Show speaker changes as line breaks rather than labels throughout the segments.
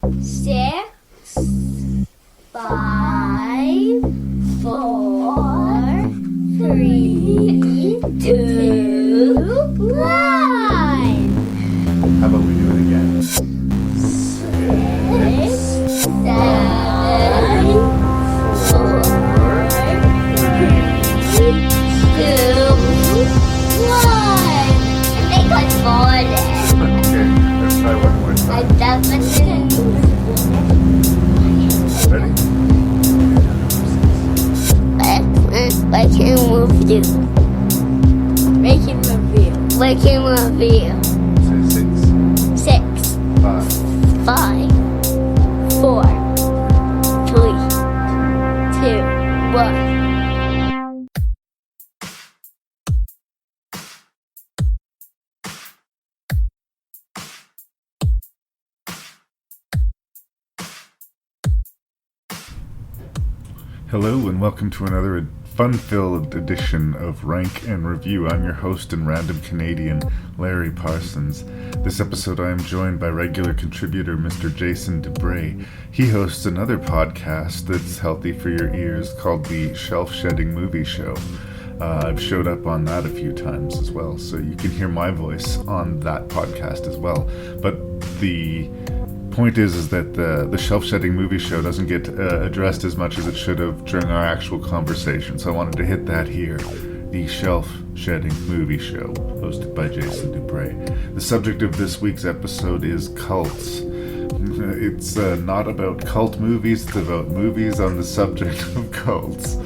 6, 5, 4, 3, 2, 1.
How about we do it again?
6, 7, 4, 3, 2, 1. I think I farted.
Okay, let's try one more
I
time.
definitely
Ready?
Ranking review. Ranking review.
Say 6,
6,
5,
5, 4, 3, 2, 1.
Hello and welcome to another fun-filled edition of Rank and Review. I'm your host and random Canadian, Larry Parsons. This episode I am joined by regular contributor Mr. Jason Dubray. He hosts another podcast that's healthy for your ears called the Shelf Shedding Movie Show. I've showed up on that a few times as well, so you can hear my voice on that podcast as well. But the point is that the Shelf Shedding Movie Show doesn't get addressed as much as it should have during our actual conversation, so I wanted to hit that here. The Shelf Shedding Movie Show, hosted by Jason Dubray. The subject of this week's episode is cults. It's not about cult movies, it's about movies on the subject of cults.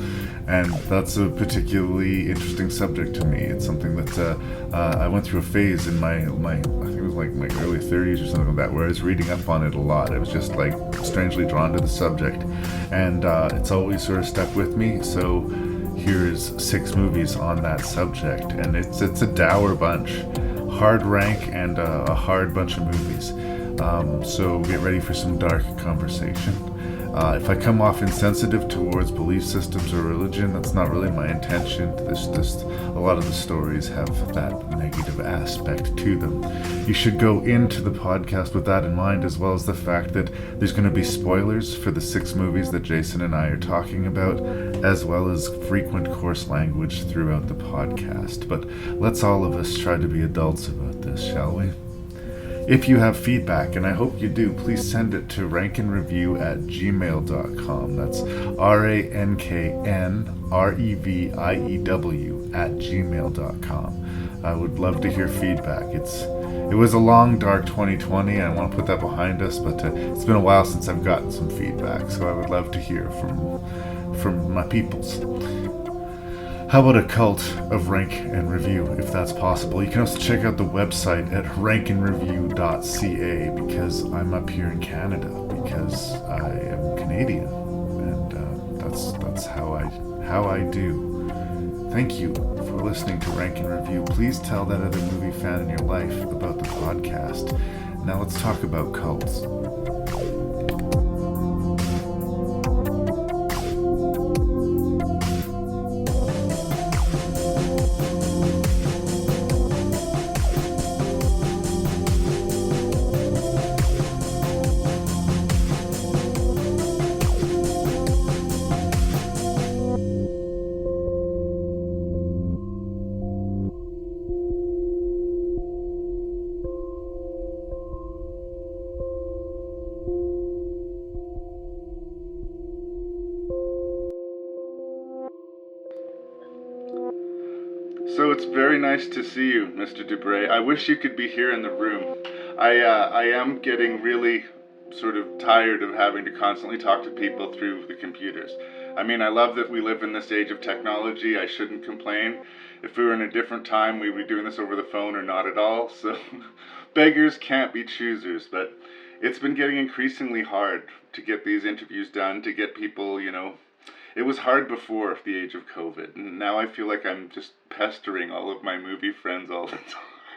And that's a particularly interesting subject to me. It's something that I went through a phase in my I think it was like my early 30s or something like that, where I was reading up on it a lot. I was just like strangely drawn to the subject, and it's always sort of stuck with me. So here's 6 movies on that subject, and it's a dour bunch, hard rank, and a hard bunch of movies. So get ready for some dark conversation. If I come off insensitive towards belief systems or religion, that's not really my intention. A lot of the stories have that negative aspect to them. You should go into the podcast with that in mind, as well as the fact that there's going to be spoilers for the 6 movies that Jason and I are talking about, as well as frequent coarse language throughout the podcast. But let's all of us try to be adults about this, shall we? If you have feedback, and I hope you do, please send it to ranknreview@gmail.com. That's ranknreview@gmail.com. I would love to hear feedback. It was a long, dark 2020, and I want to put that behind us, but it's been a while since I've gotten some feedback, so I would love to hear from my peoples. How about a cult of Rank and Review, if that's possible? You can also check out the website at Ranknreview.ca, because I'm up here in Canada, because I am Canadian, and that's how I do. Thank you for listening to Rank and Review. Please tell that other movie fan in your life about the podcast. Now let's talk about cults. So it's very nice to see you, Mr. Dubray. I wish you could be here in the room. I am getting really sort of tired of having to constantly talk to people through the computers. I mean, I love that we live in this age of technology. I shouldn't complain. If we were in a different time, we'd be doing this over the phone or not at all. So beggars can't be choosers, but it's been getting increasingly hard to get these interviews done, to get people, it was hard before the age of COVID, and now I feel like I'm just pestering all of my movie friends all the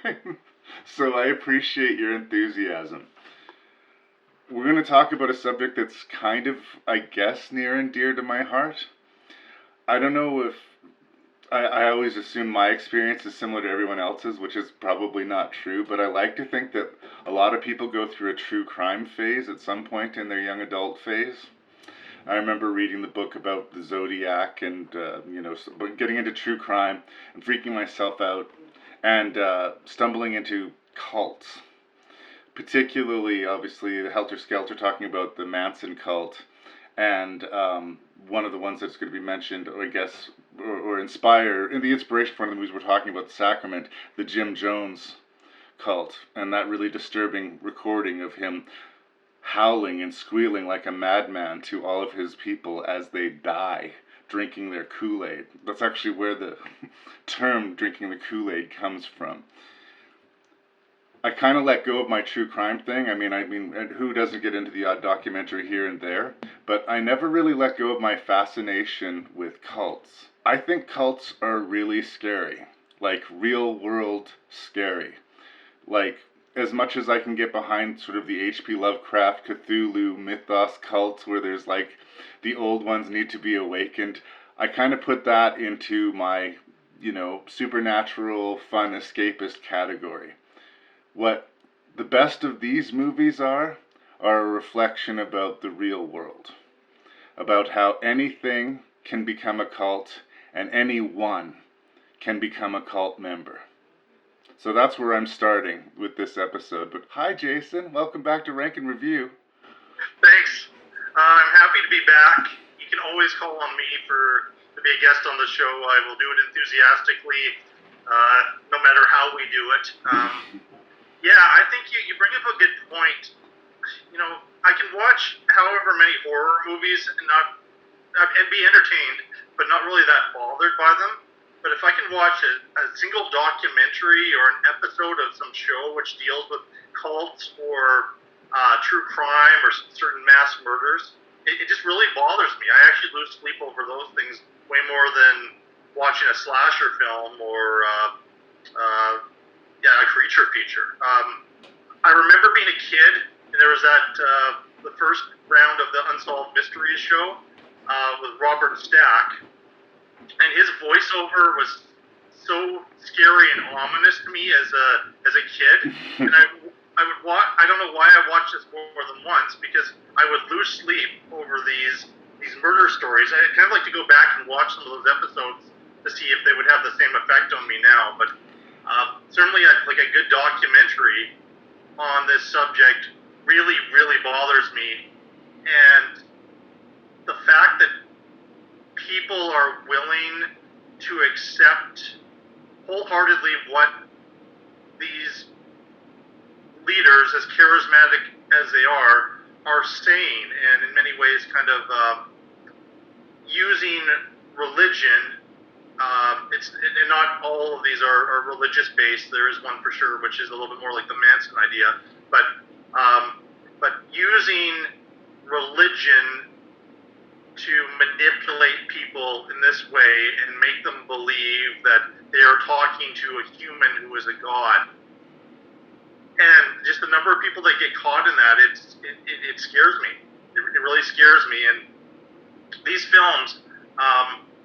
time. So I appreciate your enthusiasm. We're going to talk about a subject that's kind of, I guess, near and dear to my heart. I don't know if I always assume my experience is similar to everyone else's, which is probably not true, but I like to think that a lot of people go through a true crime phase at some point in their young adult phase. I remember reading the book about the Zodiac and, getting into true crime and freaking myself out and stumbling into cults. Particularly, obviously, the Helter Skelter, talking about the Manson cult, and one of the ones that's going to be mentioned, or I guess, or inspire, in the inspiration for one of the movies we're talking about, the Sacrament, the Jim Jones cult, and that really disturbing recording of him howling and squealing like a madman to all of his people as they die, drinking their Kool-Aid. That's actually where the term drinking the Kool-Aid comes from. I kind of let go of my true crime thing. I mean, who doesn't get into the odd documentary here and there? But I never really let go of my fascination with cults. I think cults are really scary, like real world scary. Like, as much as I can get behind sort of the H.P. Lovecraft, Cthulhu, mythos cults where there's like the old ones need to be awakened, I kind of put that into my, supernatural, fun, escapist category. What the best of these movies are a reflection about the real world, about how anything can become a cult and anyone can become a cult member. So that's where I'm starting with this episode. But hi, Jason. Welcome back to Rank and Review.
Thanks. I'm happy to be back. You can always call on me to be a guest on the show. I will do it enthusiastically, no matter how we do it. Yeah, I think you bring up a good point. I can watch however many horror movies and be entertained, but not really that bothered by them. But if I can watch a single documentary or an episode of some show which deals with cults or true crime or certain mass murders, it just really bothers me. I actually lose sleep over those things way more than watching a slasher film or a creature feature. I remember being a kid, and there was the first round of the Unsolved Mysteries show with Robert Stack, and his voiceover was so scary and ominous to me as a kid. And I would watch. I don't know why I watched this more than once, because I would lose sleep over these murder stories. I'd kind of like to go back and watch some of those episodes to see if they would have the same effect on me now, but. Certainly, a good documentary on this subject really, really bothers me. And the fact that people are willing to accept wholeheartedly what these leaders, as charismatic as they are saying, and in many ways kind of using religion. And not all of these are religious based. There is one for sure, which is a little bit more like the Manson idea. But using religion to manipulate people in this way and make them believe that they are talking to a human who is a god, and just the number of people that get caught in that, it scares me. It really scares me. And these films.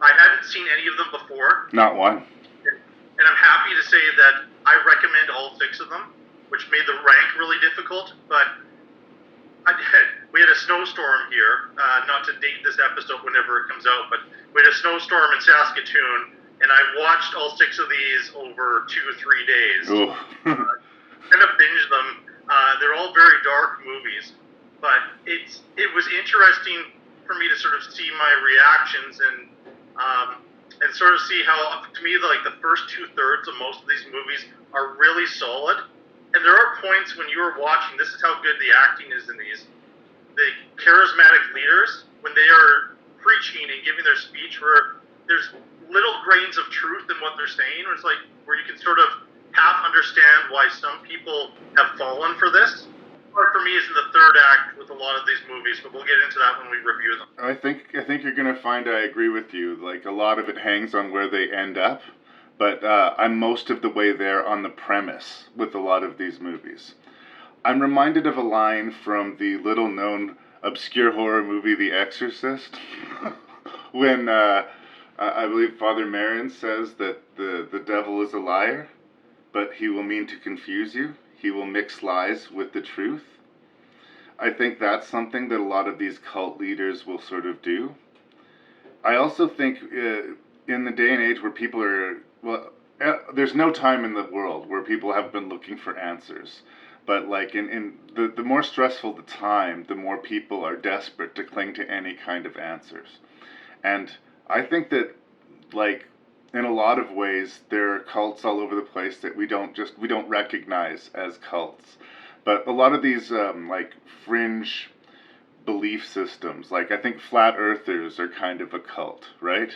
I hadn't seen any of them before.
Not one.
And I'm happy to say that I recommend all 6 of them, which made the rank really difficult. But we had a snowstorm here, not to date this episode whenever it comes out, but we had a snowstorm in Saskatoon, and I watched all 6 of these over 2-3 days. Kind of binged them. They're all very dark movies, but it was interesting for me to sort of see my reactions and sort of see how, to me, the first 2/3 of most of these movies are really solid. And there are points when you are watching, this is how good the acting is in these. The charismatic leaders, when they are preaching and giving their speech, where there's little grains of truth in what they're saying, where you can sort of half understand why some people have fallen for this. Part for me is in the third act with a lot of these movies, but we'll get into that when we review them.
I think you're going to find I agree with you. Like, a lot of it hangs on where they end up, but I'm most of the way there on the premise with a lot of these movies. I'm reminded of a line from the little-known obscure horror movie The Exorcist, when I believe Father Marion says that the devil is a liar, but he will mean to confuse you. He will mix lies with the truth. I think that's something that a lot of these cult leaders will sort of do. I also think in the day and age where people are, there's no time in the world where people have been looking for answers. But like in the more stressful the time, the more people are desperate to cling to any kind of answers. And I think that, like, in a lot of ways, there are cults all over the place that we don't recognize as cults. But a lot of these like fringe belief systems, like I think flat earthers are kind of a cult, right?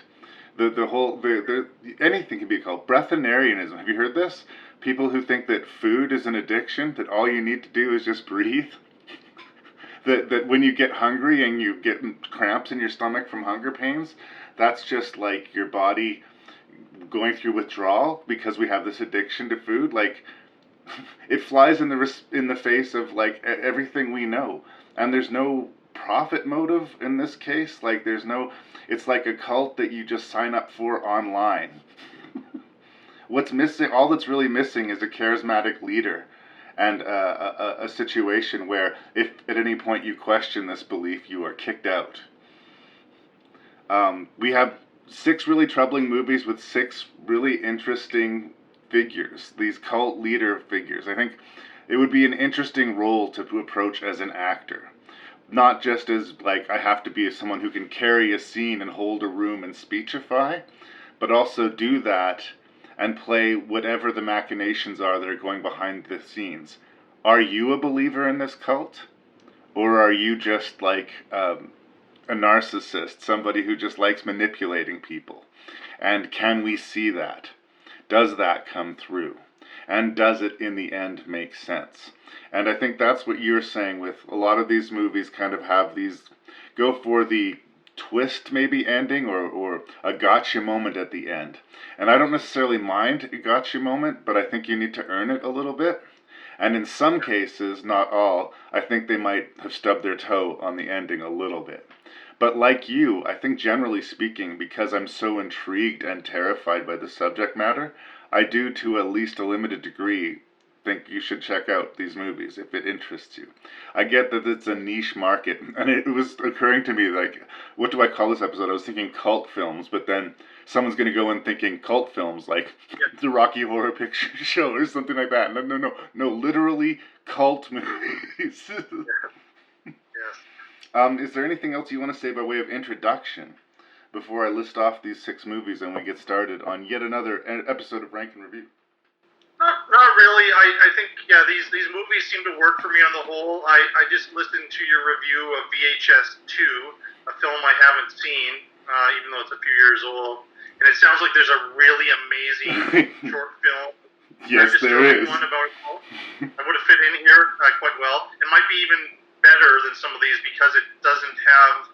The anything can be a cult. Breatharianism. Have you heard this? People who think that food is an addiction, that all you need to do is just breathe. That when you get hungry and you get cramps in your stomach from hunger pains, that's just like your body going through withdrawal because we have this addiction to food. Like, it flies in the face of like everything we know, and there's no profit motive in this case. Like, there's no. It's like a cult that you just sign up for online. What's missing? All that's really missing is a charismatic leader. And a situation where if at any point you question this belief, you are kicked out. We have 6 really troubling movies with 6 really interesting figures, these cult leader figures. I think it would be an interesting role to approach as an actor. Not just as, like, I have to be someone who can carry a scene and hold a room and speechify, but also do that and play whatever the machinations are that are going behind the scenes. Are you a believer in this cult? Or are you just like a narcissist, somebody who just likes manipulating people? And can we see that? Does that come through? And does it in the end make sense? And I think that's what you're saying with a lot of these movies kind of have these, go for the twist maybe ending or a gotcha moment at the end. And I don't necessarily mind a gotcha moment, but I think you need to earn it a little bit. And in some cases, not all, I think they might have stubbed their toe on the ending a little bit. But like you, I think generally speaking, because I'm so intrigued and terrified by the subject matter, I do to at least a limited degree think you should check out these movies if it interests you. I get that it's a niche market, and it was occurring to me, like, what do I call this episode? I was thinking cult films, but then someone's going to go in thinking cult films, like the Rocky Horror Picture Show or something like that. No, literally cult movies.
Yes.
Is there anything else you want to say by way of introduction before I list off these 6 movies and we get started on yet another episode of Rank and Review?
Not really. I think, yeah, these movies seem to work for me on the whole. I just listened to your review of VHS 2, a film I haven't seen, even though it's a few years old. And it sounds like there's a really amazing short film.
Yes, there is.
One about that would have fit in here quite well. It might be even better than some of these because it doesn't have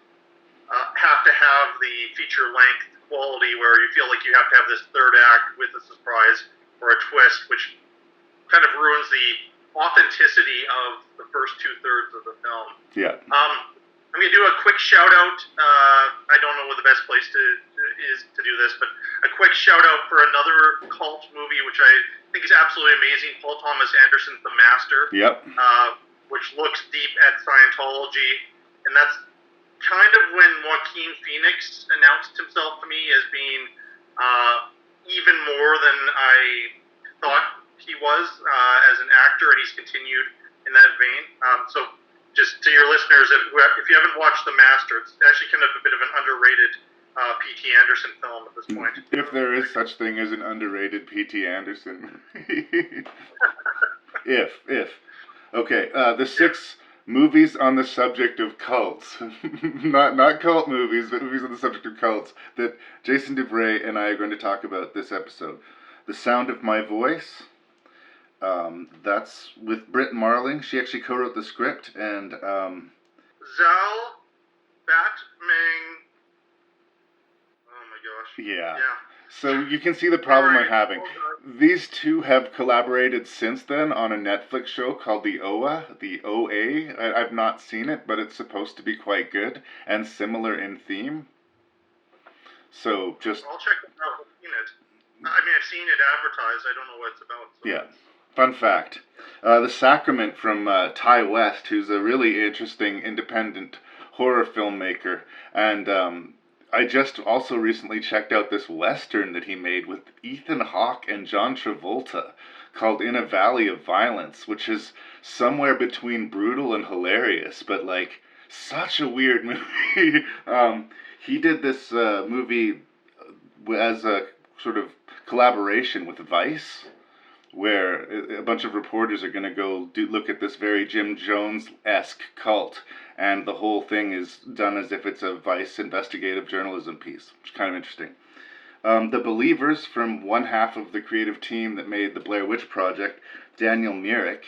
to have the feature-length quality where you feel like you have to have this third act with a surprise or a twist, which kind of ruins the authenticity of the first 2/3 of the film.
Yeah.
I'm going to do a quick shout-out. I don't know what the best place is to do this, but a quick shout-out for another cult movie, which I think is absolutely amazing, Paul Thomas Anderson's The Master.
Yep.
Which looks deep at Scientology. And that's kind of when Joaquin Phoenix announced himself to me as being even more than I thought he was as an actor, and he's continued in that vein. So just to your listeners, if you haven't watched The Master, it's actually kind of a bit of an underrated P.T. Anderson film at this point.
If there is such thing as an underrated P.T. Anderson. If. Okay, the 6 movies on the subject of cults. not cult movies, but movies on the subject of cults that Jason Dubray and I are going to talk about this episode. The Sound of My Voice. That's with Britt Marling. She actually co-wrote the script, and
Zal Batmang. Oh my gosh.
Yeah. So you can see the problem I'm having. These 2 have collaborated since then on a Netflix show called The OA. I've not seen it, but it's supposed to be quite good and similar in theme. So just...
I'll check it out. I've seen it advertised. I don't know what it's about. So.
Yeah. Fun fact. The Sacrament from Ty West, who's a really interesting independent horror filmmaker. And I just also recently checked out this Western that he made with Ethan Hawke and John Travolta called In a Valley of Violence, which is somewhere between brutal and hilarious, but like such a weird movie. He did this movie as a sort of collaboration with Vice, where a bunch of reporters are going to go look at this very Jim Jones-esque cult, and the whole thing is done as if it's a Vice investigative journalism piece, which is kind of interesting. The Believers, from one half of the creative team that made the Blair Witch Project, Daniel Myrick,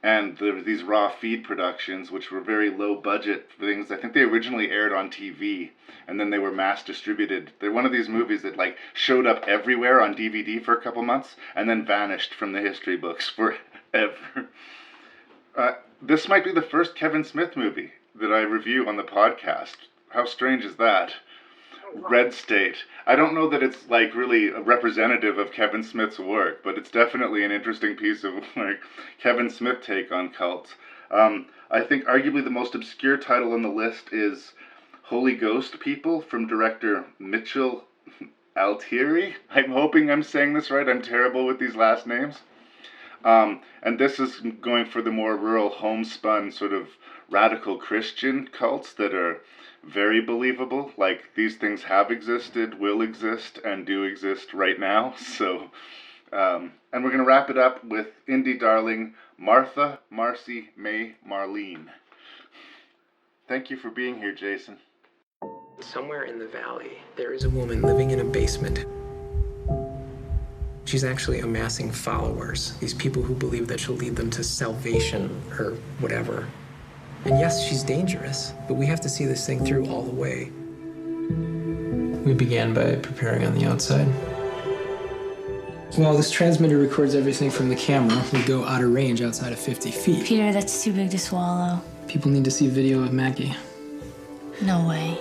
and these raw feed productions, which were very low budget things. I think they originally aired on TV, and then they were mass distributed. They're one of these movies that like showed up everywhere on DVD for a couple months, and then vanished from the history books forever. This might be the first Kevin Smith movie that I review on the podcast. How strange is that? Red State. I don't know that it's like really a representative of Kevin Smith's work, but it's definitely an interesting piece of like Kevin Smith take on cults. I think arguably the most obscure title on the list is Holy Ghost People from director Mitchell Altieri. I'm hoping I'm saying this right. I'm terrible with these last names. And this is going for the more rural, homespun, sort of radical Christian cults that are very believable. Like, these things have existed, will exist, and do exist right now. So, and we're going to wrap it up with indie darling Martha, Marcy, May, Marlene. Thank you for being here, Jason.
Somewhere in the valley, there is a woman living in a basement. She's actually amassing followers, these people who believe that she'll lead them to salvation or whatever. And yes, she's dangerous, but we have to see this thing through all the way. We began by preparing on the outside. Well, this transmitter records everything from the camera. We go out of range outside of 50 feet.
Peter, that's too big to swallow.
People need to see video of Maggie.
No way.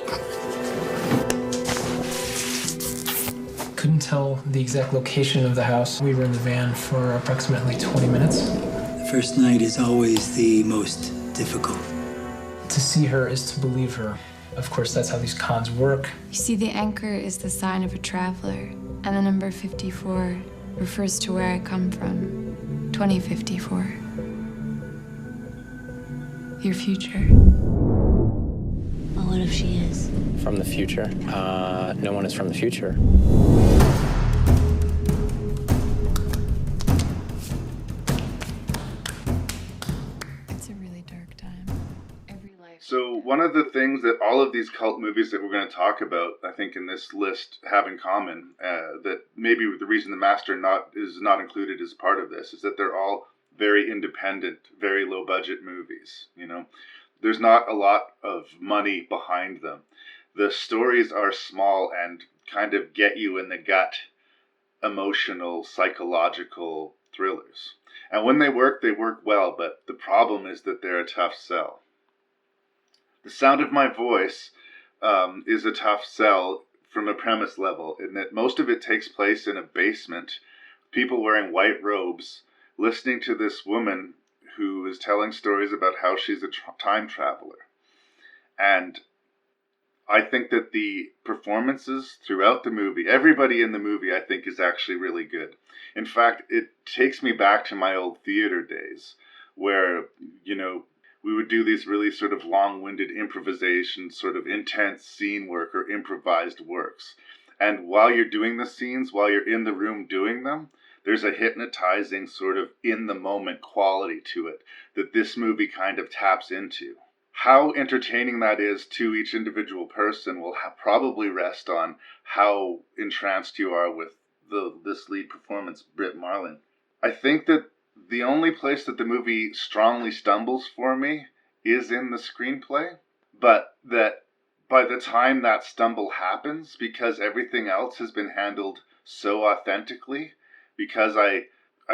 Couldn't tell the exact location of the house. We were in the van for approximately 20 minutes.
The first night is always the most difficult.
To see her is to believe her. Of course, that's how these cons work.
You see, the anchor is the sign of a traveler, and the number 54 refers to where I come from. 2054. Your future.
Well, what if she is?
From the future? No one is from the future.
It's a really dark time. Every life.
So one of the things that all of these cult movies that we're going to talk about, I think in this list, have in common, that maybe the reason The Master is not included as part of this, is that they're all very independent, very low budget movies. You know, there's not a lot of money behind them. The stories are small and kind of get you in the gut, emotional, psychological thrillers. And when they work well, but the problem is that they're a tough sell. The Sound of My Voice is a tough sell from a premise level, in that most of it takes place in a basement, people wearing white robes, listening to this woman who is telling stories about how she's a time traveler. And I think that the performances throughout the movie, everybody in the movie, I think, is actually really good. In fact, it takes me back to my old theater days where, you know, we would do these really sort of long-winded improvisation, sort of intense scene work or improvised works. And while you're doing the scenes, while you're in the room doing them, there's a hypnotizing sort of in-the-moment quality to it that this movie kind of taps into. How entertaining that is to each individual person will probably rest on how entranced you are with this lead performance, Britt Marlin. I think that the only place that the movie strongly stumbles for me is in the screenplay, but that by the time that stumble happens, because everything else has been handled so authentically, because I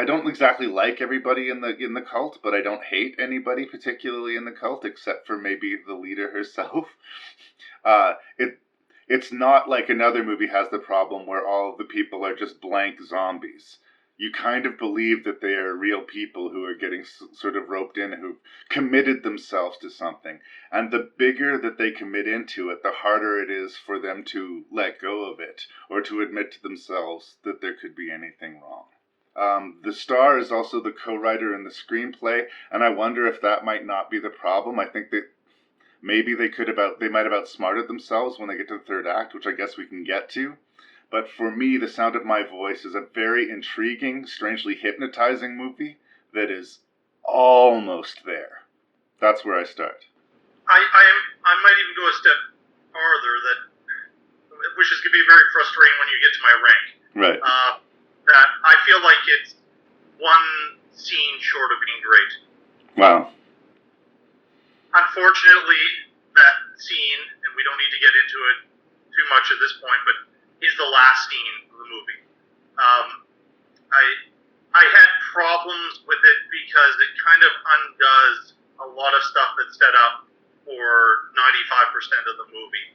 don't exactly like everybody in the cult, but I don't hate anybody particularly in the cult, except for maybe the leader herself. it's not like another movie has the problem where all of the people are just blank zombies. You kind of believe that they are real people who are getting sort of roped in, who committed themselves to something. And the bigger that they commit into it, the harder it is for them to let go of it or to admit to themselves that there could be anything wrong. The star is also the co-writer in the screenplay, and I wonder if that might not be the problem. I think that maybe they might have outsmarted themselves when they get to the third act, which I guess we can get to. But for me, The Sound of My Voice is a very intriguing, strangely hypnotizing movie that is almost there. That's where I start.
I might even go a step farther, which is going to be very frustrating when you get to my rank.
Right.
That I feel like it's one scene short of being great.
Wow.
Unfortunately, that scene, and we don't need to get into it too much at this point, but is the last scene of the movie. I had problems with it because it kind of undoes a lot of stuff that's set up for 95% of the movie.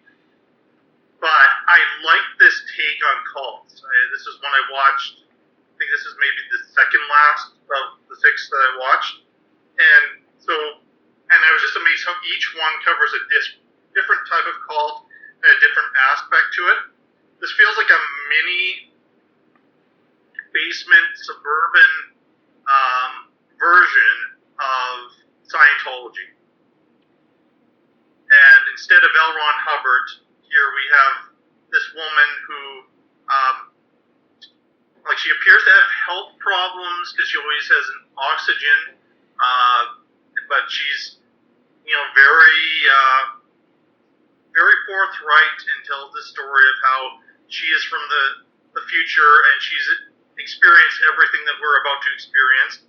But I like this take on cults. This is one I watched. I think this is maybe the second last of the 6 that I watched. And I was just amazed how each one covers a different type of cult and a different aspect to it. This feels like a mini basement suburban version of Scientology. And instead of L. Ron Hubbard, here we have this woman who, she appears to have health problems because she always has an oxygen, but she's, very forthright and tells the story of how she is from the future and she's experienced everything that we're about to experience.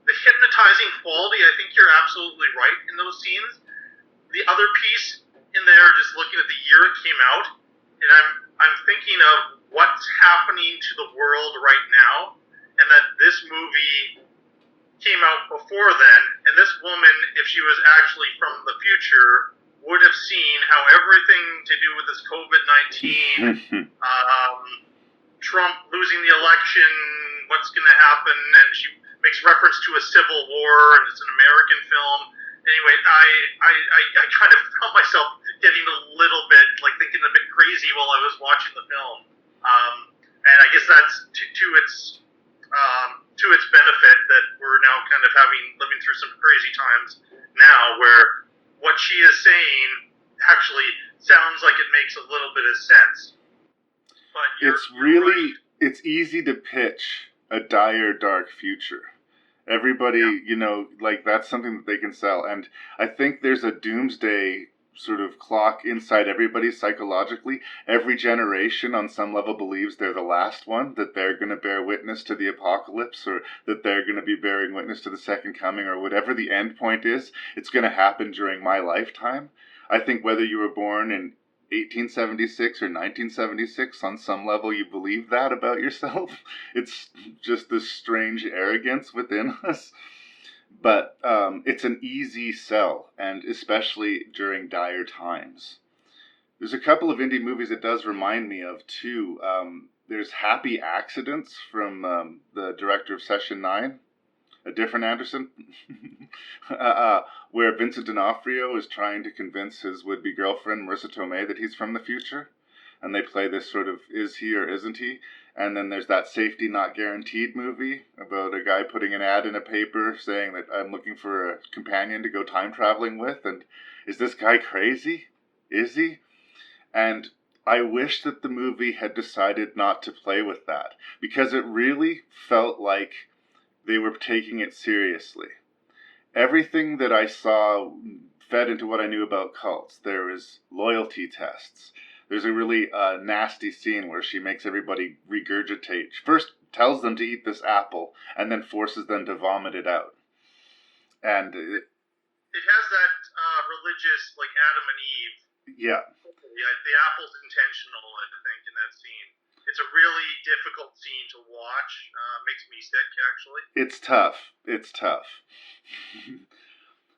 The hypnotizing quality, I think you're absolutely right in those scenes. The other piece in there, just looking at the year it came out, and I'm thinking of what's happening to the world right now, and that this movie came out before then, and this woman, if she was actually from the future, would have seen how everything to do with this COVID-19, Trump losing the election, what's going to happen, and she makes reference to a civil war, and it's an American film. Anyway, I kind of felt myself getting a little bit, thinking a bit crazy while I was watching the film. And I guess that's to its benefit that we're now kind of living through some crazy times now where what she is saying actually sounds like it makes a little bit of sense. But
it's easy to pitch a dire, dark future. Everybody, that's something that they can sell. And I think there's a doomsday sort of clock inside everybody psychologically. Every generation on some level believes they're the last one, that they're going to bear witness to the apocalypse, or that they're going to be bearing witness to the second coming, or whatever the end point is. It's going to happen during my lifetime. I think whether you were born in 1876 or 1976, on some level you believe that about yourself. It's just this strange arrogance within us. But it's an easy sell, and especially during dire times. There's a couple of indie movies it does remind me of, too. There's Happy Accidents from the director of Session 9, a different Anderson, where Vincent D'Onofrio is trying to convince his would-be girlfriend, Marissa Tomei, that he's from the future. And they play this sort of is he or isn't he? And then there's that Safety Not Guaranteed movie about a guy putting an ad in a paper saying that I'm looking for a companion to go time traveling with. And is this guy crazy? Is he? And I wish that the movie had decided not to play with that, because it really felt like they were taking it seriously. Everything that I saw fed into what I knew about cults. There was loyalty tests. There's a really nasty scene where she makes everybody regurgitate. She first tells them to eat this apple and then forces them to vomit it out. And it
has that religious, Adam and Eve.
Yeah.
Yeah, the apple's intentional, I think, in that scene. It's a really difficult scene to watch. Makes me sick, actually.
It's tough.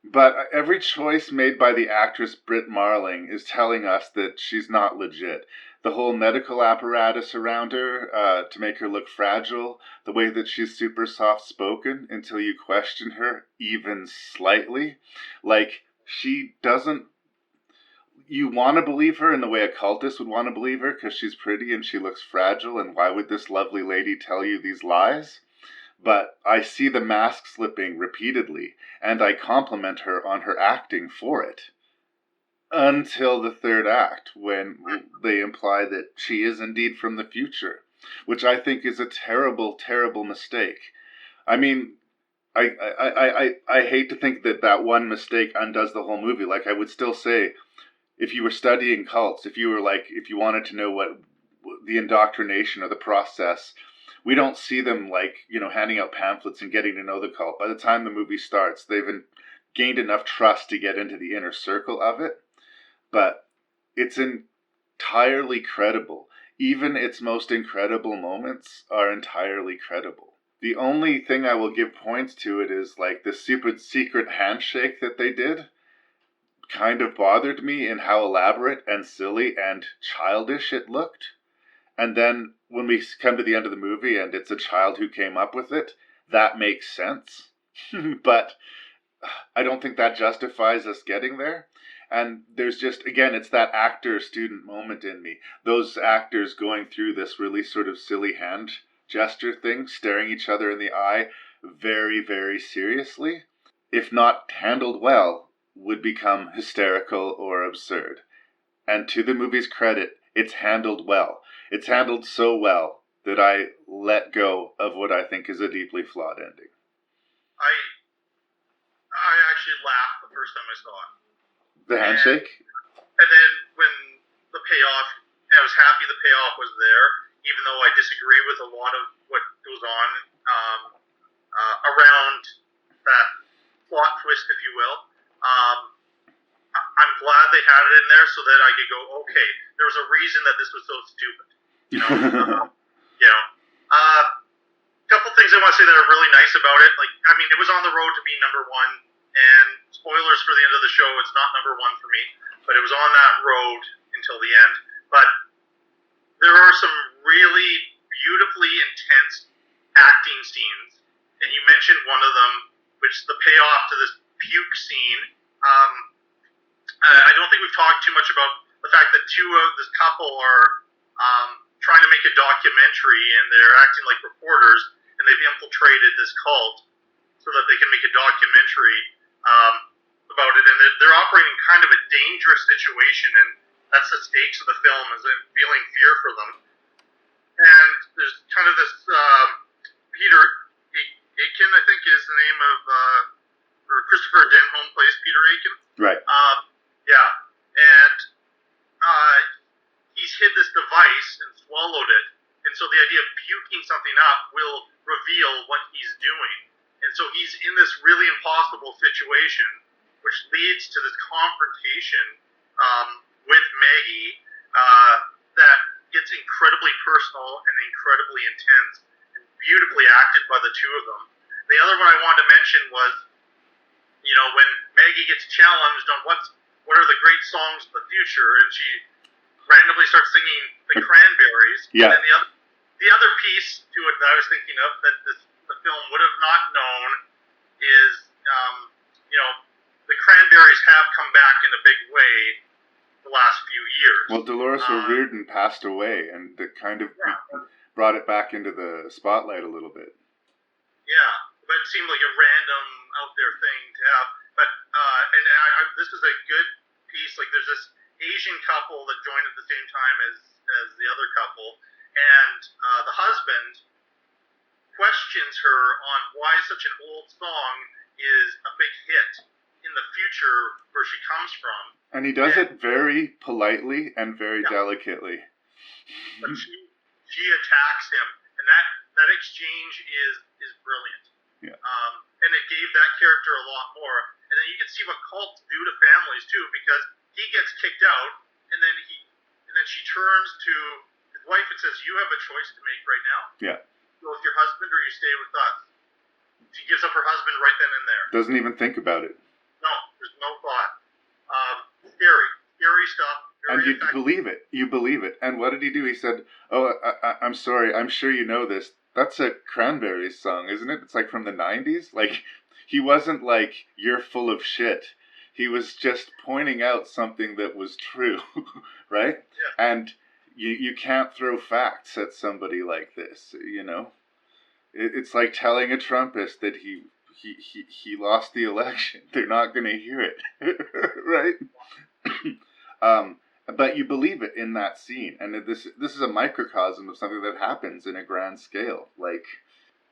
But every choice made by the actress Britt Marling is telling us that she's not legit. The whole medical apparatus around her to make her look fragile, the way that she's super soft-spoken until you question her even slightly. Like, she doesn't... You want to believe her in the way a cultist would want to believe her because she's pretty and she looks fragile, and why would this lovely lady tell you these lies? But I see the mask slipping repeatedly, and I compliment her on her acting for it. Until the third act, when they imply that she is indeed from the future, which I think is a terrible, terrible mistake. I mean, I hate to think that one mistake undoes the whole movie. Like, I would still say, if you were studying cults, if you wanted to know what the indoctrination or the process, we don't see them handing out pamphlets and getting to know the cult. By the time the movie starts, they've gained enough trust to get into the inner circle of it. But it's entirely credible. Even its most incredible moments are entirely credible. The only thing I will give points to it is the super secret handshake that they did kind of bothered me in how elaborate and silly and childish it looked. And then when we come to the end of the movie and it's a child who came up with it, that makes sense. But I don't think that justifies us getting there. And there's just, again, it's that actor-student moment in me. Those actors going through this really sort of silly hand gesture thing, staring each other in the eye very, very seriously, if not handled well, would become hysterical or absurd. And to the movie's credit, it's handled well. It's handled so well that I let go of what I think is a deeply flawed ending.
I actually laughed the first time I saw it.
The handshake?
And then when the payoff, I was happy the payoff was there, even though I disagree with a lot of what goes on around that plot twist, if you will. I'm glad they had it in there so that I could go, okay, there was a reason that this was so stupid. Couple things I want to say that are really nice about it. It was on the road to be number one, and spoilers for the end of the show, it's not number one for me, but it was on that road until the end. But there are some really beautifully intense acting scenes, and you mentioned one of them, which is the payoff to this puke scene. I don't think we've talked too much about the fact that two of this couple are trying to make a documentary, and they're acting like reporters, and they've infiltrated this cult so that they can make a documentary about it. And they're operating kind of a dangerous situation, and that's the stakes of the film, is feeling fear for them. And there's kind of this Peter Aiken, I think is the name of, or Christopher Denholm plays Peter Aiken.
Right.
And he's hid this device and swallowed it, and so the idea of puking something up will reveal what he's doing. And so he's in this really impossible situation, which leads to this confrontation with Maggie that gets incredibly personal and incredibly intense and beautifully acted by the two of them. The other one I wanted to mention was, when Maggie gets challenged on what are the great songs of the future, and she randomly starts singing the Cranberries.
Yeah.
And then the other piece to it that I was thinking of that the film would have not known is, the Cranberries have come back in a big way the last few years.
Well, Dolores O'Riordan passed away, and that kind of brought it back into the spotlight a little bit.
Yeah, but it seemed like a random out there thing to have. But this is a good piece. There's this Asian couple that joined at the same time as the other couple, and the husband questions her on why such an old song is a big hit in the future where she comes from.
And he does it very politely and very delicately.
But she attacks him, and that exchange is brilliant.
Yeah.
And it gave that character a lot more. And then you can see what cults do to families too, because he gets kicked out, and then she turns to his wife and says, "You have a choice to make right now.
Yeah.
Go with your husband, or you stay with us." She gives up her husband right then and there.
Doesn't even think about it.
No, There's no thought. Scary stuff.
And
Very
you
effective.
believe it. You believe it. And what did he do? He said, "Oh, I'm sorry. I'm sure you know this. That's a Cranberries song, isn't it? It's like from the 90s." Like, he wasn't like, "You're full of shit." He was just pointing out something that was true, right?
Yeah.
And you can't throw facts at somebody like this, you know? It's like telling a Trumpist that he lost the election. They're not going to hear it, right? But you believe it in that scene, and this is a microcosm of something that happens in a grand scale. Like,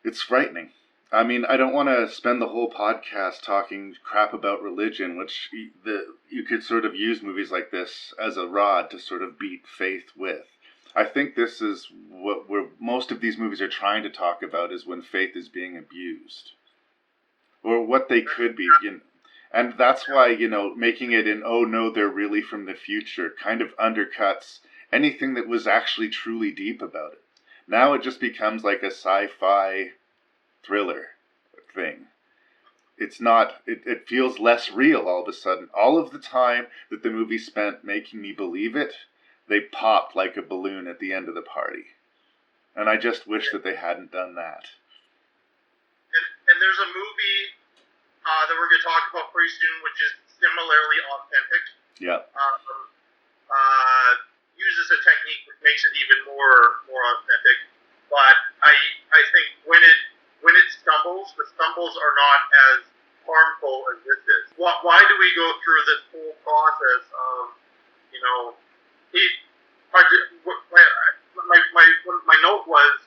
it's frightening. I mean, I don't want to spend the whole podcast talking crap about religion, which you could sort of use movies like this as a rod to sort of beat faith with. I think this is what most of these movies are trying to talk about, is when faith is being abused, or what they could be. You know? And that's why, you know, making it in, "Oh no, they're really from the future," kind of undercuts anything that was actually truly deep about it. Now it just becomes like a sci-fi thriller thing. It's not, it feels less real all of a sudden. All of the time that the movie spent making me believe it, they popped like a balloon at the end of the party. And I just wish that they hadn't done that.
And there's a movie that we're going to talk about pretty soon, which is similarly authentic.
Yeah.
Uses a technique which makes it even more authentic. But I think when it stumbles, the stumbles are not as harmful as this is. Why do we go through this whole process of, you know, my note was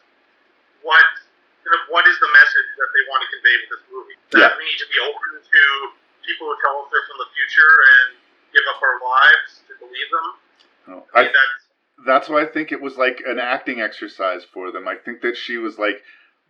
what is the message that they want to convey with this movie? That we need to be open to people who tell us they're from the future and give up our lives to believe them.
Oh, that's why I think it was like an acting exercise for them. I think that she was like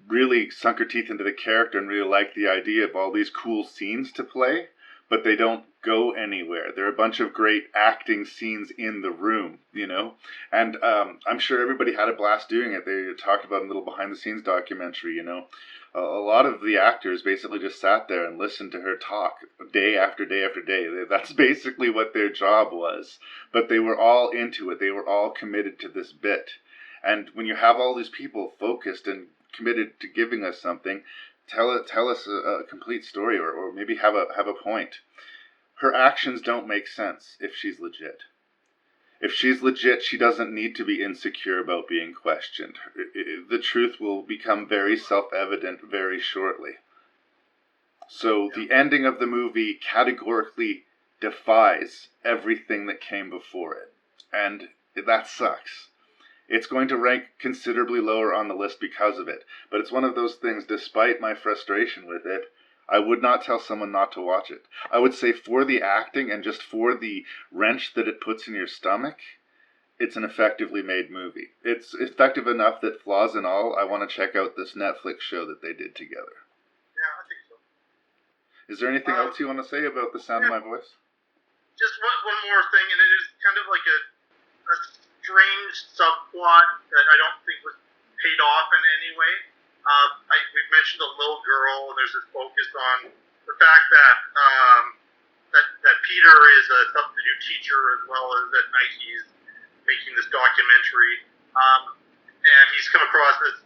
really sunk her teeth into the character and really liked the idea of all these cool scenes to play, but they don't go anywhere. There are a bunch of great acting scenes in the room, you know? And I'm sure everybody had a blast doing it. They talked about a little behind-the-scenes documentary, you know? A lot of the actors basically just sat there and listened to her talk day after day after day. That's basically what their job was. But they were all into it. They were all committed to this bit. And when you have all these people focused and committed to giving us something, tell us a complete story, or maybe have a point. Her actions don't make sense if she's legit. If she's legit, she doesn't need to be insecure about being questioned. The truth will become very self-evident very shortly. So the ending of the movie categorically defies everything that came before it. And that sucks. It's going to rank considerably lower on the list because of it. But it's one of those things, despite my frustration with it, I would not tell someone not to watch it. I would say for the acting and just for the wrench that it puts in your stomach, it's an effectively made movie. It's effective enough that, flaws and all, I want to check out this Netflix show that they did together.
Yeah, I think so.
Is there anything else you want to say about The Sound of My Voice?
Just one more thing, and it is kind of like a strange subplot that I don't think was paid off in any way. We've mentioned a little girl, and there's this focus on the fact that that Peter is a substitute teacher, as well as at night he's making this documentary, and he's come across this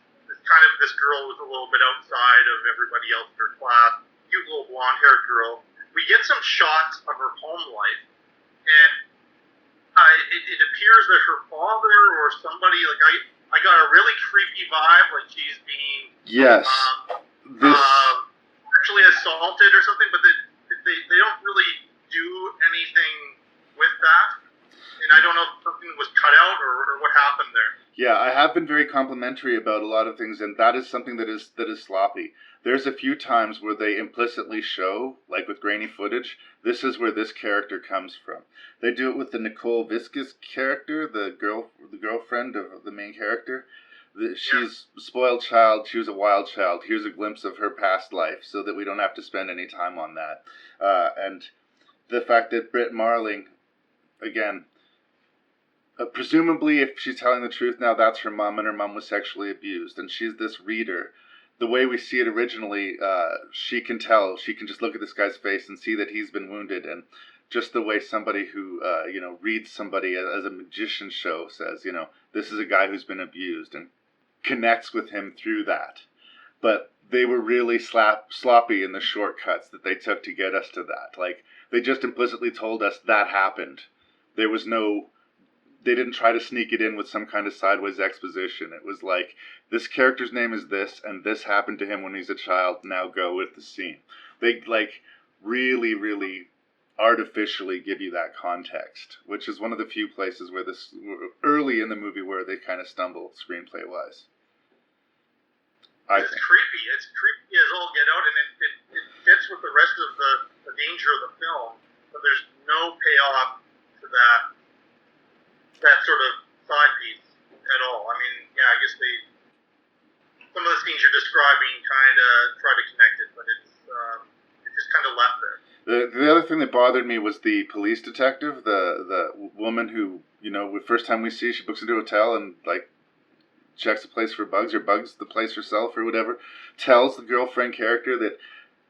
girl who's a little bit outside of everybody else in her class, cute little blonde-haired girl. We get some shots of her home life, and it appears that her father or somebody, like I got a really creepy vibe, like she's being actually assaulted or something, but they don't really do anything with that, and I don't know if something was cut out or what happened there.
Yeah, I have been very complimentary about a lot of things, and that is something that is sloppy. There's a few times where they implicitly show, like with grainy footage, this is where this character comes from. They do it with the Nicole Viscus character, the girlfriend of the main character. She's a spoiled child, she was a wild child. Here's a glimpse of her past life, so that we don't have to spend any time on that. And the fact that Britt Marling, again, presumably if she's telling the truth now, that's her mom, and her mom was sexually abused, and she's this reader the way we see it originally, she can just look at this guy's face and see that he's been wounded, and just the way somebody who, reads somebody as a magician show says, this is a guy who's been abused, and connects with him through that. But they were really sloppy in the shortcuts that they took to get us to that. Like, they just implicitly told us that happened. There was they didn't try to sneak it in with some kind of sideways exposition. It was like, this character's name is this, and this happened to him when he's a child, now go with the scene. They, really, really artificially give you that context, which is one of the few places where early in the movie where they kind of stumble screenplay-wise.
It's creepy. It's creepy as all get out, and it fits with the rest of the danger of the film, but there's no payoff to that sort of side piece at all. I mean, yeah, I guess some of the scenes you're describing kind of try to connect it, but it's just kind of left there.
The other thing that bothered me was the police detective, the woman who, the first time we see, she books into a hotel and, checks the place for bugs, or bugs the place herself, or whatever, tells the girlfriend character that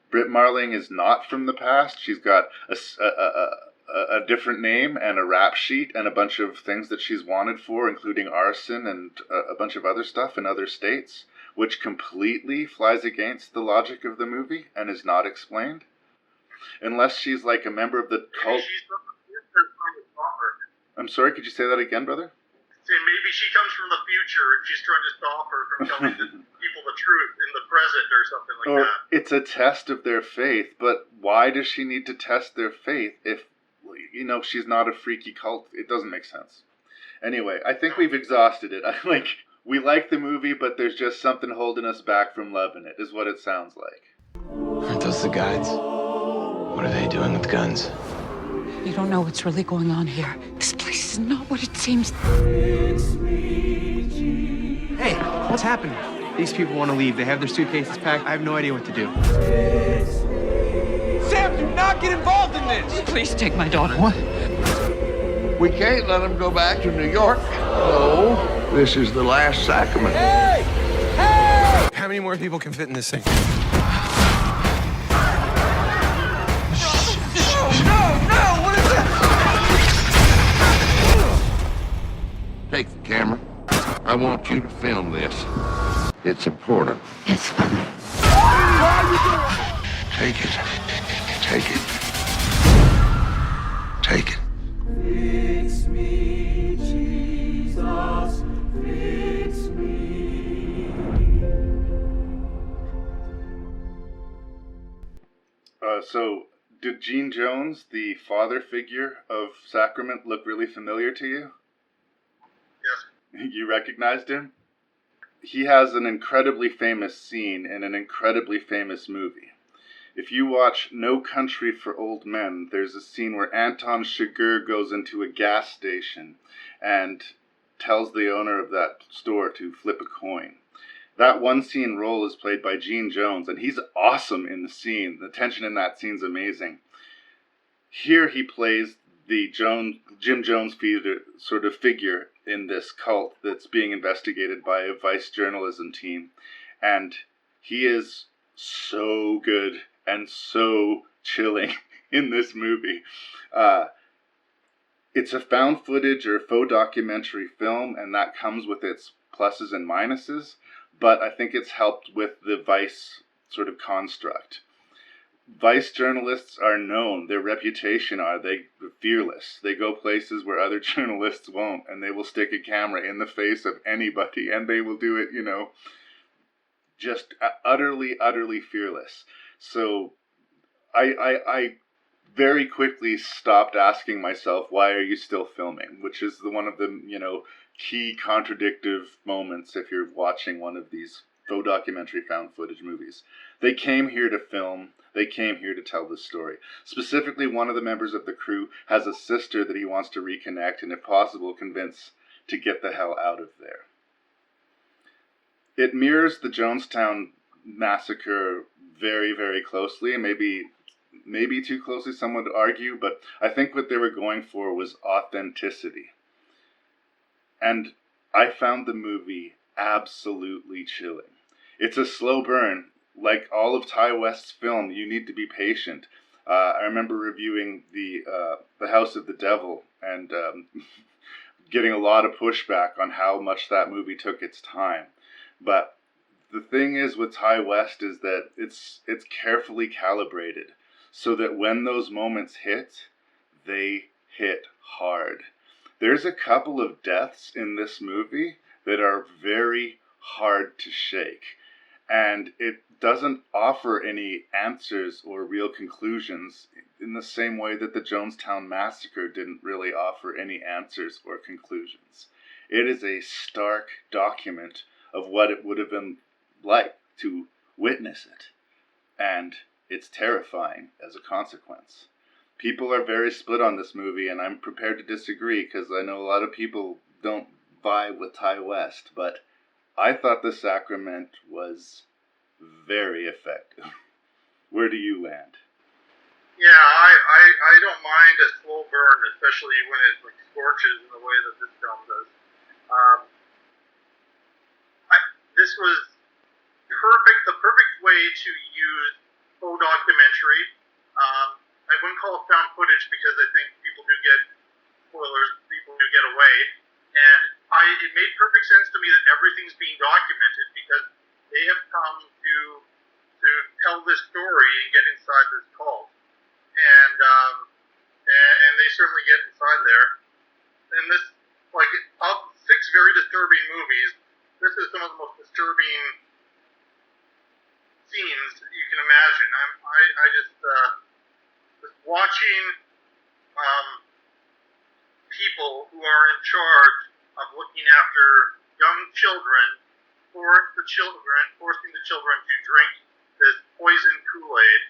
Britt Marling is not from the past. She's got a different name and a rap sheet and a bunch of things that she's wanted for, including arson and a bunch of other stuff in other states, which completely flies against the logic of the movie and is not explained. Unless she's like a member of the cult. I'm sorry, could you say that again, brother?
Maybe she comes from the future and she's trying to stop her from telling people the truth in the present or something like that.
It's a test of their faith, but why does she need to test their faith if, she's not a freaky cult? It doesn't make sense. Anyway, I think we've exhausted it. We like the movie, but there's just something holding us back from loving it, is what it sounds like.
Aren't those the guides? What are they doing with guns?
You don't know what's really going on here. This place is not what it seems.
Hey, what's happening? These people want to leave. They have their suitcases packed. I have no idea what to do. Sam, do not get involved in this!
Please take my daughter.
What? We can't let them go back to New York. No, this is the last sacrament.
Hey! Hey! How many more people can fit in this thing?
Take the camera. I want you to film this. It's important.
It's fine.
Take it. Take it. Take it.
Fix me, Jesus. Fix me.
So, did Gene Jones, the father figure of Sacrament, look really familiar to you?
Yes.
You recognized him? He has an incredibly famous scene in an incredibly famous movie. If you watch No Country for Old Men, there's a scene where Anton Chigurh goes into a gas station and tells the owner of that store to flip a coin. That one scene role is played by Gene Jones, and he's awesome in the scene. The tension in that scene's amazing. Here he plays the Jim Jones sort of figure in this cult that's being investigated by a Vice journalism team. And he is so good and so chilling in this movie. It's a found footage or faux documentary film, and that comes with its pluses and minuses, but I think it's helped with the Vice sort of construct. Vice journalists are known, their reputation they're fearless. They go places where other journalists won't, and they will stick a camera in the face of anybody, and they will do it, just utterly, utterly fearless. So I very quickly stopped asking myself, why are you still filming? Which is one of the, key contradictive moments if you're watching one of these faux documentary found footage movies. They came here to film. They came here to tell this story. Specifically, one of the members of the crew has a sister that he wants to reconnect and, if possible, convince to get the hell out of there. It mirrors the Jonestown massacre very, very closely, and maybe too closely, some would argue, but I think what they were going for was authenticity. And I found the movie absolutely chilling. It's a slow burn. Like all of Ty West's film, you need to be patient. I remember reviewing the House of the Devil and getting a lot of pushback on how much that movie took its time. But the thing is with Ty West is that it's carefully calibrated so that when those moments hit, they hit hard. There's a couple of deaths in this movie that are very hard to shake. And it doesn't offer any answers or real conclusions in the same way that the Jonestown Massacre didn't really offer any answers or conclusions. It is a stark document of what it would have been like to witness it. And it's terrifying as a consequence. People are very split on this movie, and I'm prepared to disagree because I know a lot of people don't vibe with Ty West, but I thought The Sacrament was very effective. Where do you land?
Yeah, I don't mind a slow burn, especially when it like scorches in the way that this film does. This was the perfect way to use faux documentary. I wouldn't call it found footage because I think people do get spoilers, people do get away. And it made perfect sense to me that everything's being documented because they have come to tell this story and get inside this cult. And they certainly get inside there. And this, like, of 6 very disturbing movies, this is some of the most disturbing scenes you can imagine. I just watching people who are in charge of looking after young children, forcing the children to drink this poison Kool-Aid,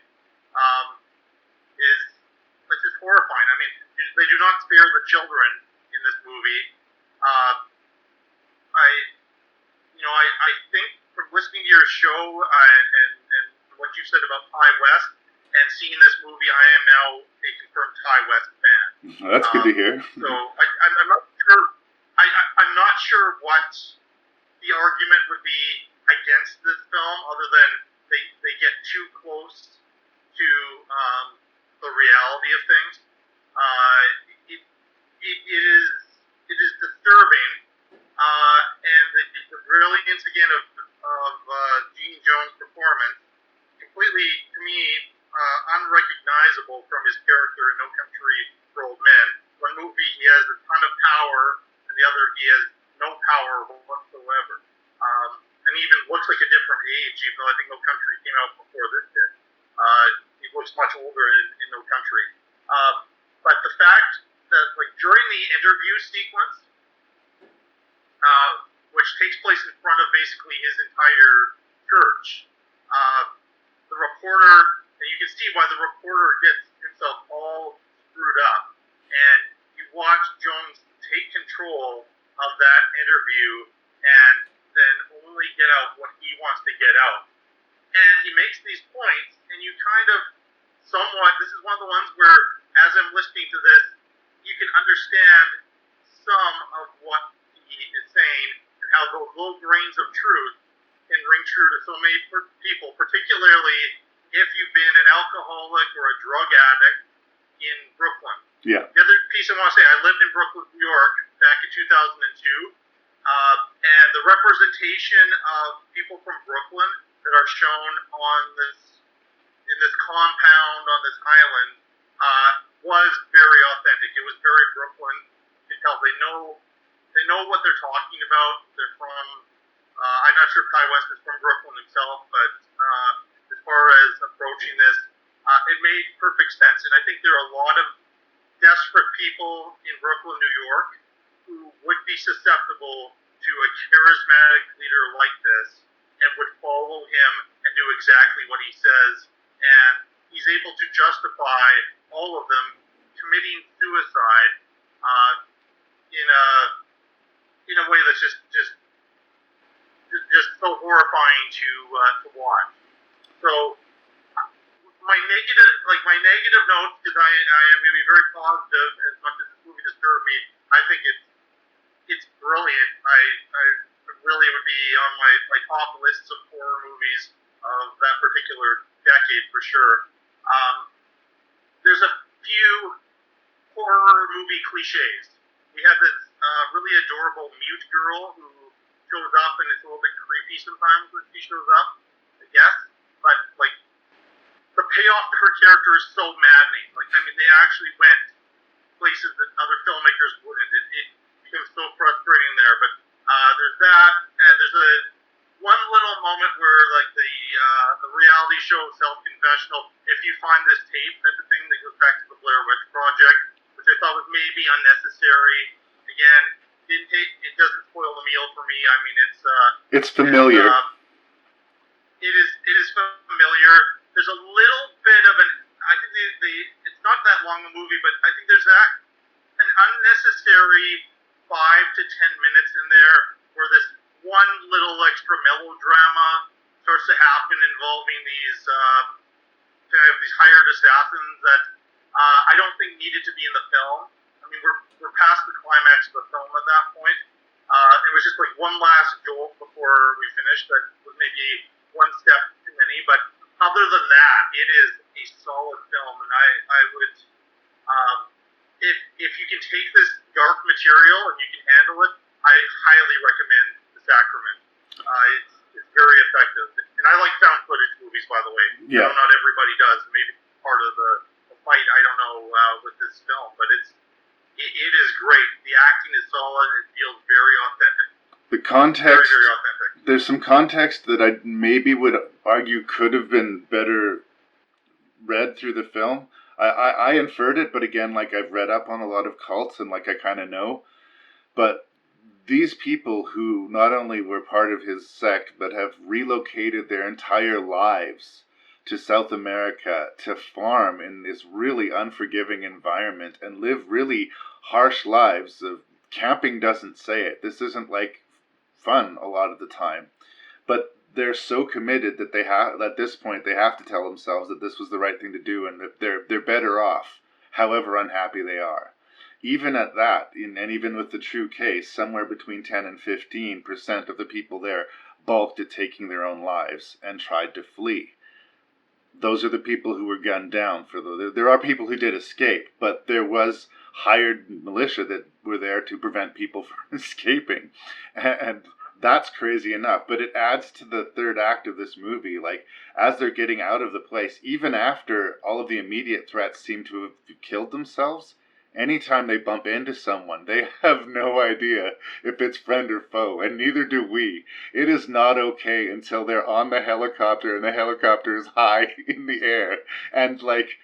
is just horrifying. I mean, they do not spare the children in this movie. I think from listening to your show and what you said about Ty West and seeing this movie, I am now a confirmed Ty West fan.
Well, that's good to hear.
So I'm not sure. I'm not sure what the argument would be against this film, other than they get too close to the reality of things. It is disturbing, and the brilliance again of Gene Jones' performance, completely to me unrecognizable from his character in No Country for Old Men. One movie he has a ton of power, and the other he has no power whatsoever, and even looks like a different age, even though I think No Country came out before this did. He looks much older in No Country. But the fact that, like, during the interview sequence, which takes place in front of basically his entire church, the reporter, and you can see why the reporter gets himself all screwed up, and you watch Jones take control of that interview and then only get out what he wants to get out. And he makes these points, and you kind of this is one of the ones where, as I'm listening to this, you can understand some of what he is saying and how those little grains of truth can ring true to so many people, particularly if you've been an alcoholic or a drug addict in Brooklyn.
Yeah.
The other piece I want to say, I lived in Brooklyn, New York back in 2002, and the representation of people from Brooklyn that are shown in this compound on this island was very authentic. It was very Brooklyn. You can tell they know what they're talking about. They're from, I'm not sure if Ty West is from Brooklyn himself, but as far as approaching this, it made perfect sense. And I think there are a lot of desperate people in Brooklyn, New York, who would be susceptible to a charismatic leader like this and would follow him and do exactly what he says. And he's able to justify all of them committing suicide in a way that's just so horrifying to watch. So my negative notes, because I am going to be very positive as much as this movie disturbed me. I think it's brilliant. I really would be on my top lists of horror movies of that particular decade for sure. There's a few horror movie cliches. We had this really adorable mute girl who shows up, and it's a little bit creepy sometimes when she shows up, I guess. But like, the payoff to her character is so maddening. Like, I mean, they actually went places that other filmmakers wouldn't. It becomes so frustrating there. But there's that, and there's one little moment where like the reality show self-confessional, if you find this tape type of thing that goes back to the Blair Witch Project, which I thought was maybe unnecessary. Again, it doesn't spoil the meal for me. I mean,
it's familiar.
It is familiar. There's a little bit of I think it's not that long a movie, but I think there's an unnecessary 5 to 10 minutes in there where this one little extra melodrama starts to happen involving these these hired assassins that I don't think needed to be in the film. I mean, we're past the climax of the film at that point. It was just like one last jolt before we finished that was maybe one step too many. But other than that, it is a solid film, and I would, if you can take this dark material and you can handle it, I highly recommend The Sacrament. It's very effective, and I like found footage movies, by the way.
Yeah.
I know not everybody does. Maybe part of the fight, I don't know, with this film, but it is great. The acting is solid. It feels very authentic.
The context,
very, very authentic.
There's some context that I maybe would argue could have been better read through the film. I inferred it, but again, like, I've read up on a lot of cults and like I kind of know. But these people who not only were part of his sect, but have relocated their entire lives to South America to farm in this really unforgiving environment and live really harsh lives of camping doesn't say it. This isn't like fun a lot of the time, but they're so committed that they have, at this point, they have to tell themselves that this was the right thing to do and that they're better off, however unhappy they are. Even at that, and even with the true case, somewhere between 10 and 15% of the people there balked at taking their own lives and tried to flee. Those are the people who were gunned down for there are people who did escape, but there was hired militia that were there to prevent people from escaping. And that's crazy enough, but it adds to the third act of this movie. Like, as they're getting out of the place, even after all of the immediate threats seem to have killed themselves, anytime they bump into someone, they have no idea if it's friend or foe, and neither do we. It is not okay until they're on the helicopter and the helicopter is high in the air. And like,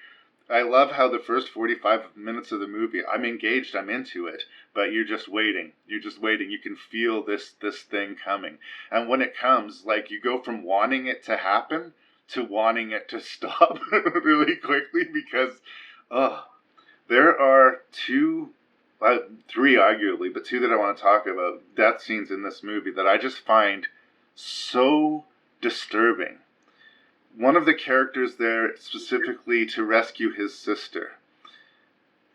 I love how the first 45 minutes of the movie, I'm engaged, I'm into it, but you're just waiting. You're just waiting. You can feel this thing coming. And when it comes, like, you go from wanting it to happen to wanting it to stop really quickly because, there are three arguably, but two that I want to talk about, death scenes in this movie that I just find so disturbing. One of the characters there specifically to rescue his sister.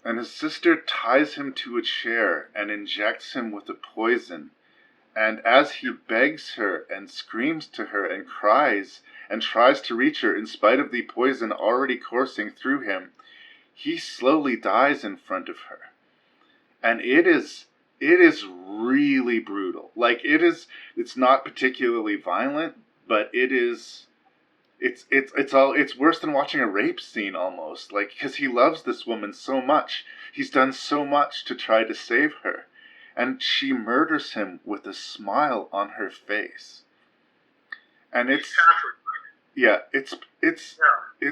And his sister ties him to a chair and injects him with a poison. And as he begs her and screams to her and cries and tries to reach her in spite of the poison already coursing through him, he slowly dies in front of her. And it is really brutal. Like, it's not particularly violent, but it's worse than watching a rape scene almost. Like, because he loves this woman so much. He's done so much to try to save her. And she murders him with a smile on her face. And it's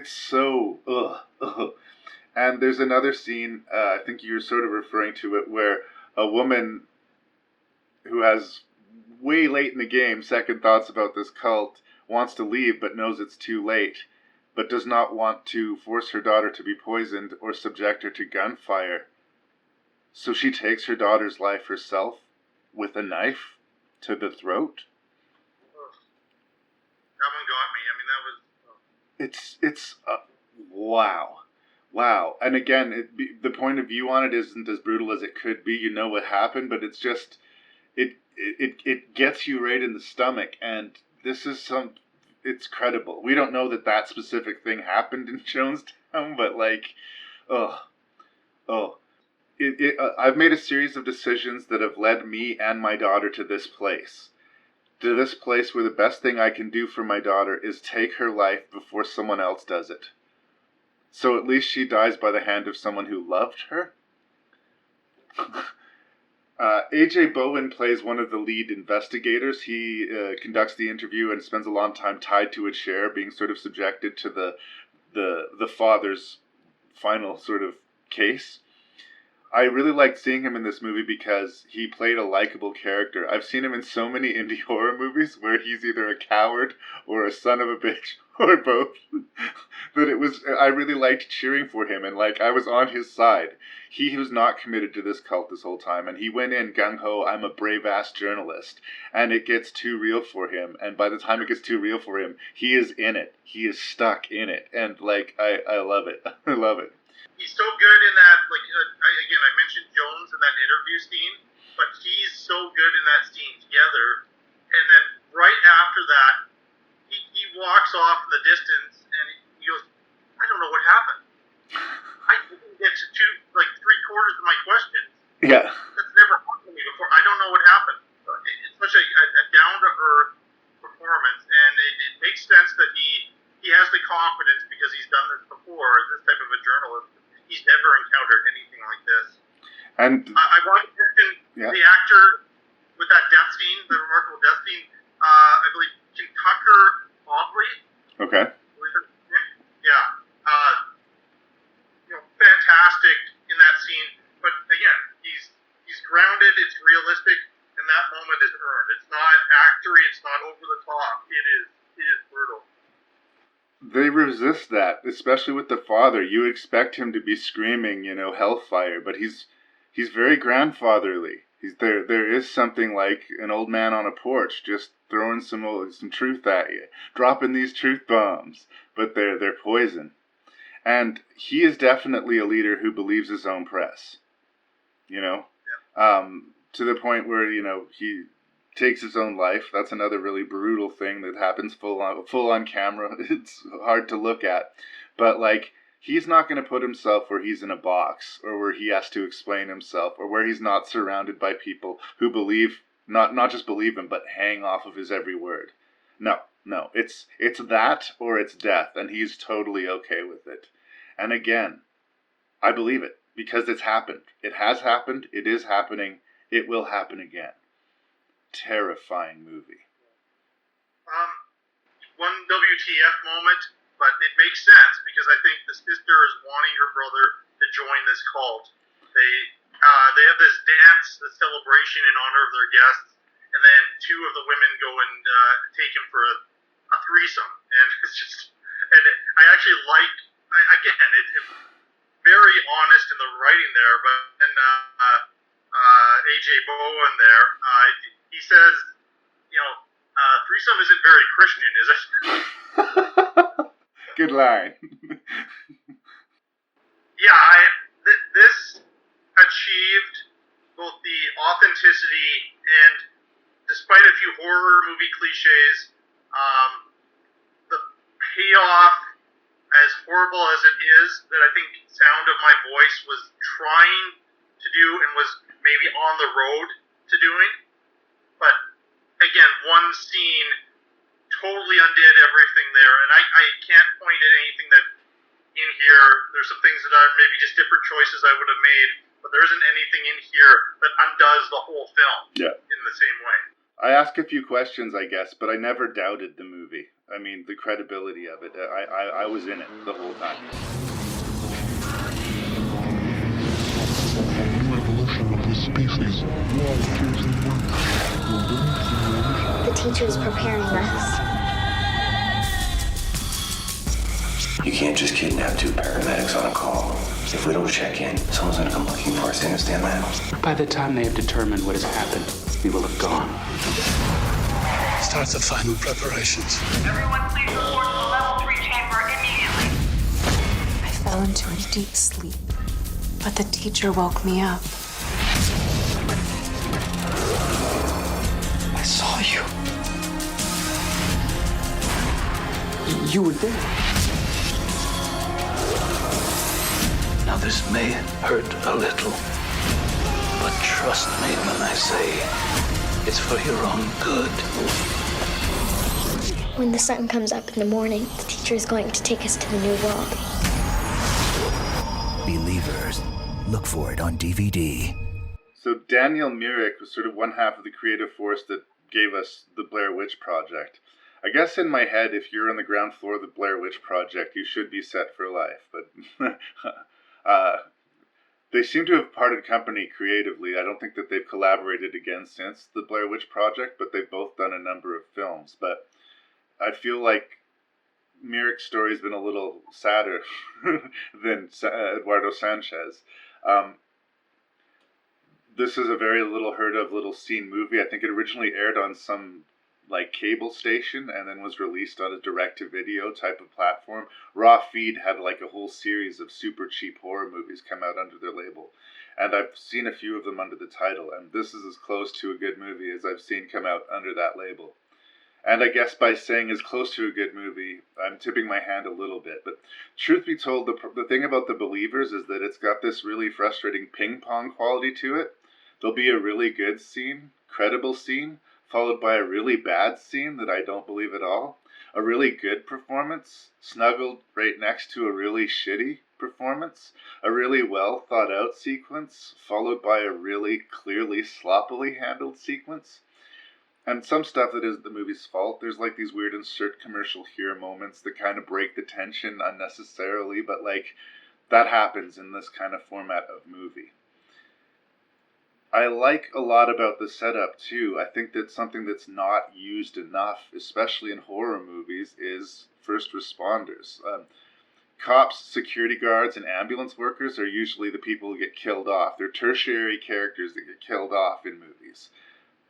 so ugh. And there's another scene, I think you're sort of referring to it, where a woman who has way late in the game second thoughts about this cult wants to leave but knows it's too late, but does not want to force her daughter to be poisoned or subject her to gunfire. So she takes her daughter's life herself with a knife to the throat.
That one got me. I mean, that was...
It's wow. Wow. And again, the point of view on it isn't as brutal as it could be. You know what happened, but it's just, it gets you right in the stomach, and this is it's credible. We don't know that specific thing happened in Jonestown, but like, I've made a series of decisions that have led me and my daughter to this place. To this place where the best thing I can do for my daughter is take her life before someone else does it. So at least she dies by the hand of someone who loved her. A.J. Bowen plays one of the lead investigators. He conducts the interview and spends a long time tied to a chair, being sort of subjected to the father's final sort of case. I really liked seeing him in this movie because he played a likable character. I've seen him in so many indie horror movies where he's either a coward or a son of a bitch or both. I really liked cheering for him, and like I was on his side. He was not committed to this cult this whole time, and he went in gung-ho, I'm a brave-ass journalist, and it gets too real for him, and by the time it gets too real for him, he is in it. He is stuck in it, and like, I love it. I love it.
He's so good in that, like, again, I mentioned Jones in that interview scene, but he's so good in that scene together, and then right after that, he walks off in the distance, and he goes, I don't know what happened. I didn't get to three-quarters of my questions.
Yeah.
That's never happened to me before. I don't know what happened. It's such a down-to-earth performance, and it makes sense that he has the confidence because he's done this before, this type of a journalist. He's never encountered anything like this.
And
I want to mention the actor with that death scene, the remarkable death scene, I believe Tucker Aubrey.
Okay.
Yeah. Fantastic in that scene. But again, he's grounded, it's realistic, and that moment is earned. It's not actory, it's not over the top. It is brutal.
They resist that, especially with the father. You expect him to be screaming, hellfire, but he's very grandfatherly. There is something like an old man on a porch just throwing some truth at you, dropping these truth bombs, but they're poison. And he is definitely a leader who believes his own press, to the point where, he takes his own life. That's another really brutal thing that happens full on camera. It's hard to look at. But, like, he's not going to put himself where he's in a box or where he has to explain himself or where he's not surrounded by people who believe, not just believe him, but hang off of his every word. No. It's that or it's death, and he's totally okay with it. And again, I believe it because it's happened. It has happened. It is happening. It will happen again. Terrifying movie.
One WTF moment, but it makes sense because I think the sister is wanting her brother to join this cult. They have this dance, this celebration in honor of their guests, and then two of the women go and take him for a threesome, and it's just, and I actually like, again, it's very honest in the writing there, but then A.J. Bowen there, he says, threesome isn't very Christian, is it?
Good line.
This achieved both the authenticity and, despite a few horror movie cliches, the payoff, as horrible as it is, that I think Sound of My Voice was trying to do and was maybe on the road to doing. But again, one scene totally undid everything there, and I can't point at anything that in here, there's some things that are maybe just different choices I would have made, but there isn't anything in here that undoes the whole film in the same way.
I asked a few questions, I guess, but I never doubted the movie. I mean, the credibility of it. I was in it the whole time.
The teacher is preparing us.
You can't just kidnap two paramedics on a call. If we don't check in, someone's gonna come looking for us. You understand that?
By the time they have determined what has happened, we will have gone.
Start the final preparations.
Everyone please report to the level 3 chamber immediately.
I fell into a deep sleep, but the teacher woke me up.
saw you. You were there.
Now this may hurt a little, but trust me when I say it's for your own good.
When the sun comes up in the morning, the teacher is going to take us to the new world.
Believers. Look for it on DVD.
So Daniel Myrick was sort of one half of the creative force that gave us the Blair Witch Project. I guess in my head, if you're on the ground floor of the Blair Witch Project, you should be set for life. But they seem to have parted company creatively. I don't think that they've collaborated again since the Blair Witch Project, but they've both done a number of films. But I feel like Myrick's story has been a little sadder than Eduardo Sanchez. This is a very little heard of, little seen movie. I think it originally aired on some cable station and then was released on a direct-to-video type of platform. Raw Feed had a whole series of super cheap horror movies come out under their label. And I've seen a few of them under the title, and this is as close to a good movie as I've seen come out under that label. And I guess by saying as close to a good movie, I'm tipping my hand a little bit. But truth be told, the thing about The Believers is that it's got this really frustrating ping-pong quality to it. There'll be a really good scene, credible scene, followed by a really bad scene that I don't believe at all. A really good performance, snuggled right next to a really shitty performance. A really well thought out sequence, followed by a really clearly sloppily handled sequence. And some stuff that isn't the movie's fault. There's these weird insert commercial here moments that kind of break the tension unnecessarily, but that happens in this kind of format of movie. I like a lot about the setup too. I think that something that's not used enough, especially in horror movies, is first responders. Cops, security guards, and ambulance workers are usually the people who get killed off. They're tertiary characters that get killed off in movies.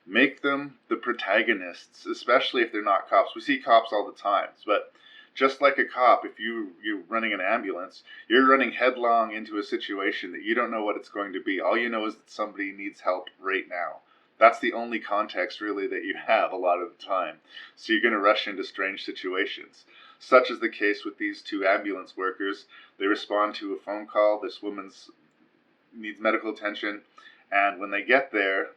Make them the protagonists, especially if they're not cops. We see cops all the time, but just like a cop, if you're running an ambulance, you're running headlong into a situation that you don't know what it's going to be. All you know is that somebody needs help right now. That's the only context, really, that you have a lot of the time. So you're going to rush into strange situations. Such is the case with these two ambulance workers. They respond to a phone call. This woman needs medical attention, and when they get there,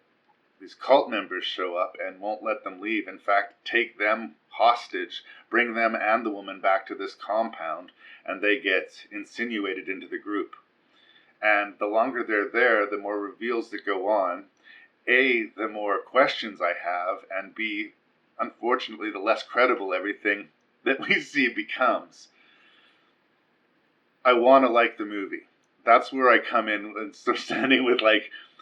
these cult members show up and won't let them leave. In fact, take them hostage, bring them and the woman back to this compound, and they get insinuated into the group. And the longer they're there, the more reveals that go on. A, the more questions I have, and B, unfortunately, the less credible everything that we see becomes. I want to like the movie. That's where I come in and start standing with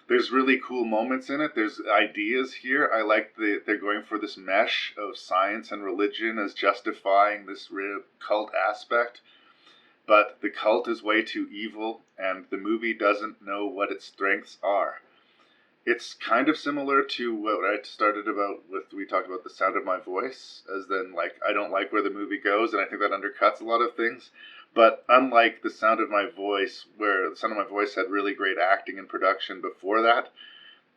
there's really cool moments in it. There's ideas here. I like they're going for this mesh of science and religion as justifying this cult aspect. But the cult is way too evil, and the movie doesn't know what its strengths are. It's kind of similar to what I started about we talked about The Sound of My Voice, as then I don't like where the movie goes, and I think that undercuts a lot of things. But unlike The Sound of My Voice, where The Sound of My Voice had really great acting and production before that,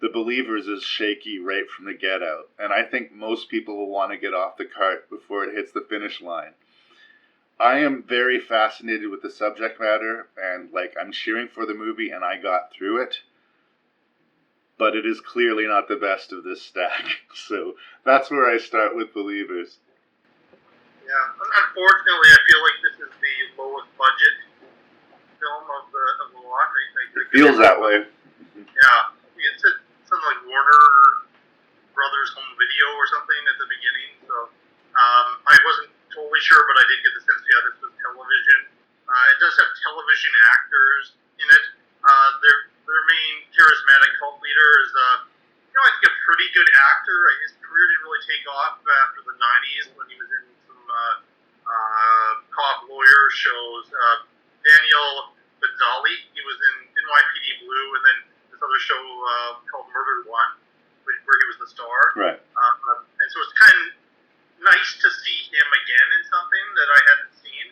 The Believers is shaky right from the get-out. And I think most people will want to get off the cart before it hits the finish line. I am very fascinated with the subject matter, and I'm cheering for the movie, and I got through it. But it is clearly not the best of this stack. So that's where I start with Believers.
Yeah, unfortunately, I feel like this is the lowest budget film of the lot.
It feels that way.
Yeah, it said something like Warner Brothers Home Video or something at the beginning. So I wasn't totally sure, but I did get the sense, this was television. It does have television actors in it. Their main charismatic cult leader is I think a pretty good actor. His career didn't really take off after the 90s when he was in cop lawyer shows. Daniel Gonzalez, he was in NYPD Blue, and then this other show called Murder One, where he was the star.
Right.
And so it's kind of nice to see him again in something that I hadn't seen,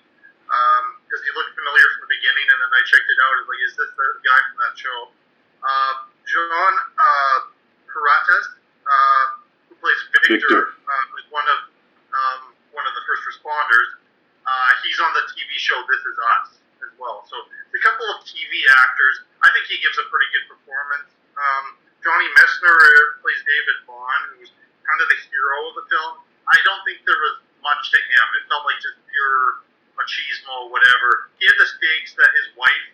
because he looked familiar from the beginning, and then I checked it out. It's is this the guy from that show? John Paratas, who plays Victor. Who's one of the first responders. He's on the TV show This Is Us as well. So a couple of TV actors. I think he gives a pretty good performance. Johnny Messner plays David Bond, who's kind of the hero of the film. I don't think there was much to him. It felt like just pure machismo, whatever. He had the stakes that his wife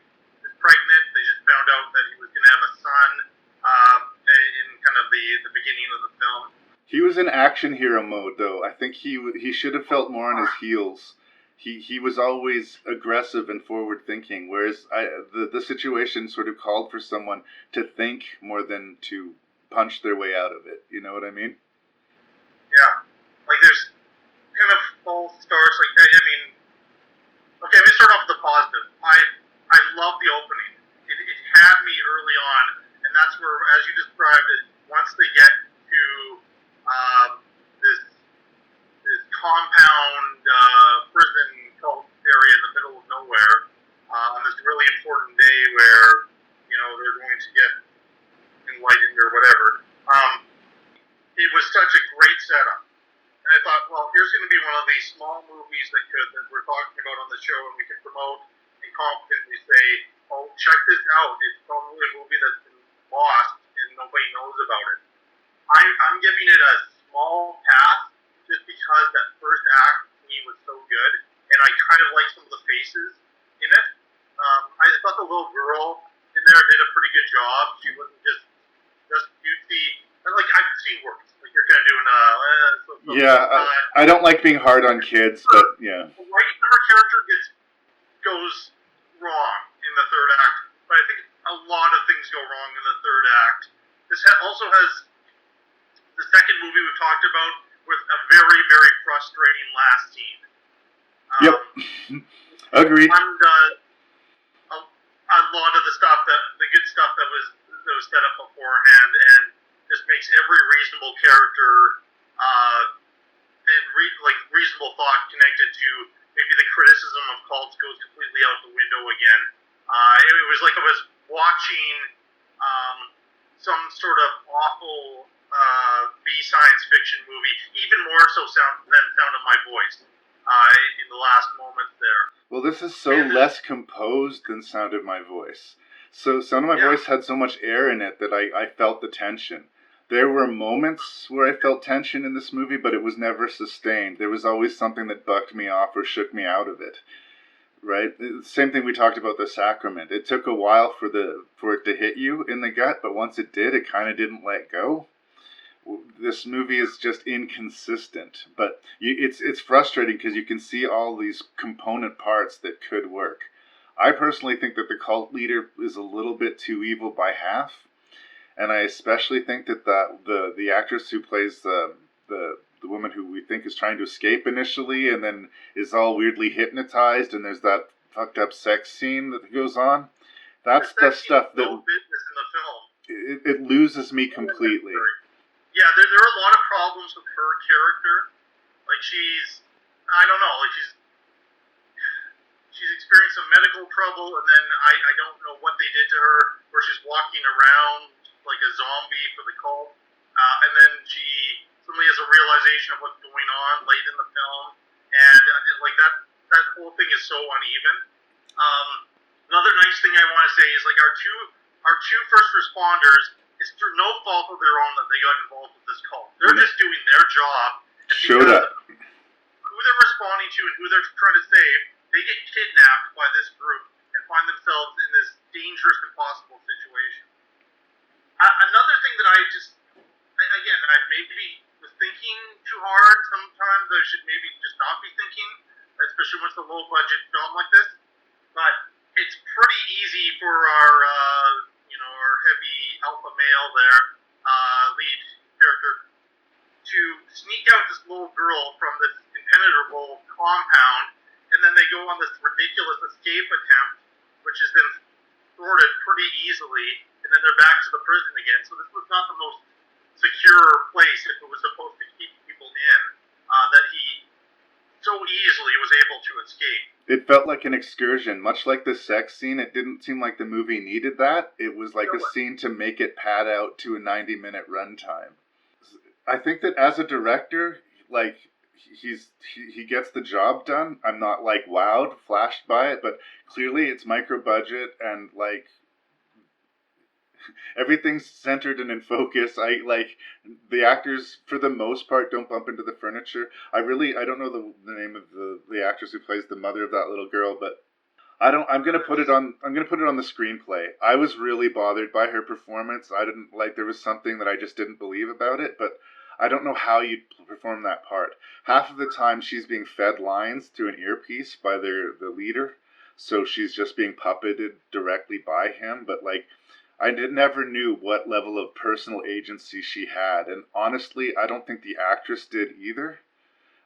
is pregnant. They just found out that he was going to have a son in kind of the beginning of the film.
He was in action hero mode, though. I think he should have felt more on his heels. He was always aggressive and forward-thinking, whereas the situation sort of called for someone to think more than to punch their way out of it. You know what I mean?
Yeah. Like, there's kind of false starts. Like, I mean, okay, let me start off with the positive. I love the opening. It had me early on, and that's where, as you described it, once they get to this compound prison cult area in the middle of nowhere, on this really important day where, you know, they're going to get enlightened or whatever. It was such a great setup. And I thought, well, here's going to be one of these small movies that we're talking about on the show, and we can promote and confidently say, oh, check this out. It's probably a movie that's been lost and nobody knows about it. I'm giving it a small pass just because that first act to me was so good, and I kind of like some of the faces in it. I thought the little girl in there did a pretty good job. She wasn't just cutesy. Like, I've seen worse. Like, you're kind of doing
I don't like being hard on kids, but yeah.
Her character goes wrong in the third act, but I think a lot of things go wrong in the third act. This also has the second movie we talked about with a very, very frustrating last scene.
Yep. Agreed.
And a lot of the good stuff that was set up beforehand, and just makes every reasonable character and reasonable thought connected to maybe the criticism of cults goes completely out the window again. It was like I was watching some sort of awful B science fiction movie, even more so than Sound of My Voice in the last moments there.
Well, this is so less composed than Sound of My Voice. So Sound of My Voice had so much air in it that I felt the tension. There were moments where I felt tension in this movie, but it was never sustained. There was always something that bucked me off or shook me out of it. Right? Same thing we talked about the Sacrament. It took a while for it to hit you in the gut, but once it did, it kind of didn't let go. This movie is just inconsistent, but it's frustrating because you can see all these component parts that could work. I personally think that the cult leader is a little bit too evil by half, and I especially think that the actress who plays the woman who we think is trying to escape initially and then is all weirdly hypnotized, and there's that fucked up sex scene that goes on. That's the stuff that
business in the film.
It loses me completely.
Yeah, there are a lot of problems with her character. Like, I don't know, like she's experienced some medical trouble, and then I don't know what they did to her, where she's walking around like a zombie for the cult, and then she suddenly has a realization of what's going on late in the film, and like that whole thing is so uneven. Another nice thing I want to say is, like, our two first responders, it's through no fault of their own that they got involved with this cult. They're just doing their job.
Showed up.
Who they're responding to and who they're trying to save, they get kidnapped by this group and find themselves in this dangerous, impossible situation. Another thing that I maybe was thinking too hard. Sometimes I should maybe just not be thinking, especially when it's a low-budget film like this. But it's pretty easy for our heavy alpha male there, lead character, to sneak out this little girl from this impenetrable compound, and then they go on this ridiculous escape attempt, which is then thwarted pretty easily, and then they're back to the prison again. So this was not the most secure place if it was supposed to keep people in, that he so easily was able to escape.
It felt like an excursion, much like the sex scene. It didn't seem like the movie needed that. It was like a scene to make it pad out to a 90-minute runtime. I think that as a director, like, he gets the job done. I'm not like wowed, flashed by it, but clearly it's micro budget and like everything's centered and in focus. I like the actors for the most part don't bump into the furniture. I don't know the name of the actress who plays the mother of that little girl, but I'm gonna put it on the screenplay. I was really bothered by her performance. I didn't like there was something that I just didn't believe about it, but I don't know how you'd perform that part. Half of the time she's being fed lines through an earpiece by the leader, so she's just being puppeted directly by him, but like never knew what level of personal agency she had, and honestly, I don't think the actress did either.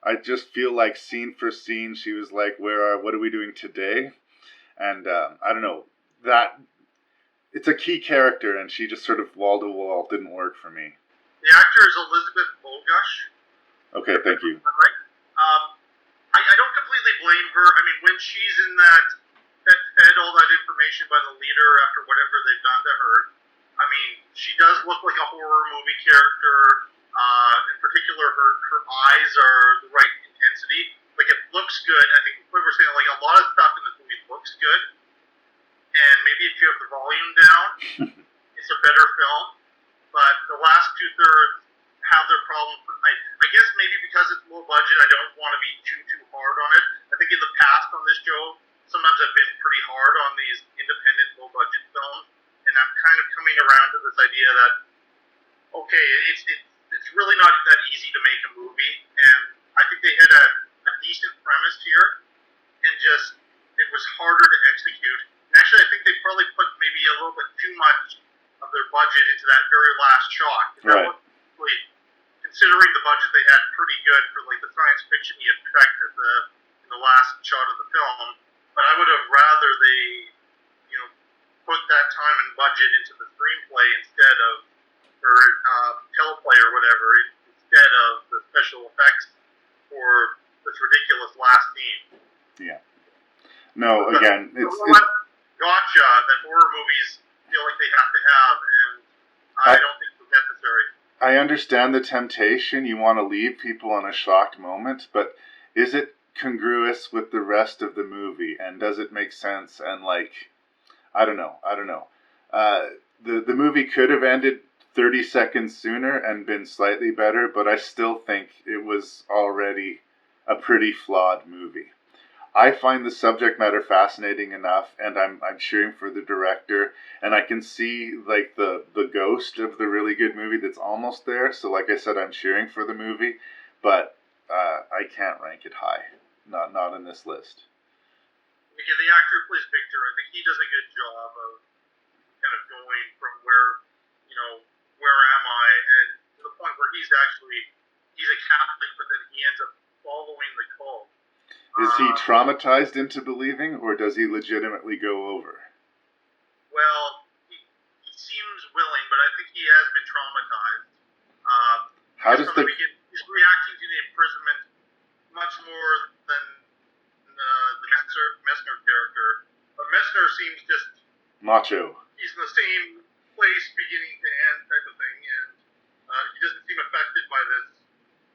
I just feel like scene for scene she was like, what are we doing today? And I don't know, that it's a key character, and she just sort of wall to wall didn't work for me.
The actor is Elizabeth Bogush.
Okay, thank you.
Right? I don't completely blame her. I mean, when she's in that fed all that information by the leader after whatever they've done to her, I mean, she does look like a horror movie character. In particular, her eyes are the right intensity. Like, it looks good. I think we were saying, like, a lot of stuff in this movie looks good. And maybe if you have the volume down, it's a better film. But the last two-thirds have their problems. I guess maybe because it's low budget, I don't want to be too hard on it. I think in the past on this show, sometimes I've been pretty hard on these independent low-budget films. And I'm kind of coming around to this idea that, okay, it's really not that easy to make a movie. And I think they had a decent premise here, and just it was harder to execute. And actually, I think they probably put maybe a little bit too much of their budget into that very last shot. That was really, considering the budget they had, pretty good for like the science fiction effect in the last shot of the film. But I would have rather they, put that time and budget into the screenplay instead of or teleplay or whatever, instead of the special effects for this ridiculous last scene.
Yeah. No, again, it's
gotcha that horror movies feel like they have to have, and I don't think it's necessary.
I understand the temptation. You want to leave people in a shocked moment, but is it congruous with the rest of the movie, and does it make sense? And like, I don't know. The movie could have ended 30 seconds sooner and been slightly better, but I still think it was already a pretty flawed movie. I find the subject matter fascinating enough, and I'm cheering for the director, and I can see like the ghost of the really good movie that's almost there. So like I said, I'm cheering for the movie, but I can't rank it high. Not in this list.
Again, the actor who plays Victor, I think he does a good job of kind of going from where am I, and to the point where he's a Catholic, but then he ends up following the cult.
Is he traumatized into believing, or does he legitimately go over?
Well, he seems willing, but I think he has been traumatized.
How does
he's reacting to the imprisonment much more than the Messner character. But Messner seems just
macho.
He's in the same place, beginning to end type of thing, and he doesn't seem affected by this.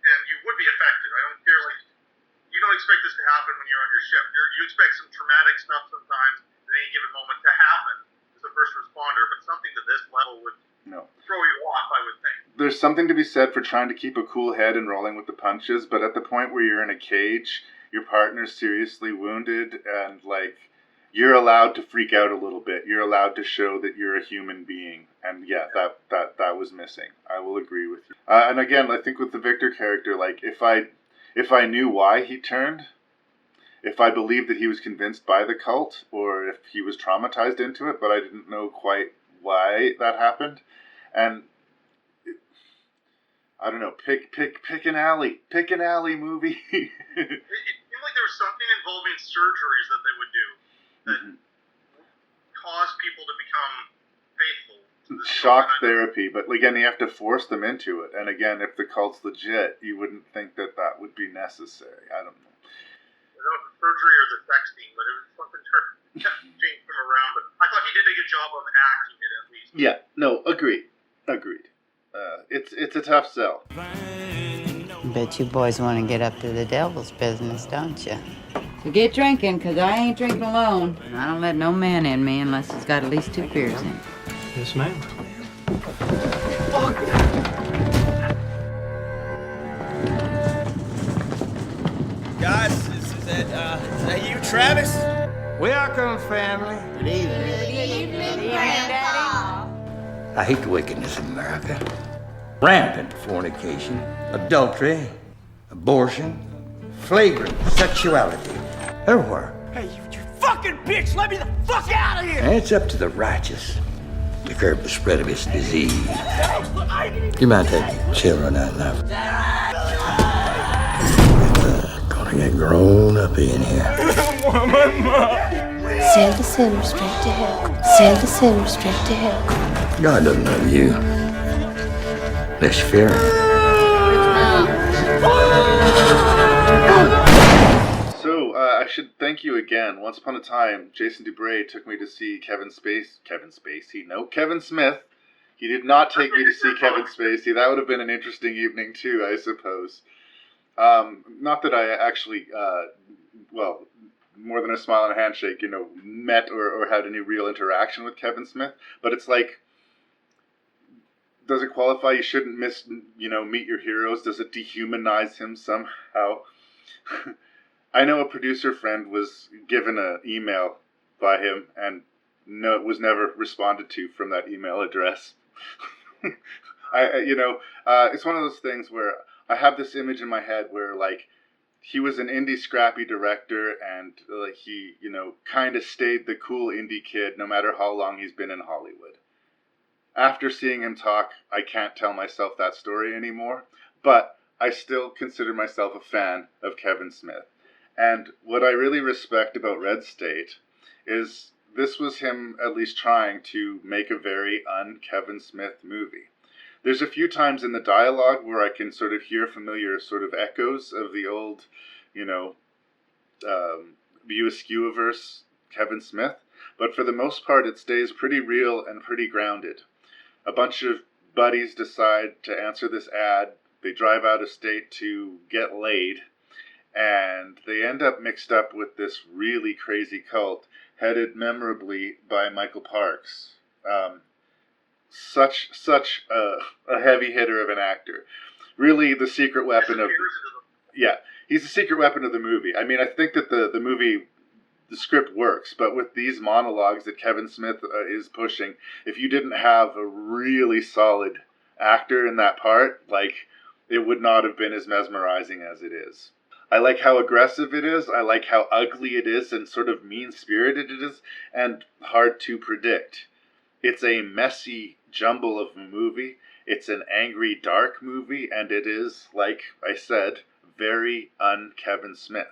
And you would be affected. I don't care, like, you don't expect this to happen when you're on your ship. You expect some traumatic stuff sometimes at any given moment to happen as a first responder, but something to this level would throw you off, I would think.
There's something to be said for trying to keep a cool head and rolling with the punches, but at the point where you're in a cage, your partner's seriously wounded, and like, you're allowed to freak out a little bit. You're allowed to show that you're a human being. And yeah, that was missing. I will agree with you. And again, I think with the Victor character, like, if I knew why he turned, if I believed that he was convinced by the cult, or if he was traumatized into it, but I didn't know quite why that happened. And I don't know, pick an alley. Pick an alley movie.
It seemed like there was something involving surgeries that they would do that cause people to become faithful to this
shock therapy, but again, you have to force them into it. And again, if the cult's legit, you wouldn't think that would be necessary. I don't know.
I don't know if the surgery or the sex scene, but it was something changed him around. But I thought he did a good job of acting it, at least.
Yeah, no, agreed. it's a tough sell.
Bet you boys want to get up to the devil's business, don't you?
So get drinking, because I ain't drinking alone. And I don't let no man in me unless he's got at least 2 beers in.
Yes, ma'am.
Guys, is that you, Travis?
Welcome, family.
Good evening.
I hate the wickedness in America. Rampant fornication, adultery, abortion, flagrant sexuality. Everywhere.
Hey, you fucking bitch! Let me the fuck out of here!
And it's up to the righteous to curb the spread of this disease. You mind taking children out now? Gonna get grown up in here.
Send the sinner straight to hell. Send the sinner straight to hell.
God doesn't love you. Unless you fear him.
So, I should thank you again. Once upon a time, Jason Dubray took me to see Kevin Smith. He did not take me to see Kevin Spacey. That would have been an interesting evening too, I suppose. Not that I actually, more than a smile and a handshake, met or had any real interaction with Kevin Smith. But it's like, does it qualify? You shouldn't meet your heroes. Does it dehumanize him somehow? I know a producer friend was given an email by him and it was never responded to from that email address. It's one of those things where I have this image in my head where, like, he was an indie scrappy director and he, kind of stayed the cool indie kid no matter how long he's been in Hollywood. After seeing him talk, I can't tell myself that story anymore, but I still consider myself a fan of Kevin Smith. And what I really respect about Red State is this was him at least trying to make a very un-Kevin Smith movie. There's a few times in the dialogue where I can sort of hear familiar sort of echoes of the old, View Askew-averse Kevin Smith, but for the most part it stays pretty real and pretty grounded. A bunch of buddies decide to answer this ad. They drive out of state to get laid, and they end up mixed up with this really crazy cult headed memorably by Michael Parks. Such a heavy hitter of an actor. Really the secret weapon of... Yeah, he's the secret weapon of the movie. I mean, I think that the movie, the script works, but with these monologues that Kevin Smith is pushing, if you didn't have a really solid actor in that part, it would not have been as mesmerizing as it is. I like how aggressive it is, I like how ugly it is, and sort of mean-spirited it is, and hard to predict. It's a messy jumble of a movie, it's an angry, dark movie, and it is, like I said, very un-Kevin Smith.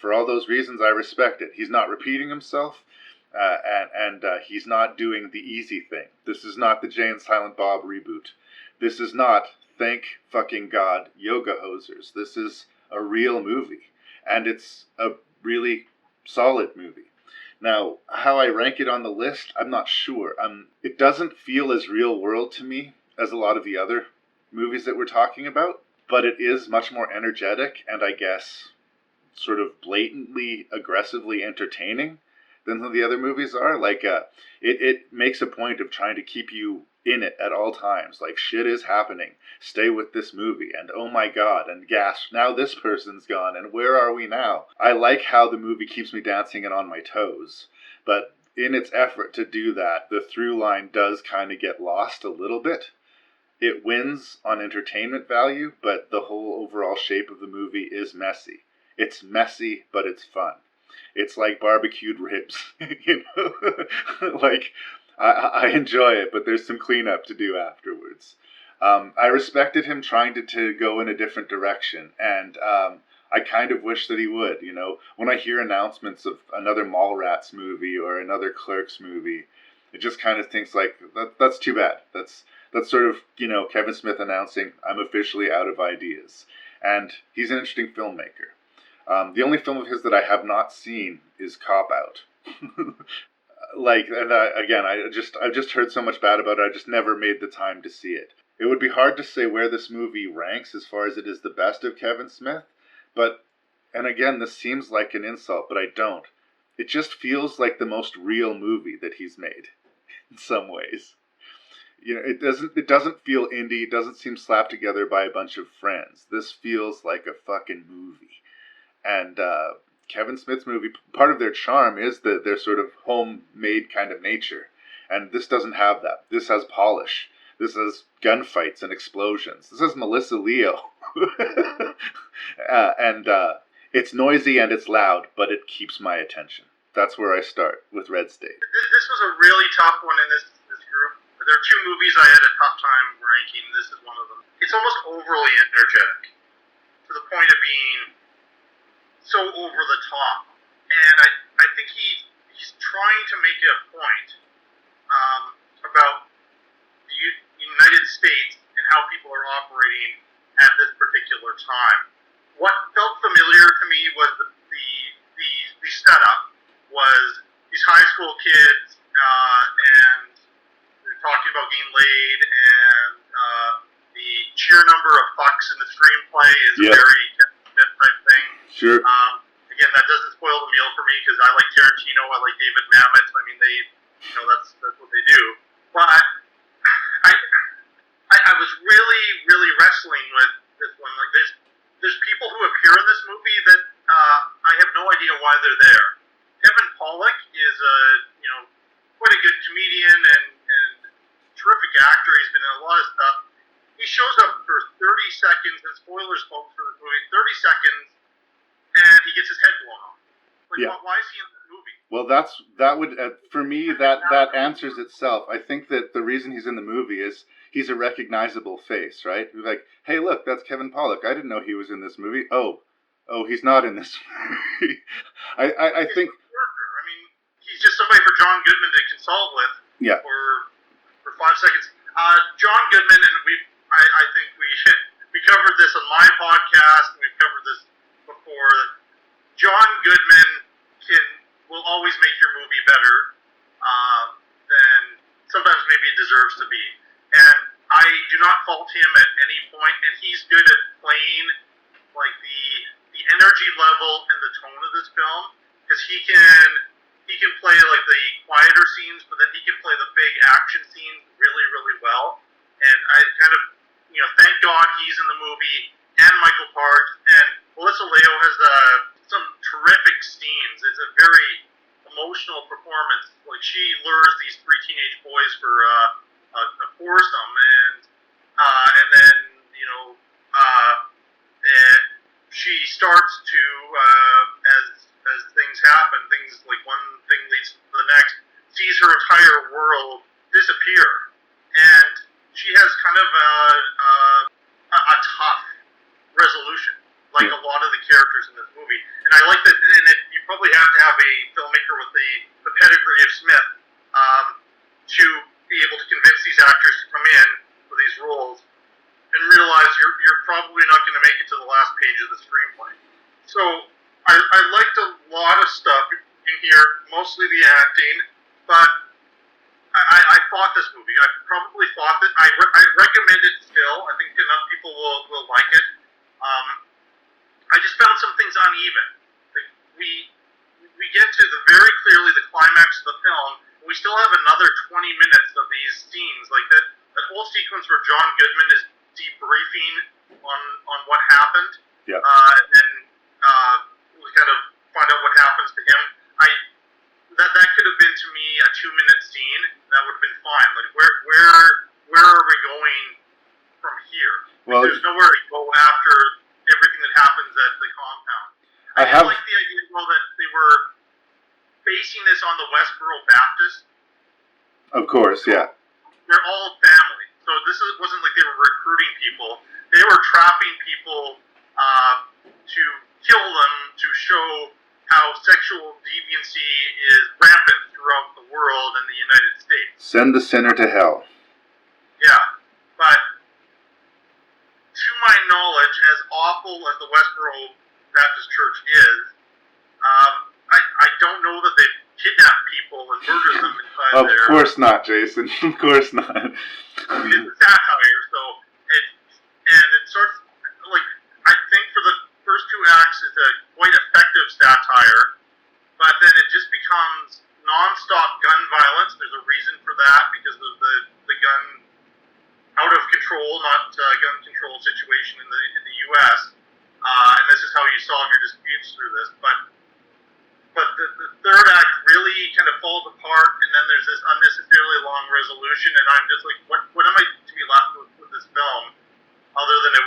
For all those reasons, I respect it. He's not repeating himself, and he's not doing the easy thing. This is not the Jay and Silent Bob reboot. This is not, thank fucking God, Yoga Hosers. This is a real movie, and it's a really solid movie. Now, how I rank it on the list, I'm not sure. It doesn't feel as real world to me as a lot of the other movies that we're talking about, but it is much more energetic and, I guess, sort of blatantly, aggressively entertaining than some of the other movies are. It makes a point of trying to keep you in it at all times. Like, shit is happening. Stay with this movie. And oh my God. And gasp, now this person's gone. And where are we now? I like how the movie keeps me dancing and on my toes. But in its effort to do that, the through line does kind of get lost a little bit. It wins on entertainment value, but the whole overall shape of the movie is messy. It's messy, but it's fun. It's like barbecued ribs. I enjoy it, but there's some cleanup to do afterwards. I respected him trying to go in a different direction, and I kind of wish that he would. When I hear announcements of another Mallrats movie or another Clerks movie, it just kind of thinks that's too bad. That's sort of, Kevin Smith announcing, I'm officially out of ideas. And he's an interesting filmmaker. The only film of his that I have not seen is Cop Out. I've just heard so much bad about it, I just never made the time to see it. It would be hard to say where this movie ranks as far as it is the best of Kevin Smith, but, and again, this seems like an insult, but I don't. It just feels like the most real movie that he's made, in some ways. You know, it doesn't feel indie, it doesn't seem slapped together by a bunch of friends. This feels like a fucking movie. And Kevin Smith's movie, part of their charm is their sort of homemade kind of nature. And this doesn't have that. This has polish. This has gunfights and explosions. This is Melissa Leo. And it's noisy and it's loud, but it keeps my attention. That's where I start with Red State.
This was a really tough one in this group. There are two movies I had a tough time ranking. This is one of them. It's almost overly energetic, to the point of being so over the top. And I think he's trying to make a point about the United States and how people are operating at this particular time. What felt familiar to me was the setup was these high school kids and they're talking about getting laid, and the sheer number of fucks in the screenplay is a very Smith type thing.
Sure.
Again, that doesn't spoil the meal for me because I like Tarantino, I like David Mamet. I mean, that's what they do. But I was really wrestling with this one. Like, there's people who appear in this movie that I have no idea why they're there. Kevin Pollak is quite a good comedian and terrific actor. He's been in a lot of stuff. He shows up for 30 seconds, and spoilers folks for the movie, 30 seconds, and he gets his head blown off. Like, why is he in this movie?
Well, that would for me that answers itself. I think that the reason he's in the movie is he's a recognizable face, right? Like, hey, look, that's Kevin Pollak. I didn't know he was in this movie. Oh, he's not in this movie. I think.
I mean, he's just somebody for John Goodman to consult with.
Yeah.
For 5 seconds. John Goodman, and I think we covered this on my podcast, and we've covered this before. John Goodman will always make your movie better than sometimes maybe it deserves to be. And I do not fault him at any point, and he's good at playing like the energy level and the tone of this film, because he can play like the quieter scenes, but then he can play the big action scenes really well. And I kind of, thank God he's in the movie, and Michael Parks, and Melissa Leo has some terrific scenes. It's a very emotional performance. Like, she lures these three teenage boys for a foursome, and then she starts to as things happen, things like one thing leads to the next, sees her entire world disappear, and she has kind of a tough resolution, like a lot of the characters in this movie. And I like that. And you probably have to have a filmmaker with the pedigree of Smith to be able to convince these actors to come in for these roles and realize you're probably not going to make it to the last page of the screenplay. So I liked a lot of stuff in here, mostly the acting, but I fought this movie. I probably fought it. I recommend it still. I think enough people will like it. I just found some things uneven. Like, we get to very clearly the climax of the film, and we still have another 20 minutes of these scenes. Like that whole sequence where John Goodman is debriefing on what happened.
Yeah.
And we kind of find out what happens to him. That could have been, to me, a 2-minute scene. That would have been fine. Like, where are we going from here? Well, there's nowhere to go after everything that happens at the compound. I like the idea, though, that they were basing this on the Westboro Baptist.
Of course, yeah.
They're all family. So this wasn't like they were recruiting people. They were trapping people to kill them, to show how sexual deviancy is rampant throughout the world in the United States.
Send the sinner to hell.
Yeah, but to my knowledge, as awful as the Westboro Baptist Church is, I don't know that they've kidnapped people and murdered them inside there.
Of course not, Jason. Of course not.
It's satire, so it starts, like, I think for the first two acts it's a quite effective satire, but then it just becomes non-stop gun violence. There's a reason for that because of the gun out of control, not gun control situation in the U.S. And this is how you solve your disputes through this. But the third act really kind of falls apart, and then there's this unnecessarily long resolution, and I'm just like, what am I to be left with this film, other than it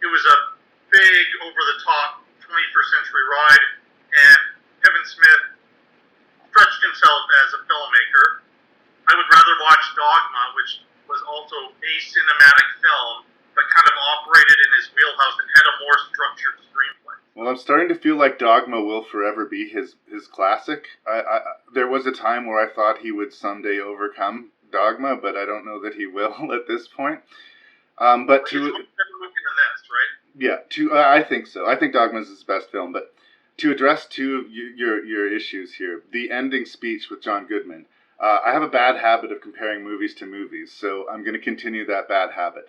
was a big, over-the-top 21st century ride, and Kevin Smith stretched himself as a filmmaker. I would rather watch Dogma, which was also a cinematic film, but kind of operated in his wheelhouse and had a more structured screenplay.
Well, I'm starting to feel like Dogma will forever be his classic. There was a time where I thought he would someday overcome Dogma, but I don't know that he will at this point. But
he's better looking than this, right?
Yeah, I think so. I think Dogma is his best film. But to address two of your issues here, the ending speech with John Goodman. I have a bad habit of comparing movies to movies, so I'm going to continue that bad habit.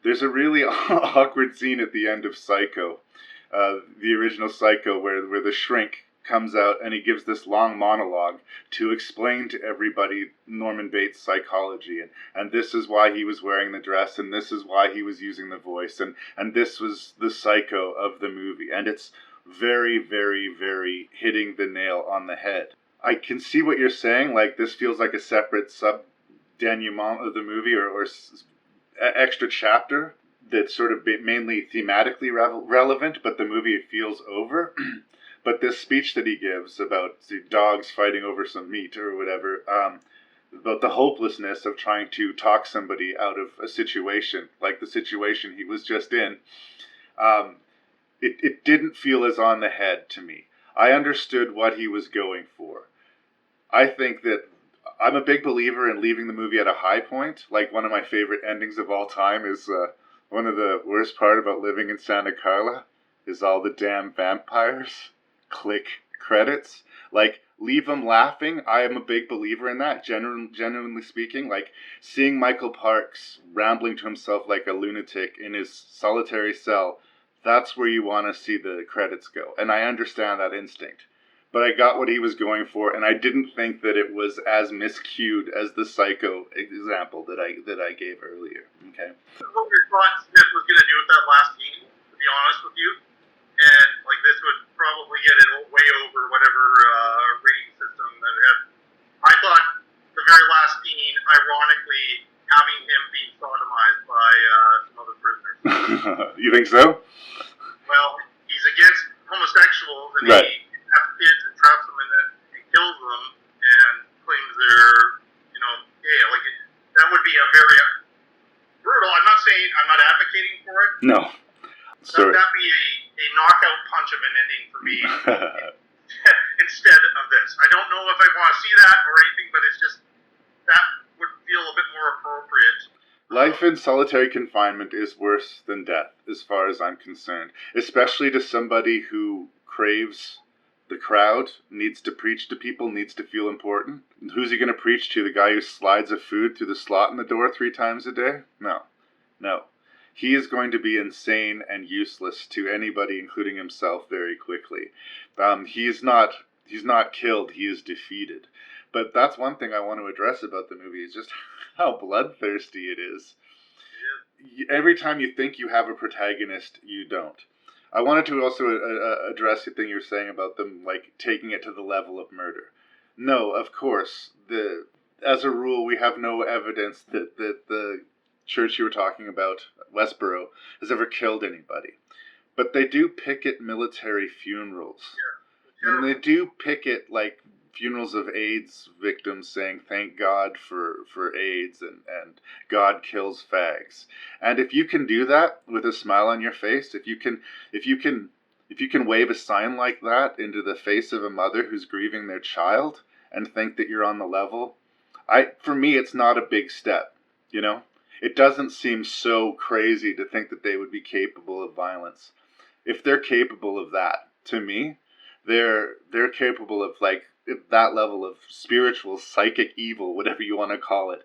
There's a really awkward scene at the end of Psycho, the original Psycho, where the shrink comes out and he gives this long monologue to explain to everybody Norman Bates' psychology, and this is why he was wearing the dress, and this is why he was using the voice, and this was the Psycho of the movie, and it's very, very, very hitting the nail on the head. I can see what you're saying, like this feels like a separate sub-denouement of the movie, or extra chapter that's sort of mainly thematically relevant, but the movie feels over. But this speech that he gives about the dogs fighting over some meat or whatever, about the hopelessness of trying to talk somebody out of a situation, like the situation he was just in, it didn't feel as on the head to me. I understood what he was going for. I think that I'm a big believer in leaving the movie at a high point. Like, one of my favorite endings of all time is one of the worst part about living in Santa Carla is all the damn vampires. Click credits. Like, leave them laughing. I am a big believer in that, genuinely speaking. Like, seeing Michael Parks rambling to himself like a lunatic in his solitary cell, that's where you want to see the credits go. And I understand that instinct. But I got what he was going for, and I didn't think that it was as miscued as the Psycho example that I gave earlier. Okay.
What we thought Smith was going to do with that last scene, to be honest with you, and like this would probably get it way over whatever rating system that it had. I thought the very last scene, ironically, having him being sodomized by some other prisoners.
You think so?
Well, he's against homosexuals, and
right.
He has kids and traps them in it and kills them and claims they're, gay. Like, that would be a very brutal. I'm not saying, I'm not advocating for it.
No.
That'd be a knockout punch of an ending for me instead of this. I don't know if I want to see that or anything, but it's just, that would feel a bit more appropriate.
Life in solitary confinement is worse than death, as far as I'm concerned. Especially to somebody who craves the crowd, needs to preach to people, needs to feel important. Who's he going to preach to? The guy who slides of food through the slot in the door 3 times a day? No. He is going to be insane and useless to anybody, including himself, very quickly. He's not killed, he is defeated. But that's one thing I want to address about the movie, is just how bloodthirsty it is. Every time you think you have a protagonist, you don't. I wanted to also address the thing you were saying about them, like, taking it to the level of murder. No, of course. As a rule, we have no evidence that the church you were talking about, Westboro, has ever killed anybody. But they do picket military funerals. Yeah. And they do picket, like, funerals of AIDS victims saying thank God for AIDS and God kills fags. And if you can do that with a smile on your face, if you can wave a sign like that into the face of a mother who's grieving their child and think that you're on the level, for me it's not a big step, It doesn't seem so crazy to think that they would be capable of violence. If they're capable of that, to me, they're capable of, like, that level of spiritual, psychic evil, whatever you want to call it.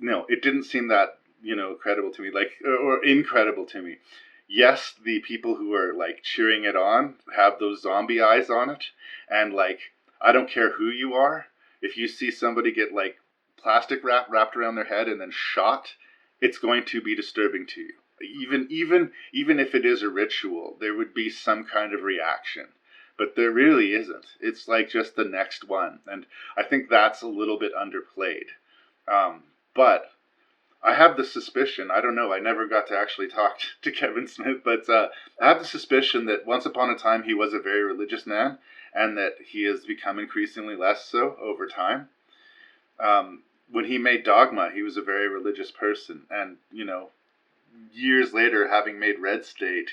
no, it didn't seem that, credible to me, or incredible to me. Yes, the people who are, cheering it on have those zombie eyes on it, and, I don't care who you are, if you see somebody get, plastic wrapped around their head and then shot, it's going to be disturbing to you. Even if it is a ritual, there would be some kind of reaction. But there really isn't. It's just the next one. And I think that's a little bit underplayed. But I have the suspicion, I don't know, I never got to actually talk to Kevin Smith, but I have the suspicion that once upon a time he was a very religious man, and that he has become increasingly less so over time. When he made Dogma, he was a very religious person, and, years later, having made Red State,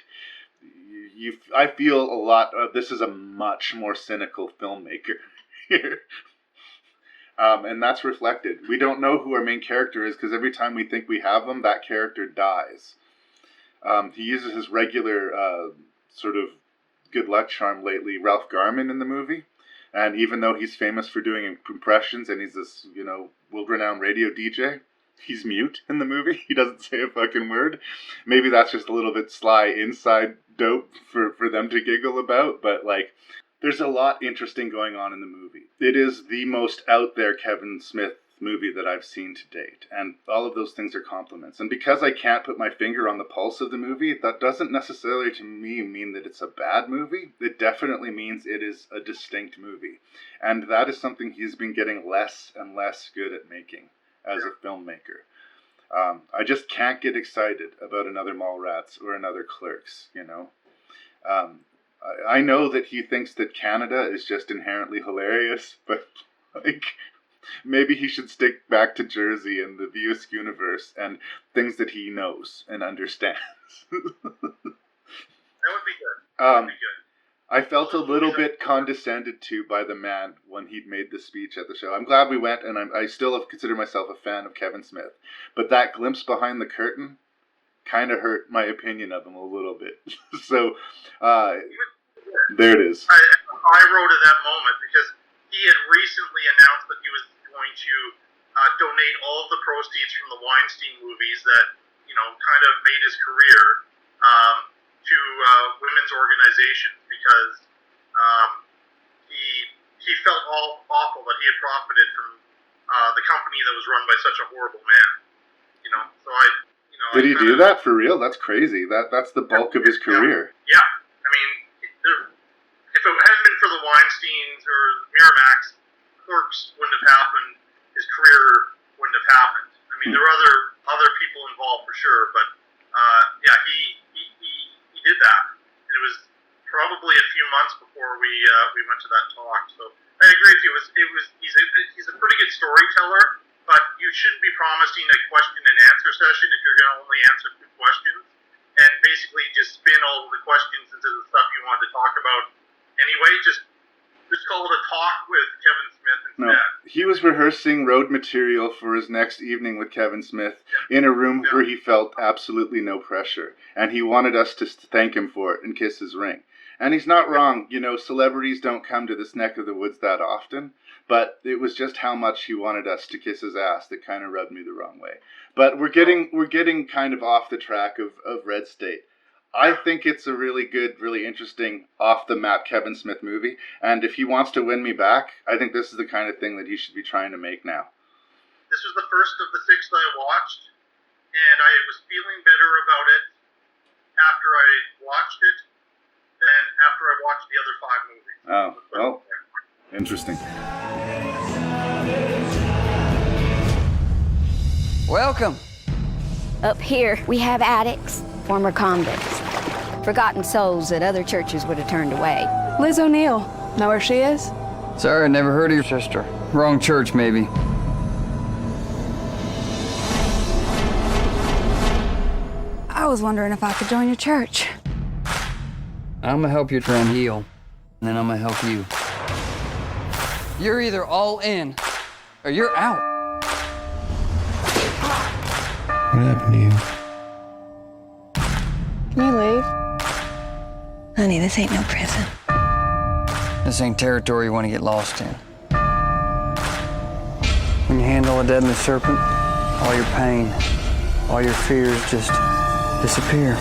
I feel a lot of this is a much more cynical filmmaker here. And that's reflected. We don't know who our main character is because every time we think we have him, that character dies. He uses his regular sort of good luck charm lately, Ralph Garman, in the movie. And even though he's famous for doing impressions and he's this, world-renowned radio DJ, he's mute in the movie. He doesn't say a fucking word. Maybe that's just a little bit sly inside dope for them to giggle about, but there's a lot interesting going on in the movie. It is the most out there Kevin Smith movie that I've seen to date, and all of those things are compliments. And because I can't put my finger on the pulse of the movie, that doesn't necessarily to me mean that it's a bad movie. It definitely means it is a distinct movie, and that is something he's been getting less and less good at making as a filmmaker. I just can't get excited about another Mallrats or another Clerks, I know that he thinks that Canada is just inherently hilarious, but maybe he should stick back to Jersey and the Views universe and things that he knows and understands.
That would be good.
I felt a little bit condescended to by the man when he'd made the speech at the show. I'm glad we went, and I still have considered myself a fan of Kevin Smith. But that glimpse behind the curtain kind of hurt my opinion of him a little bit. So, there it is.
I wrote at that moment because he had recently announced that he was going to donate all of the proceeds from the Weinstein movies that, kind of made his career to women's organizations because he felt all awful that he had profited from the company that was run by such a horrible man. So
Did he do that for real? That's crazy. That's the bulk of his career.
Yeah. I mean, if it hadn't been for the Weinsteins or Miramax, Clerks wouldn't have happened. His career wouldn't have happened. I mean, there were other people involved for sure, but he did that, and it was probably a few months before we went to that talk. So I agree with you. He's a pretty good storyteller, but you shouldn't be promising a question and answer session if you're going to only answer 2 questions, and basically just spin all of the questions into the stuff you wanted to talk about anyway. Just call it a talk with Kevin Smith instead.
No, he was rehearsing road material for his next evening with Kevin Smith in a room where he felt absolutely no pressure, and he wanted us to thank him for it and kiss his ring. And he's not wrong. Celebrities don't come to this neck of the woods that often, but it was just how much he wanted us to kiss his ass that kind of rubbed me the wrong way. But we're getting kind of off the track of Red State. I think it's a really good, really interesting, off-the-map Kevin Smith movie, and if he wants to win me back, I think this is the kind of thing that he should be trying to make now.
This was the first of the 6 that I watched, and I was feeling better about it after I watched it than after I watched the other 5 movies.
Oh, well, interesting.
Welcome.
Up here, we have addicts, former convicts, forgotten souls that other churches would have turned away.
Liz O'Neill. Know where she is?
Sorry, never heard of your sister. Wrong church, maybe.
I was wondering if I could join your church.
I'm gonna help your friend heal, and then I'm gonna help you. You're either all in, or you're out.
What happened to you?
Can you leave?
Honey, this ain't no prison.
This ain't territory you want to get lost in. When you handle a deadly serpent, all your pain, all your fears just disappear.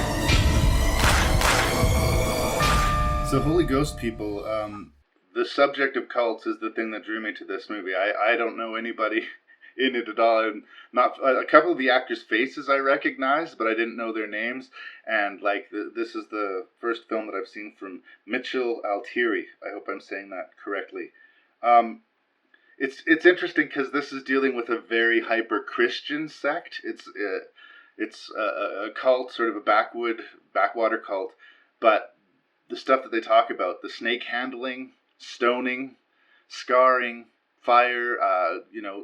So, Holy Ghost people, the subject of cults is the thing that drew me to this movie. I don't know anybody in it at all. And not a couple of the actors' faces I recognized, but I didn't know their names. And this is the first film that I've seen from Mitchell Altieri. I hope I'm saying that correctly. It's interesting because this is dealing with a very hyper Christian sect. It's a cult, sort of a backwater cult, but the stuff that they talk about, the snake handling, stoning, scarring, fire,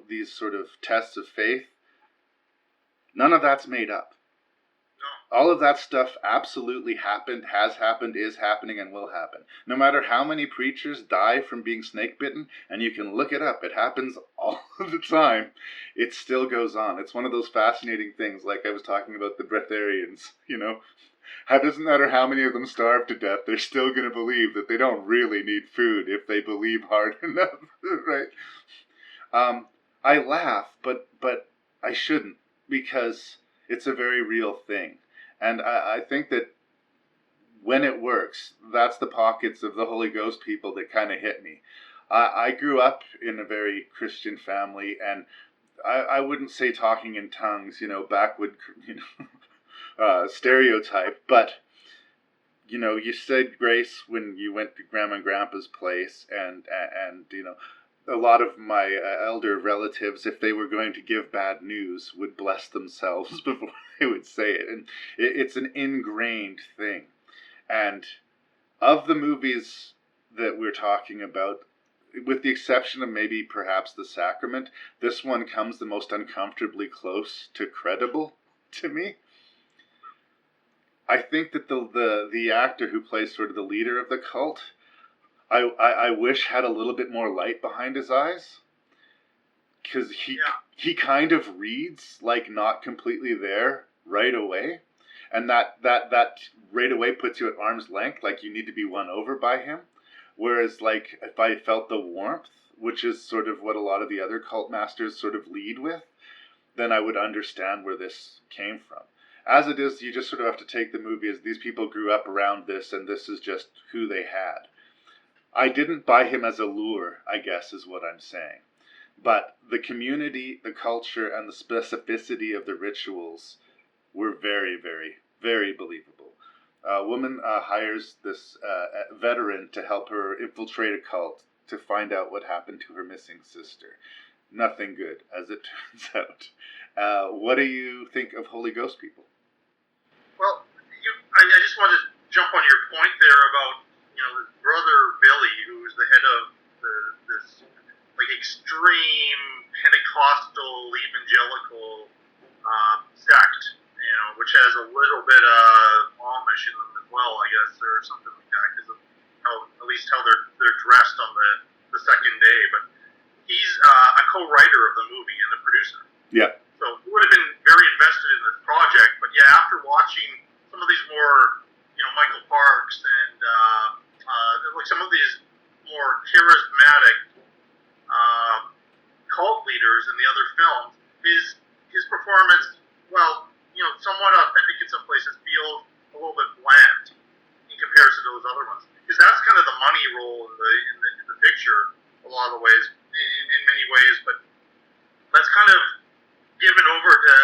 these sort of tests of faith, none of that's made up. No. All of that stuff absolutely happened, has happened, is happening, and will happen. No matter how many preachers die from being snake bitten, and you can look it up, it happens all the time, it still goes on. It's one of those fascinating things, like I was talking about the breatharians, It doesn't matter how many of them starve to death, they're still going to believe that they don't really need food if they believe hard enough, right? I laugh, but I shouldn't, because it's a very real thing. And I think that when it works, that's the pockets of the Holy Ghost people that kind of hit me. I grew up in a very Christian family, and I wouldn't say talking in tongues, backwood, stereotype, but you said grace when you went to Grandma and Grandpa's place, and a lot of my elder relatives, if they were going to give bad news, would bless themselves before they would say it, and it's an ingrained thing. And of the movies that we're talking about, with the exception of maybe perhaps The Sacrament, this one comes the most uncomfortably close to credible to me. I think that the actor who plays sort of the leader of the cult, I wish had a little bit more light behind his eyes, because he kind of reads like not completely there right away, and that right away puts you at arm's length, like you need to be won over by him. Whereas like if I felt the warmth, which is sort of what a lot of the other cult masters sort of lead with, then I would understand where this came from. As it is, you just sort of have to take the movie as these people grew up around this, and this is just who they had. I didn't buy him as a lure, I guess, is what I'm saying. But the community, the culture, and the specificity of the rituals were very, very, very believable. A woman hires this veteran to help her infiltrate a cult to find out what happened to her missing sister. Nothing good, as it turns out. What do you think of Holy Ghost people?
Well, I just wanted to jump on your point there about, his brother Billy, who's the head of this extreme Pentecostal evangelical sect, which has a little bit of Amish in them as well, I guess, or something like that, because of at least how they're dressed on the second day. But he's a co-writer of the movie and the producer.
Yeah.
So he would have been very invested in this project, but yeah, after watching some of these more, Michael Parks and some of these more charismatic cult leaders in the other films, his performance, somewhat authentic in some places, feels a little bit bland in comparison to those other ones, because that's kind of the money role in the picture a lot of the ways, in many ways, but that's kind of given over to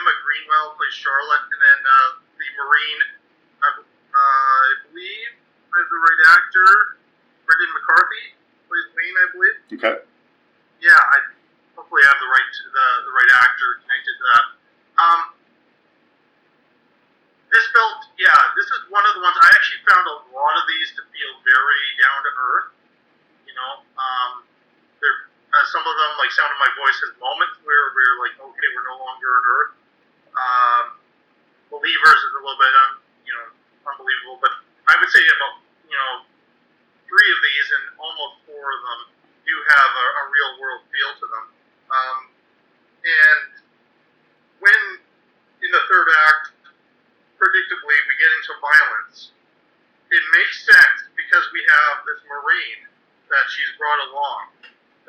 Emma Greenwell, plays Charlotte, and then the Marine, I believe, as the right actor, Brendan McCarthy plays Wayne, I believe.
Okay.
Yeah, hopefully I have the right actor connected to that. This is one of the ones I actually found a lot of these to feel very down to earth. Some of them, like Sound of My Voice, has moments where we're like, okay, we're no longer on Earth. Believers is a little bit, unbelievable. But I would say about, 3 of these, and almost 4 of them, do have a real world feel to them. And when in the third act, predictably, we get into violence, it makes sense because we have this Marine that she's brought along,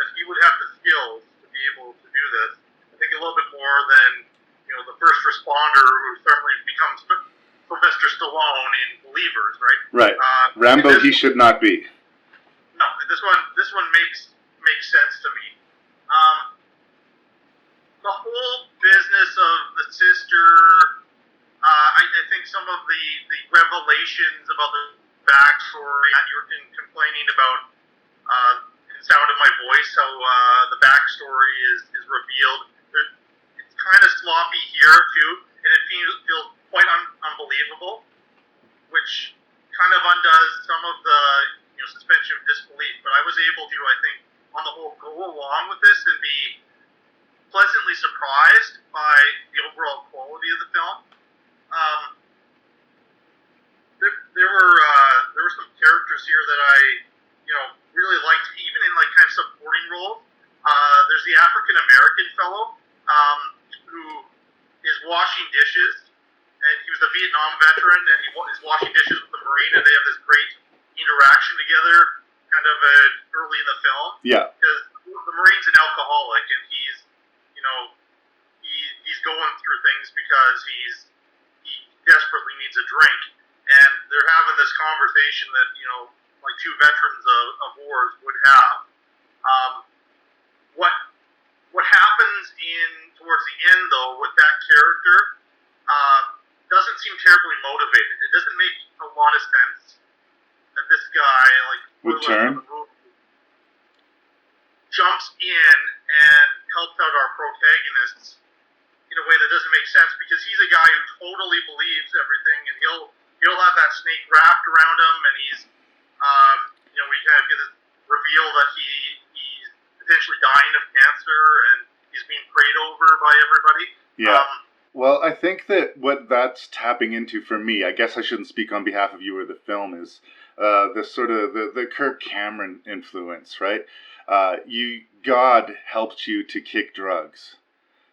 that he would have the skills to be able to do this. I think a little bit more than, the first responder who suddenly becomes Sylvester Stallone in Believers, right?
Right. Rambo, he should not be.
No, this one makes sense to me. The whole business of the sister, I think some of the revelations about the backstory, you were complaining about in Sound of My Voice, how the backstory is revealed. It's kind of sloppy here too, and it feels quite unbelievable, which kind of undoes some of the suspension of disbelief. But I was able to, I think, on the whole, go along with this and be pleasantly surprised by the overall quality of the film. There were some characters here that I really liked, even in like kind of supporting roles. There's the African American fellow who is washing dishes, and he was a Vietnam veteran, and he is washing dishes with the Marine, and they have this great interaction together, kind of early in the film.
Yeah.
Because the Marine's an alcoholic, and he's going through things because he desperately needs a drink, and they're having this conversation that like two veterans of wars would have. What happens towards the end though with that character doesn't seem terribly motivated. It doesn't make a lot of sense that this guy
would turn,
jumps in and helps out our protagonists in a way that doesn't make sense, because he's a guy who totally believes everything, and he'll have that snake wrapped around him, and he's we kind of get this reveal that he's potentially dying of cancer, and he's being prayed over by everybody.
Yeah. Well, I think that what that's tapping into for me, I guess I shouldn't speak on behalf of you or the film, is the sort of the Kirk Cameron influence, right? God helped you to kick drugs,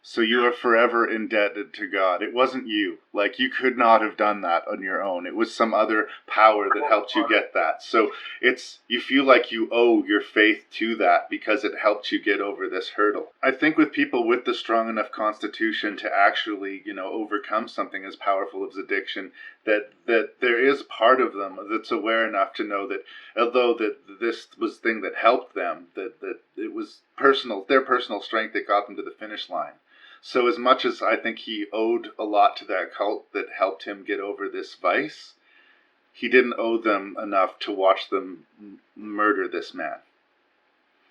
so you are forever indebted to God. It wasn't you. Like, you could not have done that on your own. It was some other power that helped you get that. So you feel like you owe your faith to that because it helped you get over this hurdle. I think with people with the strong enough constitution to actually, overcome something as powerful as addiction, that there is part of them that's aware enough to know that although that this was the thing that helped them, that it was their personal strength that got them to the finish line. So as much as I think he owed a lot to that cult that helped him get over this vice, he didn't owe them enough to watch them murder this man.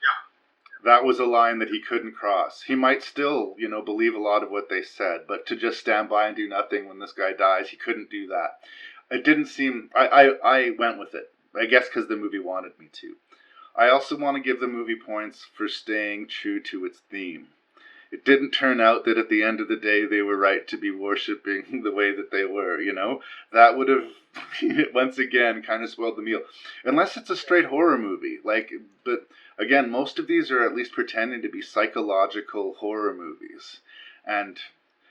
Yeah.
That was a line that he couldn't cross. He might still, believe a lot of what they said, but to just stand by and do nothing when this guy dies, he couldn't do that. It didn't seem... I went with it, I guess because the movie wanted me to. I also want to give the movie points for staying true to its theme. It didn't turn out that at the end of the day they were right to be worshipping the way that they were, That would have, once again, kind of spoiled the meal. Unless it's a straight horror movie. But again, most of these are at least pretending to be psychological horror movies. And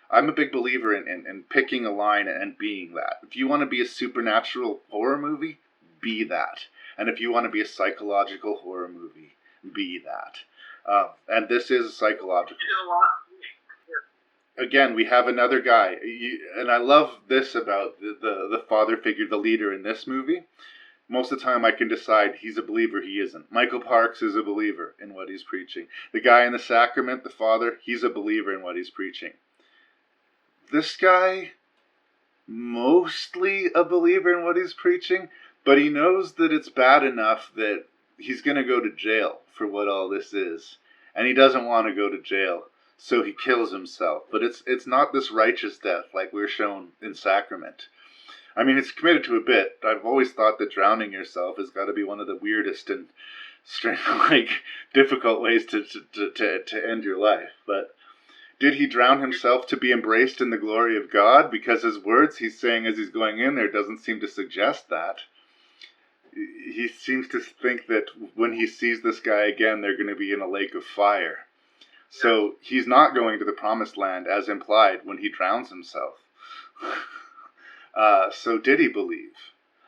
I'm a big believer in picking a line and being that. If you want to be a supernatural horror movie, be that. And if you want to be a psychological horror movie, be that. And this is psychological. Again, we have another guy, and I love this about the father figure, the leader in this movie. Most of the time I can decide he's a believer, he isn't. Michael Parks is a believer in what he's preaching. The guy in the Sacrament, the father, he's a believer in what he's preaching. This guy, mostly a believer in what he's preaching, but he knows that it's bad enough that he's going to go to jail for what all this is. And he doesn't want to go to jail, so he kills himself. But it's not this righteous death like we're shown in Sacrament. I mean, it's committed to a bit. I've always thought that drowning yourself has got to be one of the weirdest and difficult ways to end your life. But did he drown himself to be embraced in the glory of God? Because his words he's saying as he's going in there doesn't seem to suggest that. He seems to think that when he sees this guy again, they're going to be in a lake of fire. So he's not going to the promised land as implied when he drowns himself. So did he believe?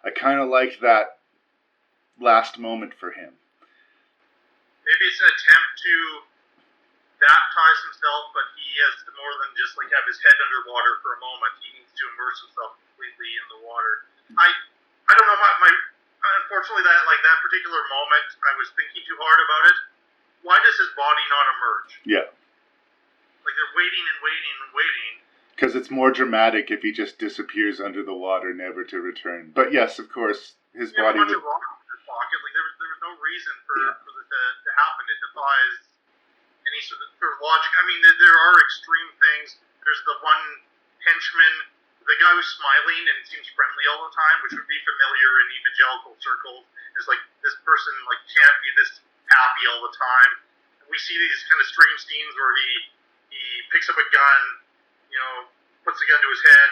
I kind of like that last moment for him.
Maybe it's an attempt to baptize himself, but he has to more than just like have his head underwater for a moment. He needs to immerse himself completely in the water. I don't know. My unfortunately that particular moment, I was thinking too hard about it. Why does his body not emerge?
Yeah.
Like they're waiting and waiting and waiting.
Because it's more dramatic if he just disappears under the water, never to return. But yes, of course, his body
would. A bunch
would.
of rocks in his pocket. Like there was no reason for this to happen. It defies any sort of logic. I mean, there are extreme things. There's the one henchman, the guy who's smiling and seems friendly all the time, which would be familiar in evangelical circles. Is like this person like can't be this happy all the time. We see these kind of strange scenes where he picks up a gun, puts the gun to his head.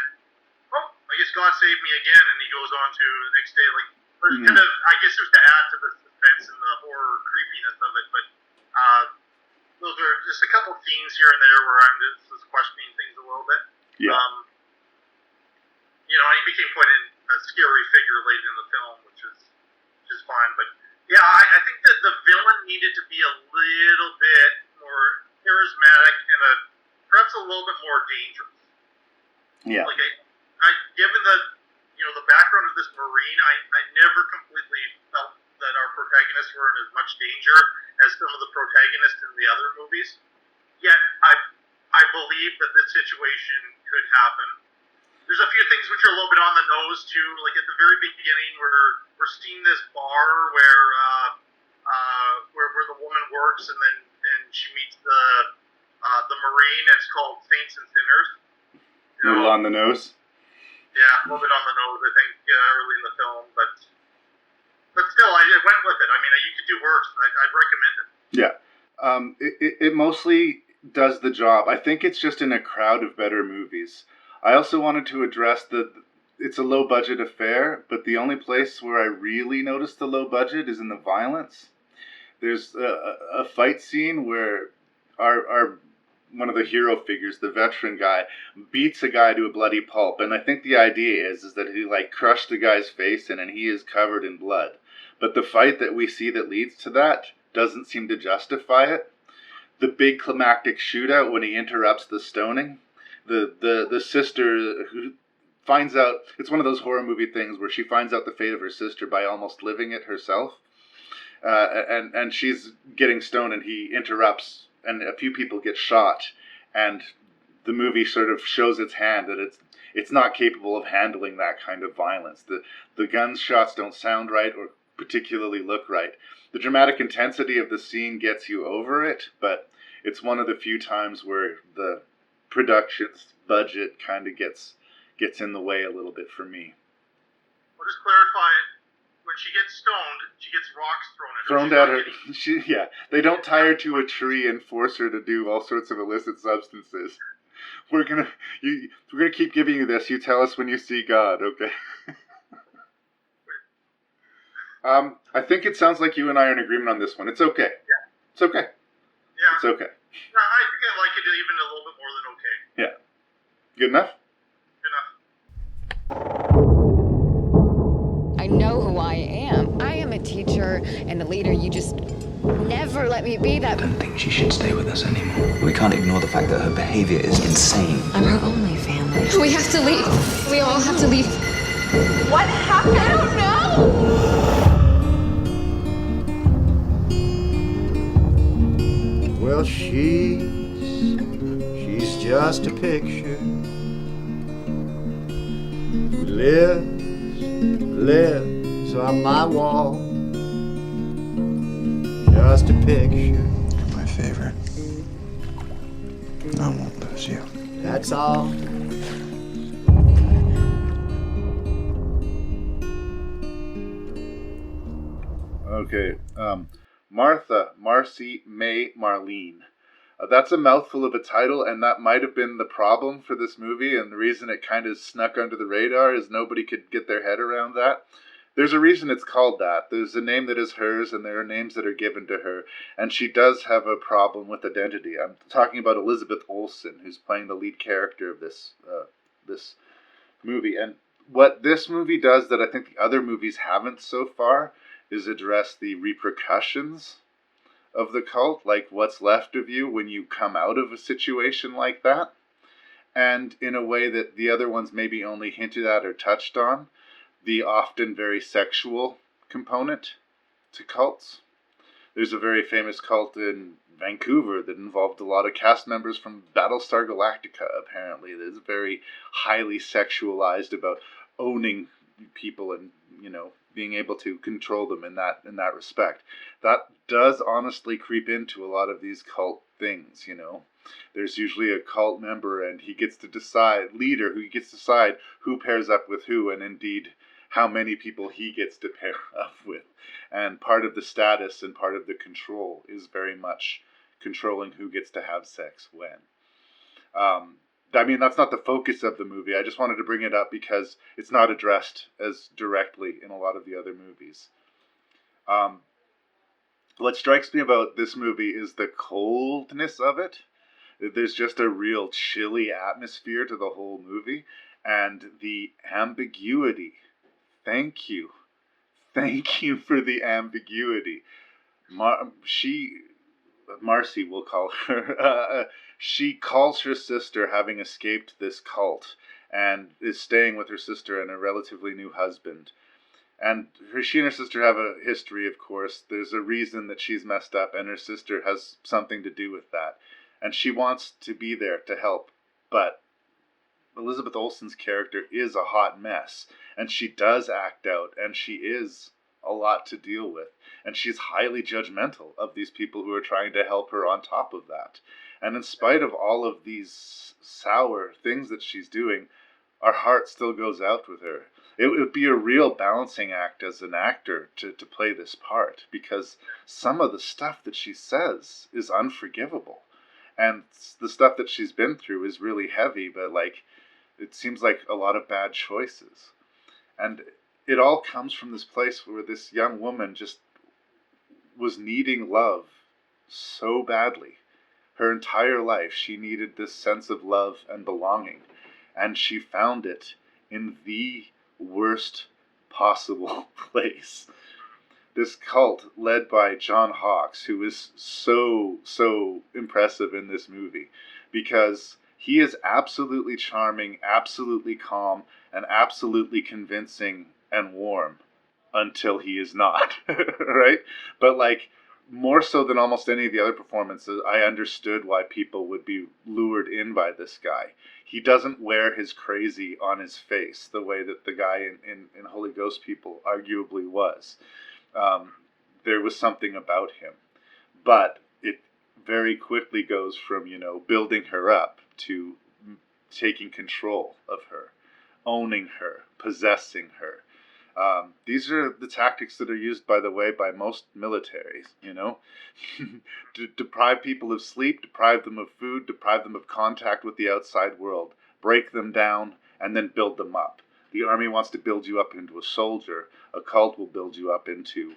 Oh, I guess God saved me again, and he goes on to the next day. Like there's kind of, I guess, there's to add to the suspense and the horror creepiness of it, but. Those are just a couple themes here and there where I'm just questioning things a little bit.
Yeah.
He became quite a scary figure late in the film, which is fine. But yeah, I think that the villain needed to be a little bit more charismatic and perhaps a little bit more dangerous.
Yeah.
Like given the background of this Marine, I never completely felt that our protagonists were in as much danger as some of the protagonists in the other movies. Yet, I believe that this situation could happen. There's a few things which are a little bit on the nose, too. Like, at the very beginning, we're seeing this bar where the woman works, and she meets the Marine. It's called Saints and Sinners.
A little on the nose?
Yeah, a little bit on the nose, I think, early in the film, but still, I went with it. I mean, you could do worse. I'd recommend it.
Yeah. It mostly does the job. I think it's just in a crowd of better movies. I also wanted to address that it's a low-budget affair, but the only place where I really noticed the low budget is in the violence. There's a fight scene where our one of the hero figures, the veteran guy, beats a guy to a bloody pulp, and I think the idea is that he crushed the guy's face in, and he is covered in blood. But the fight that we see that leads to that doesn't seem to justify it. The big climactic shootout when he interrupts the stoning, the sister who finds out, it's one of those horror movie things where she finds out the fate of her sister by almost living it herself, and she's getting stoned, and he interrupts, and a few people get shot, and the movie sort of shows its hand that it's not capable of handling that kind of violence. The gunshots don't sound right or particularly look right. The dramatic intensity of the scene gets you over it, but it's one of the few times where the production's budget kind of gets in the way a little bit for me.
We'll just clarify it. When she gets stoned, she gets rocks thrown at her.
They don't tie her to a tree and force her to do all sorts of illicit substances. We're gonna keep giving you this. You tell us when you see God, okay? I think it sounds like you and I are in agreement on this one. It's okay.
Yeah.
It's okay.
Yeah.
It's okay.
No, I think I like it even a little bit more than okay.
Yeah. Good enough?
Good enough.
I know who I am. I am a teacher and a leader. You just never let me be that.
I don't think she should stay with us anymore. We can't ignore the fact that her behavior is insane.
I'm her only family.
We have to leave. We all have to leave.
What happened? I don't know.
Well, she's just a picture who lives on my wall. Just a picture.
You're my favorite. I won't lose you.
That's all.
Okay. Martha, Marcy, May, Marlene. That's a mouthful of a title, and that might have been the problem for this movie, and the reason it kind of snuck under the radar is nobody could get their head around that. There's a reason it's called that. There's a name that is hers, and there are names that are given to her, and she does have a problem with identity. I'm talking about Elizabeth Olsen, who's playing the lead character of this movie. And what this movie does that I think the other movies haven't so far is address the repercussions of the cult, like what's left of you when you come out of a situation like that, and in a way that the other ones maybe only hinted at or touched on, the often very sexual component to cults. There's a very famous cult in Vancouver that involved a lot of cast members from Battlestar Galactica, apparently. That is very highly sexualized about owning people and, being able to control them in that respect. That does honestly creep into a lot of these cult things, There's usually a cult member and he gets to decide, leader who gets to decide who pairs up with who, and indeed how many people he gets to pair up with. And part of the status and part of the control is very much controlling who gets to have sex when. That's not the focus of the movie. I just wanted to bring it up because it's not addressed as directly in a lot of the other movies. What strikes me about this movie is the coldness of it. There's just a real chilly atmosphere to the whole movie, and the ambiguity. Thank you for the ambiguity. Marcy, we'll call her, she calls her sister having escaped this cult and is staying with her sister and a relatively new husband. And she and her sister have a history, of course. There's a reason that she's messed up, and her sister has something to do with that. And she wants to be there to help, but Elizabeth Olsen's character is a hot mess, and she does act out, and she is a lot to deal with, and she's highly judgmental of these people who are trying to help her on top of that. And in spite of all of these sour things that she's doing, our heart still goes out with her. It would be a real balancing act as an actor to play this part, because some of the stuff that she says is unforgivable. And the stuff that she's been through is really heavy, but it seems like a lot of bad choices. And it all comes from this place where this young woman just was needing love so badly. Her entire life, she needed this sense of love and belonging. And she found it in the worst possible place. This cult led by John Hawkes, who is so impressive in this movie, because he is absolutely charming, absolutely calm, and absolutely convincing and warm until he is not, right? But more so than almost any of the other performances, I understood why people would be lured in by this guy. He doesn't wear his crazy on his face the way that the guy in Holy Ghost People arguably was. There was something about him. But it very quickly goes from, building her up to taking control of her, owning her, possessing her. These are the tactics that are used, by the way, by most militaries, to deprive people of sleep, deprive them of food, deprive them of contact with the outside world, break them down, and then build them up. The army wants to build you up into a soldier. A cult will build you up into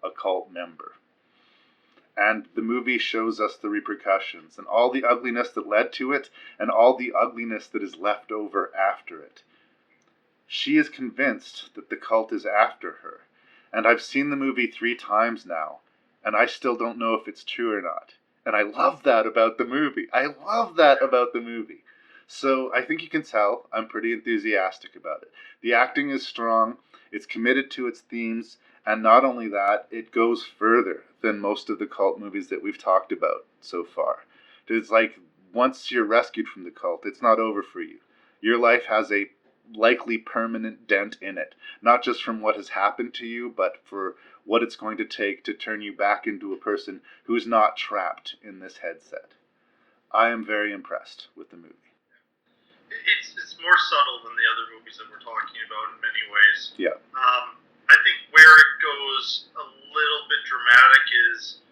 a cult member. And the movie shows us the repercussions and all the ugliness that led to it and all the ugliness that is left over after it. She is convinced that the cult is after her. And I've seen the movie 3 times now, and I still don't know if it's true or not. And I love that about the movie. So I think you can tell I'm pretty enthusiastic about it. The acting is strong, it's committed to its themes, and not only that, it goes further than most of the cult movies that we've talked about so far. It's once you're rescued from the cult, it's not over for you. Your life has a likely permanent dent in it, not just from what has happened to you, but for what it's going to take to turn you back into a person who's not trapped in this headset. I am very impressed with the movie.
It's more subtle than the other movies that we're talking about in many ways.
Yeah.
I think where it goes a little bit dramatic is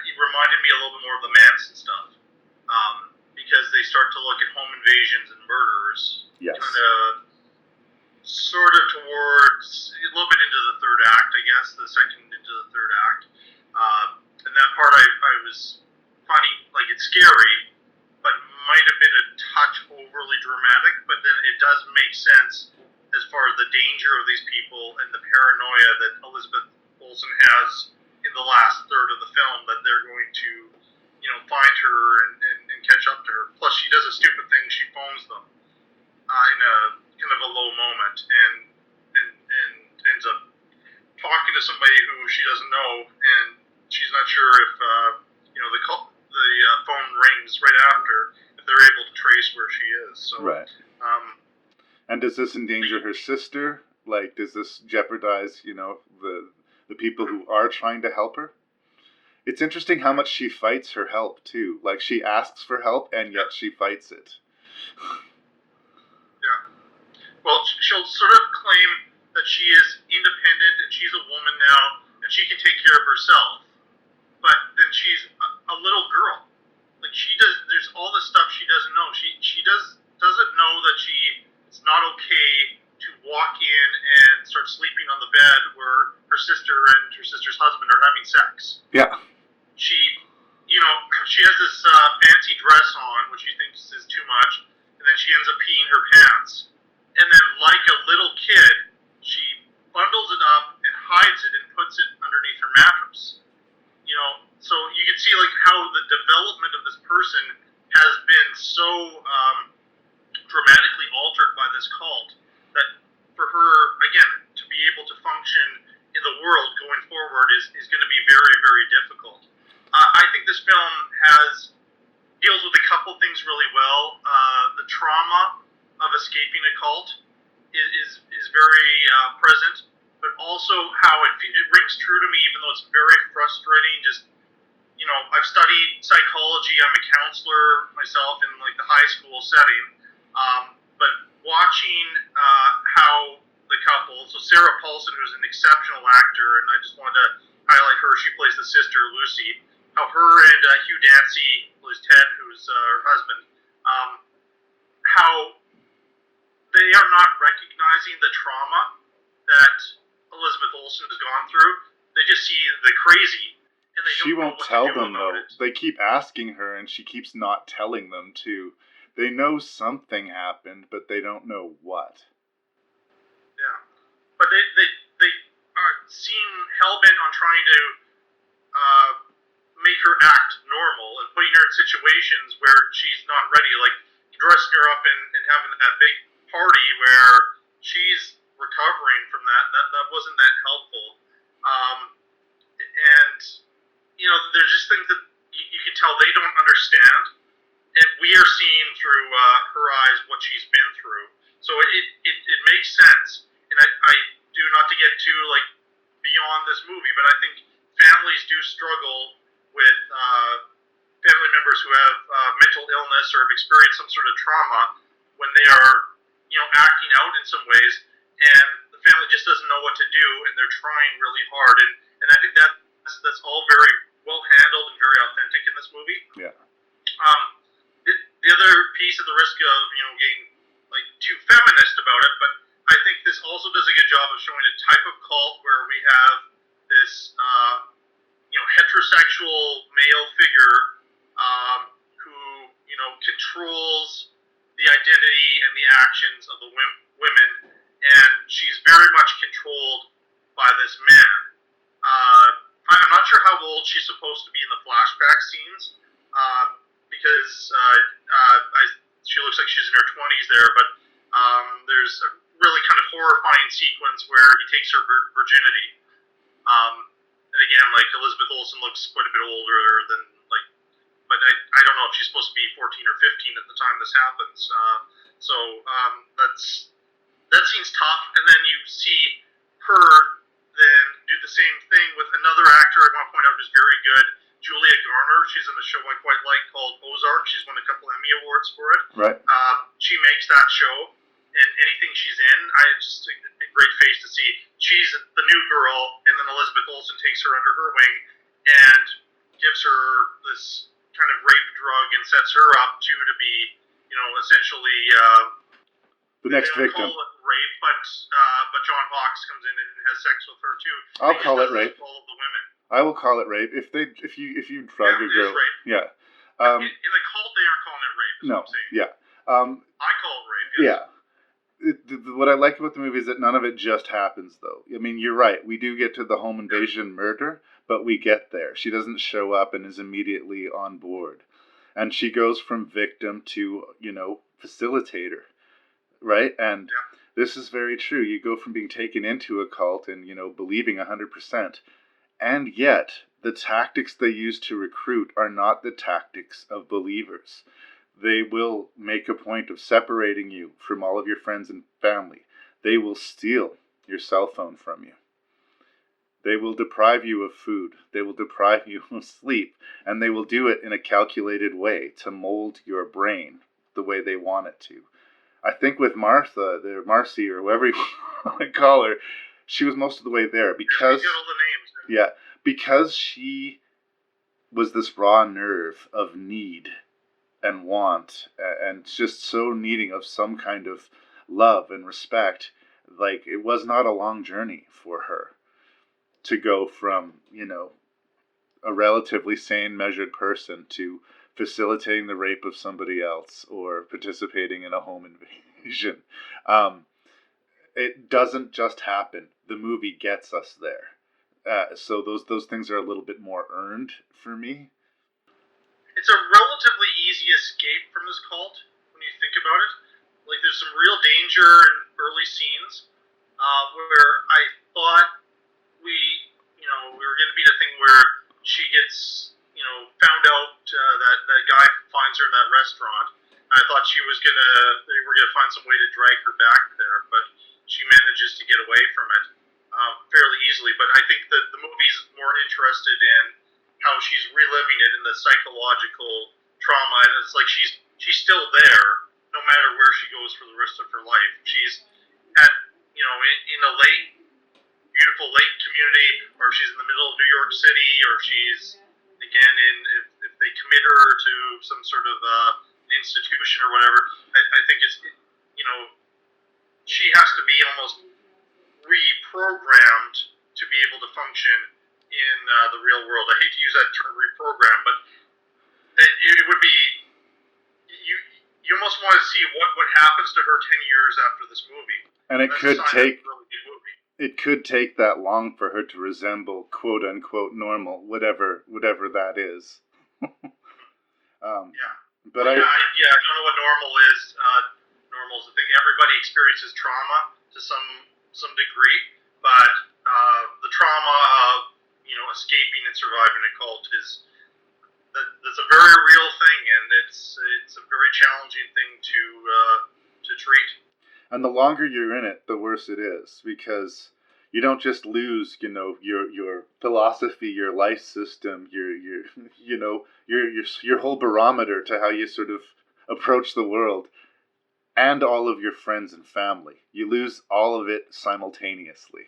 it reminded me a little bit more of the Manson stuff, because they start to look at home invasions and murders,
yes,
kind of sort of towards a little bit into the third act, I guess, the second into the third act, and that part I was finding it's scary, but might have been a touch overly dramatic, but then it does make sense as far as the danger of these people and the paranoia that Elizabeth Olsen has in the last third of the film that they're going to, find her and catch up to her. Plus, she does a stupid thing. She phones them in a kind of a low moment and ends up talking to somebody who she doesn't know, and she's not sure if the phone rings right after, if they're able to trace where she is. So,
right. And does this endanger her sister? Like, does this jeopardize, the people who are trying to help her? It's interesting how much she fights her help, too. Like, she asks for help, and yet she fights it.
Yeah. Well, she'll sort of claim that she is independent, and she's a woman now, and she can take care of herself. But then she's a little girl. Like, there's all this stuff she doesn't know. She doesn't know that it's not okay to walk in and start sleeping on the bed where her sister and her sister's husband are having sex.
Yeah.
She has this fancy dress on, which she thinks is too much, and then she ends up peeing her pants. And then, like a little kid, she bundles it up and hides it and puts it underneath her mattress. So you can see like how the development of this person has been so dramatically altered by this cult that for her, again, to be able to function in the world going forward is going to be very, very difficult. I think this film deals with a couple things really well. The trauma of escaping a cult is very present, but also how it rings true to me, even though it's very frustrating. Just I've studied psychology. I'm a counselor myself in like the high school setting, but watching how the couple, so Sarah Paulson, who's an exceptional actor, and I just wanted to highlight her. She plays the sister Lucy. How her and Hugh Dancy, who's Ted, who's her husband, how they are not recognizing the trauma that Elizabeth Olsen has gone through. They just see the crazy, and they
She
don't know
won't
what
tell
to do
them,
about
though.
it.
They keep asking her, and she keeps not telling them, too. They know something happened, but they don't know what.
Yeah. But they seem hell-bent on trying to make her act normal and putting her in situations where she's not ready, like dressing her up and having that big party where she's recovering from that. That wasn't that helpful. And, there's just things that you can tell they don't understand, and we are seeing through her eyes what she's been through. So it makes sense. And I do, not to get too, beyond this movie, but I think families do struggle with family members who have mental illness or have experienced some sort of trauma when they are, acting out in some ways, and the family just doesn't know what to do, and they're trying really hard. And I think that's all very well handled and very authentic in this movie.
Yeah.
The other piece at the risk of, getting too feminist about it, but I think this also does a good job of showing a type of cult where we have this, heterosexual male figure who, controls the identity and the actions of the women, and she's very much controlled by this man. I'm not sure how old she's supposed to be in the flashback scenes, because she looks like she's in her 20s there, but there's a really kind of horrifying sequence where he takes her virginity. And again, Elizabeth Olsen looks quite a bit older than, but I don't know if she's supposed to be 14 or 15 at the time this happens. So that seems tough. And then you see her then do the same thing with another actor I want to point out who's very good, Julia Garner. She's in a show I quite like called Ozark. She's won a couple Emmy Awards for it.
Right.
She makes that show, and anything she's in, it's just a great face to see. She's the new girl, and then Elizabeth Olsen takes her under her wing and gives her this kind of rape drug and sets her up to be, essentially
the next victim.
Call it rape, but John Hawkes comes in and has sex with her too.
I'll call it rape.
All of the women.
I will call it rape if you drug a girl.
Rape.
Yeah.
In the cult, they aren't calling it rape.
No.
What I'm saying.
Yeah.
I call it rape. Yes.
Yeah. What I like about the movie is that none of it just happens, though. I mean, you're right. We do get to the home invasion murder, but we get there. She doesn't show up and is immediately on board. And she goes from victim to, facilitator, right? And this is very true. You go from being taken into a cult and, believing 100%, and yet the tactics they use to recruit are not the tactics of believers. They will make a point of separating you from all of your friends and family. They will steal your cell phone from you. They will deprive you of food. They will deprive you of sleep. And they will do it in a calculated way to mold your brain the way they want it to. I think with Marcy, or whoever you want to call her, she was most of the way there because, because she was this raw nerve of need and want, and just so needing of some kind of love and respect. Like, it was not a long journey for her to go from, a relatively sane, measured person to facilitating the rape of somebody else or participating in a home invasion. It doesn't just happen. The movie gets us there. So those things are a little bit more earned for me.
It's a relatively easy escape from this cult when you think about it. Like, there's some real danger in early scenes where I thought we were going to be a thing where she gets, found out that guy finds her in that restaurant. And I thought they were going to find some way to drag her back there, but she manages to get away from it fairly easily. But I think that the movie's more interested in how she's reliving it in the psychological trauma, and it's like she's still there no matter where she goes for the rest of her life. She's at in a beautiful lake community, or she's in the middle of New York City, or she's again if they commit her to some sort of an institution or whatever. I think it's she has to be almost reprogrammed to be able to function in the real world. I hate to use that term, reprogram, but it would be, you almost want to see what happens to her 10 years after this movie.
And it could take that long for her to resemble quote unquote normal, whatever that is. But I don't know what normal is. Normal is the thing. Everybody experiences trauma to some degree, but the trauma of escaping and surviving a cult that's a very real thing, and it's a very challenging thing to treat. And the longer you're in it, the worse it is, because you don't just lose, your philosophy, your life system, your whole barometer to how you sort of approach the world, and all of your friends and family. You lose all of it simultaneously.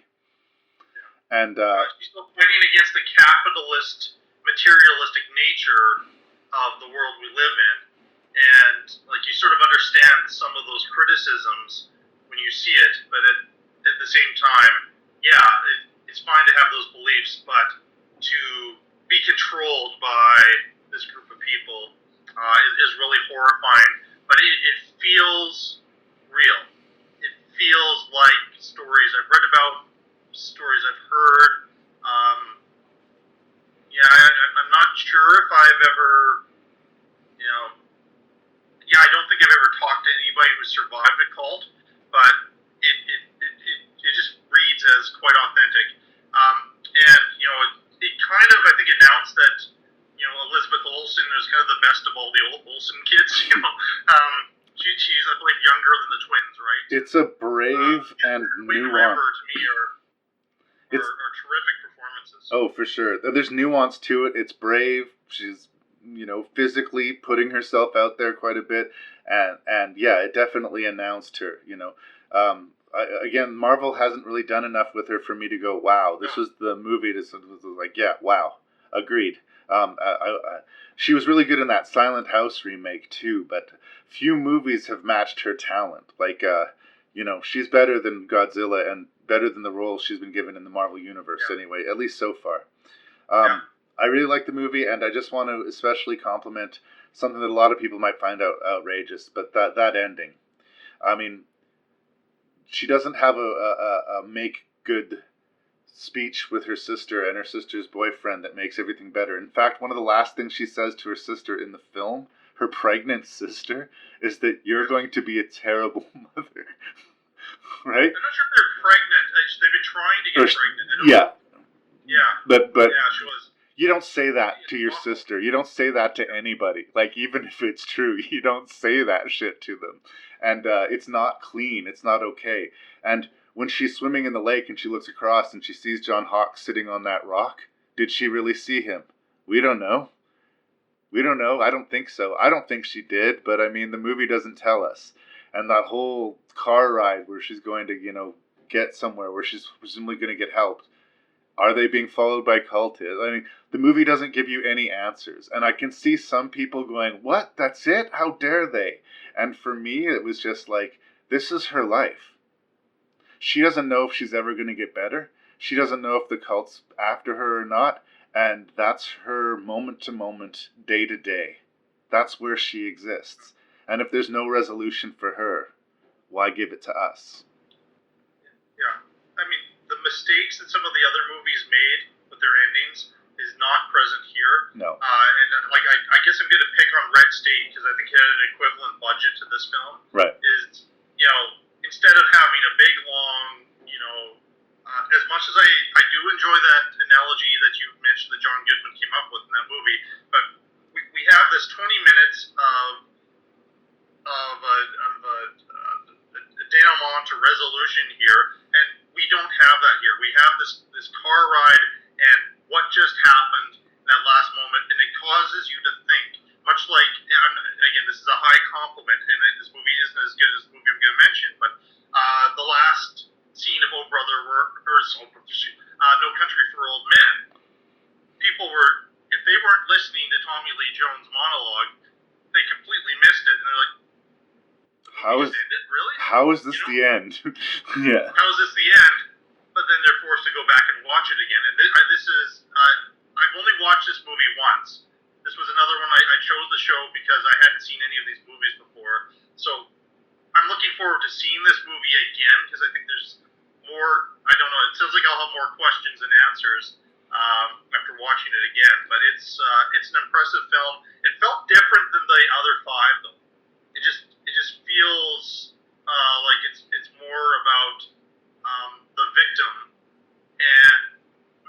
And
she's still fighting against the capitalist, materialistic nature of the world we live in, and you sort of understand some of those criticisms when you see it, but at the same time, it's fine to have those beliefs, but to be controlled by this group of people is really horrifying. But it feels real. It feels like stories I've read about, stories I've heard. I'm not sure if I've ever, I don't think I've ever talked to anybody who survived a cult, but it just reads as quite authentic. It kind of, I think, announced that, Elizabeth Olsen is kind of the best of all the old Olsen kids, she's, I believe, younger than the twins, right?
It's a brave and nuanced.
To me are terrific performances.
Oh, for sure. There's nuance to it. It's brave. She's, physically putting herself out there quite a bit, and it definitely announced her. Again, Marvel hasn't really done enough with her for me to go, wow, this was the movie. This was like, wow, agreed. She was really good in that Silent House remake too, but few movies have matched her talent. She's better than Godzilla and better than the roles she's been given in the Marvel Universe anyway, at least so far. I really like the movie, and I just want to especially compliment something that a lot of people might find outrageous, but that ending. I mean, she doesn't have a make good speech with her sister and her sister's boyfriend that makes everything better. In fact, one of the last things she says to her sister in the film, her pregnant sister, is that you're going to be a terrible mother. Right?
I'm not sure if they're pregnant. They've been trying to get pregnant.
Yeah.
Yeah.
But
yeah, she was.
You don't say that to your sister. You don't say that to anybody. Like, even if it's true, you don't say that shit to them. And it's not clean. It's not okay. And when she's swimming in the lake and she looks across and she sees John Hawkes sitting on that rock, did she really see him? We don't know. We don't know. I don't think so. I don't think she did, but I mean, the movie doesn't tell us. And that whole car ride where she's going to, get somewhere, where she's presumably going to get help. Are they being followed by cultists? I mean, the movie doesn't give you any answers. And I can see some people going, what? That's it? How dare they? And for me, it was just like, this is her life. She doesn't know if she's ever going to get better. She doesn't know if the cult's after her or not. And that's her moment to moment, day to day. That's where she exists. And if there's no resolution for her, why give it to us?
Yeah. I mean, the mistakes that some of the other movies made with their endings is not present here.
No.
And I guess I'm going to pick on Red State because I think it had an equivalent budget to this film.
Right.
Is, instead of having a big, long, as much as I do enjoy that analogy that you mentioned that John Goodman came up with in that movie, but we have this 20 minutes of a denouement to resolution here, and we don't have that here. We have this car ride and what just happened in that last moment, and it causes you to think. Much like, again, this is a high compliment, and this movie isn't as good as the movie I'm going to mention, but the last scene of No Country for Old Men, people were, if they weren't listening to Tommy Lee Jones' monologue, they completely missed it, and they're like,
How is this the end? Yeah.
How is this the end? But then they're forced to go back and watch it again. And I've only watched this movie once. This was another one I chose the show because I hadn't seen any of these movies before. So I'm looking forward to seeing this movie again because I think there's more. I don't know. It sounds like I'll have more questions and answers after watching it again. But it's an impressive film. It felt different than the other five, though. It just feels like it's more about the victim and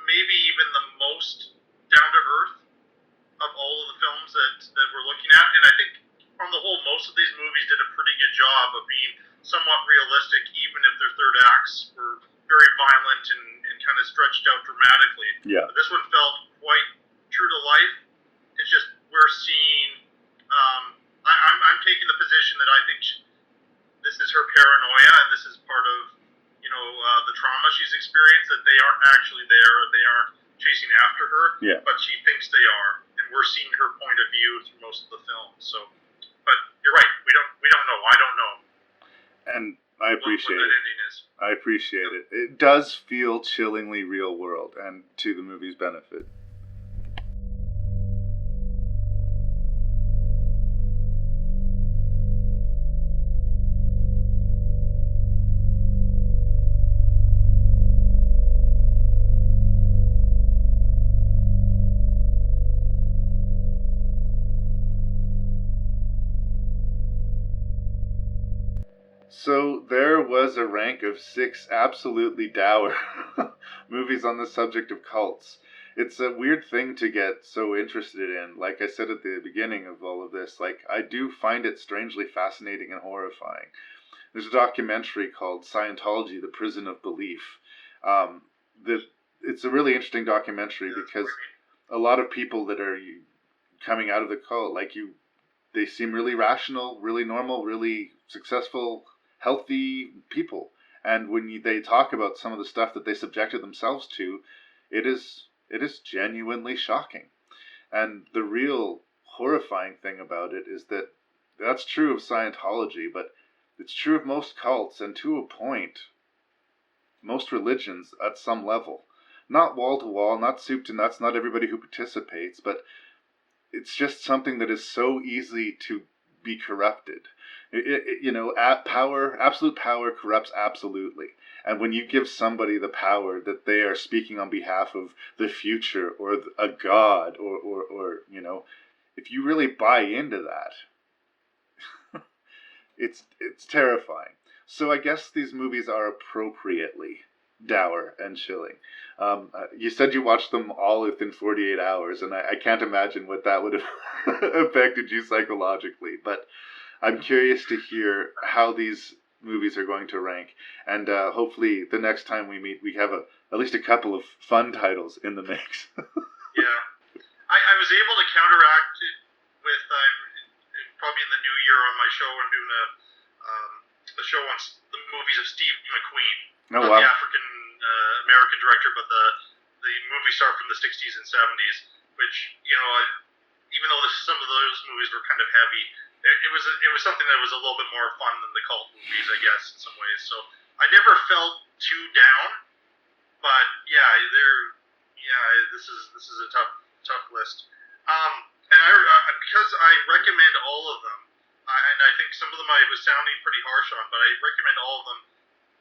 maybe even the most down to earth of all of the films that we're looking at. And I think on the whole, most of these movies did a pretty good job of being somewhat realistic, even if their third acts were very violent and kind of stretched out dramatically.
Yeah.
But this one felt quite true to life. It's just we're seeing. I'm taking the position that I think this is her paranoia, and this is part of the trauma she's experienced. That they aren't actually there, or they aren't chasing after her.
Yeah.
But she thinks they are, and we're seeing her point of view through most of the film. So, but you're right. We don't know. I don't know.
And I appreciate
what
it.
that ending is.
I appreciate it. It does feel chillingly real world, and to the movie's benefit. So there was a rank of 6 absolutely dour movies on the subject of cults. It's a weird thing to get so interested in. Like I said at the beginning of all of this, I do find it strangely fascinating and horrifying. There's a documentary called Scientology, The Prison of Belief. It's a really interesting documentary because a lot of people that are coming out of the cult, they seem really rational, really normal, really successful, healthy people, and when they talk about some of the stuff that they subjected themselves to, it is genuinely shocking. And the real horrifying thing about it is that that's true of Scientology, but it's true of most cults, and to a point, most religions at some level. Not wall to wall, not soup to nuts, not everybody who participates, but it's just something that is so easy to be corrupted. Absolute power corrupts absolutely. And when you give somebody the power that they are speaking on behalf of the future or a god or if you really buy into that, it's terrifying. So I guess these movies are appropriately dour and chilling. You said you watched them all within 48 hours, and I can't imagine what that would have affected you psychologically. But I'm curious to hear how these movies are going to rank, and hopefully the next time we meet, we have at least a couple of fun titles in the mix.
Yeah, I was able to counteract it with probably in the new year on my show. I'm doing a show on the movies of Steve McQueen,
Oh,
not
wow.
the African American director, but the movie star from the 60s and 70s. Which even though some of those movies were kind of heavy, it was something that was a little bit more fun than the cult movies, I guess, in some ways. So I never felt too down, but this is a tough list. And because I recommend all of them, and I think some of them I was sounding pretty harsh on, but I recommend all of them.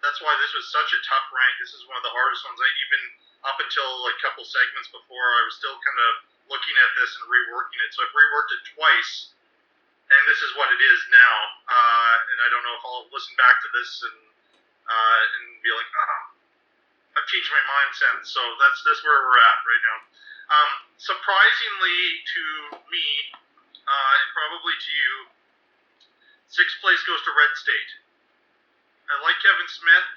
That's why this was such a tough rank. This is one of the hardest ones. Even up until a couple segments before, I was still kind of looking at this and reworking it. So I've reworked it twice. And this is what it is now, and I don't know if I'll listen back to this and be like, I've changed my mind since. So that's where we're at right now. Surprisingly to me, and probably to you, sixth place goes to Red State. I like Kevin Smith.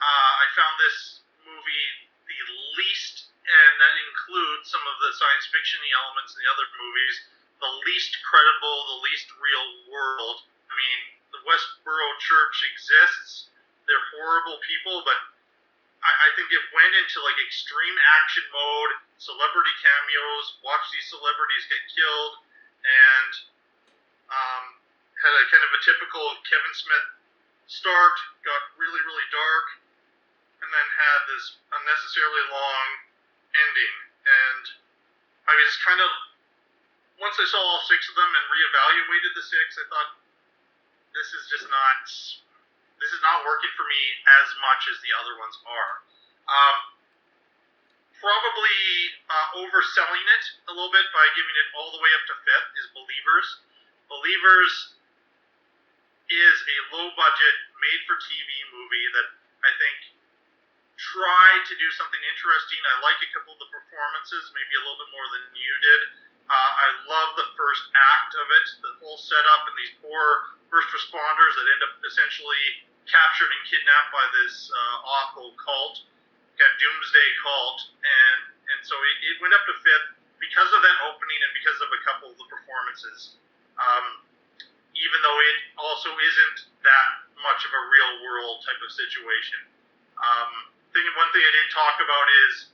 I found this movie the least, and that includes some of the science fiction elements in the other movies, the least credible, the least real world. I mean, the Westboro Church exists. They're horrible people, but I think it went into like extreme action mode, celebrity cameos, watch these celebrities get killed, and had a kind of a typical Kevin Smith start, got really, really dark, and then had this unnecessarily long ending. And I was kind of, once I saw all six of them and reevaluated the six, I thought, this is not working for me as much as the other ones are. Probably overselling it a little bit by giving it all the way up to fifth is Believers. Believers is a low-budget, made-for-TV movie that I think tried to do something interesting. I like a couple of the performances, maybe a little bit more than you did. I love the first act of it, the whole setup, and these poor first responders that end up essentially captured and kidnapped by this awful cult, kind of doomsday cult, and so it went up to fifth because of that opening and because of a couple of the performances. Even though it also isn't that much of a real world type of situation. One thing I didn't talk about is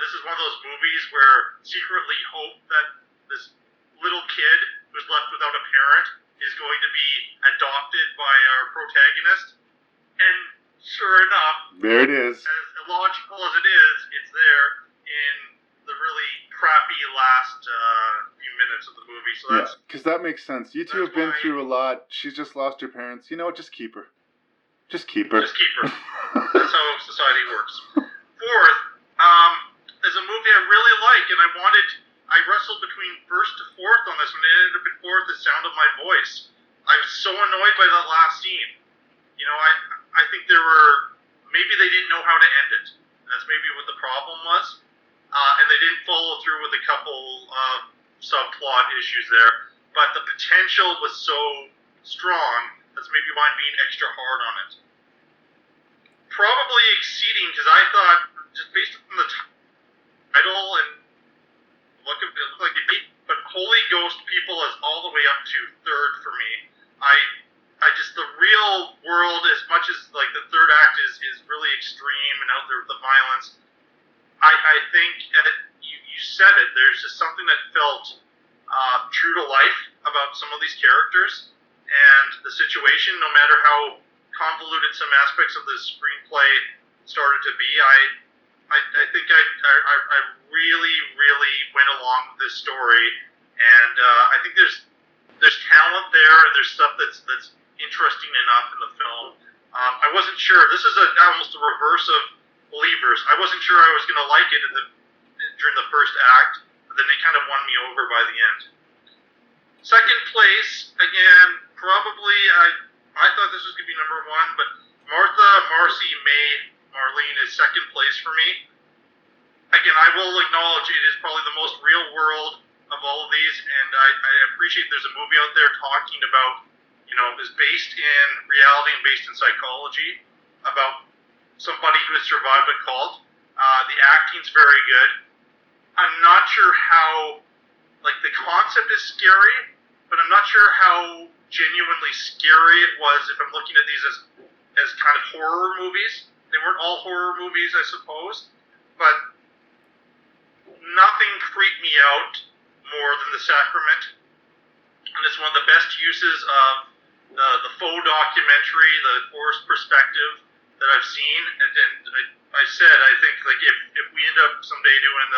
this is one of those movies where secretly hope that this little kid who's left without a parent is going to be adopted by our protagonist. And sure enough,
there it is.
As illogical as it is, it's there in the really crappy last few minutes of the movie. So that's
because that makes sense. You two have been through a lot. She's just lost her parents. You know what? Just keep her. Just keep her.
Just keep her. That's how society works. Fourth, is a movie I really like, and I wrestled between first to fourth on this one. It ended up in fourth, The Sound of My Voice. I was so annoyed by that last scene. I think maybe they didn't know how to end it. That's maybe what the problem was. And they didn't follow through with a couple subplot issues there. But the potential was so strong, that's maybe why I'm being extra hard on it. Probably exceeding, because I thought, just based on the title and look at it, looked like it did, but Holy Ghost People is all the way up to third for me. I just, the real world, as much as like the third act is really extreme and out there with the violence, I think, and you said it, there's just something that felt true to life about some of these characters and the situation, no matter how convoluted some aspects of the screenplay started to be. I think I really, really went along with this story, and I think there's talent there, and there's stuff that's interesting enough in the film. I wasn't sure. This is almost a reverse of Believers. I wasn't sure I was going to like it during the first act, but then they kind of won me over by the end. Second place, again, probably, I thought this was going to be number one, but Martha, Marcy, May, Marlene is second place for me. Again, I will acknowledge it is probably the most real world of all of these, and I appreciate there's a movie out there talking about, is based in reality and based in psychology about somebody who has survived a cult. The acting's very good. I'm not sure how, the concept is scary, but I'm not sure how genuinely scary it was if I'm looking at these as kind of horror movies. They weren't all horror movies, I suppose, but nothing freaked me out more than The Sacrament. And it's one of the best uses of the faux documentary, the forced perspective that I've seen. And I said, I think if we end up someday doing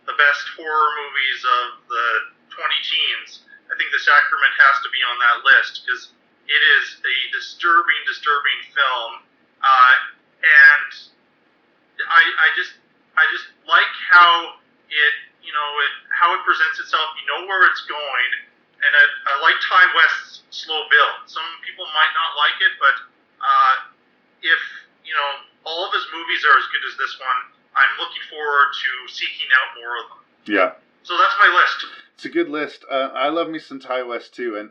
the best horror movies of the 20-teens, I think The Sacrament has to be on that list because it is a disturbing film. And I just like how how it presents itself. You know where it's going, and I like Ty West's slow build. Some people might not like it, but if all of his movies are as good as this one, I'm looking forward to seeking out more of them.
Yeah.
So that's my list.
It's a good list. I love me some Ty West too, and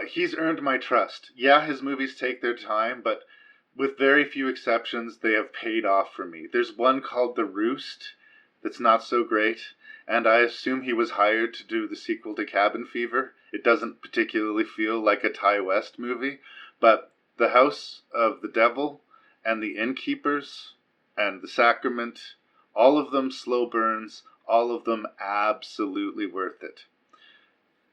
he's earned my trust. Yeah, his movies take their time, but with very few exceptions, they have paid off for me. There's one called The Roost that's not so great, and I assume he was hired to do the sequel to Cabin Fever. It doesn't particularly feel like a Ty West movie, but The House of the Devil and The Innkeepers and The Sacrament, all of them slow burns, all of them absolutely worth it.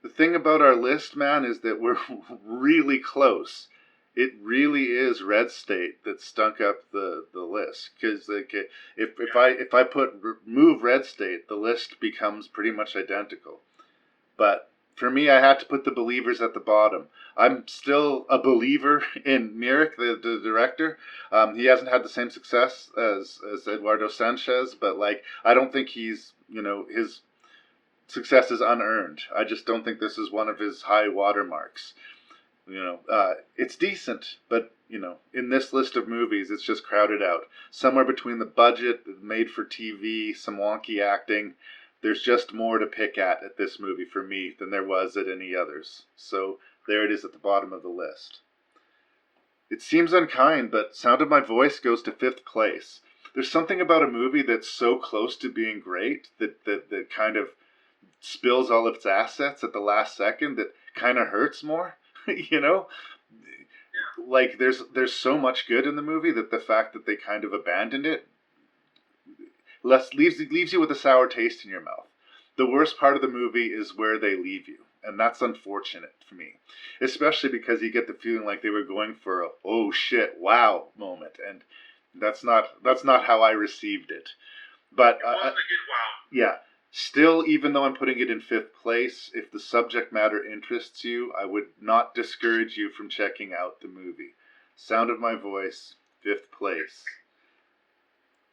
The thing about our list, man, is that we're really close. It really is Red State that stunk up the list. Because if I move Red State, the list becomes pretty much identical. But for me, I had to put The Believers at the bottom. I'm still a believer in Myrick, the director. He hasn't had the same success as Eduardo Sanchez, but I don't think he's, his success is unearned. I just don't think this is one of his high watermarks. It's decent, but, in this list of movies, it's just crowded out. Somewhere between the budget, made for TV, some wonky acting, there's just more to pick at this movie for me than there was at any others. So there it is at the bottom of the list. It seems unkind, but Sound of My Voice goes to 5th place. There's something about a movie that's so close to being great that kind of spills all of its assets at the last second that kind of hurts more. There's so much good in the movie that the fact that they kind of abandoned it leaves you with a sour taste in your mouth. The worst part of the movie is where they leave you, and that's unfortunate for me, especially because you get the feeling like they were going for a oh shit wow moment, and that's not how I received it. But
it wasn't a good wow.
Yeah. Still, even though I'm putting it in 5th place, if the subject matter interests you, I would not discourage you from checking out the movie. Sound of My Voice, 5th place.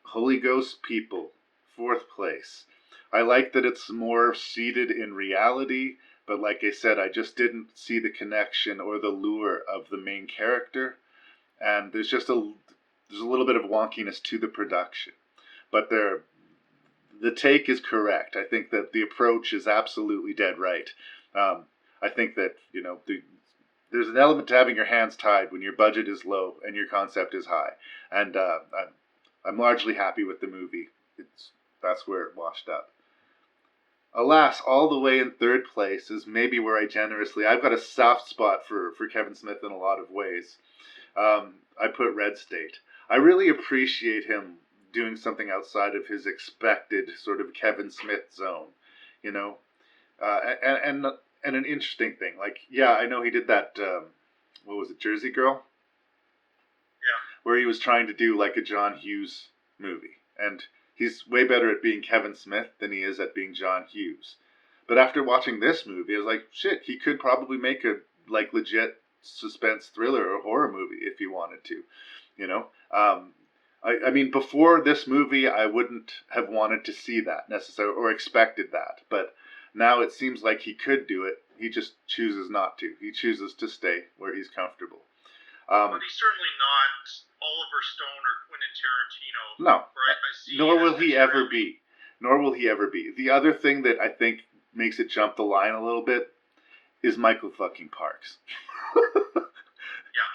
Holy Ghost People, 4th place. I like that it's more seated in reality, but like I said, I just didn't see the connection or the lure of the main character, and there's a little bit of wonkiness to the production. But the take is correct. I think that the approach is absolutely dead right. I think that, there's an element to having your hands tied when your budget is low and your concept is high. And I'm largely happy with the movie. That's where it washed up. Alas, all the way in 3rd place is maybe where I've got a soft spot for Kevin Smith in a lot of ways. I put Red State. I really appreciate him doing something outside of his expected sort of Kevin Smith zone, and an interesting thing. I know he did that, what was it, Jersey Girl?
Yeah.
Where he was trying to do a John Hughes movie. And he's way better at being Kevin Smith than he is at being John Hughes. But after watching this movie, I was like, shit, he could probably make a legit suspense thriller or horror movie if he wanted to, you know. I mean, before this movie, I wouldn't have wanted to see that necessarily or expected that, but now it seems like he could do it. He just chooses not to. He chooses to stay where he's comfortable.
But he's certainly not Oliver Stone or Quentin Tarantino.
No,
right? I see
nor will he ever be. Nor will he ever be. The other thing that I think makes it jump the line a little bit is Michael fucking Parks.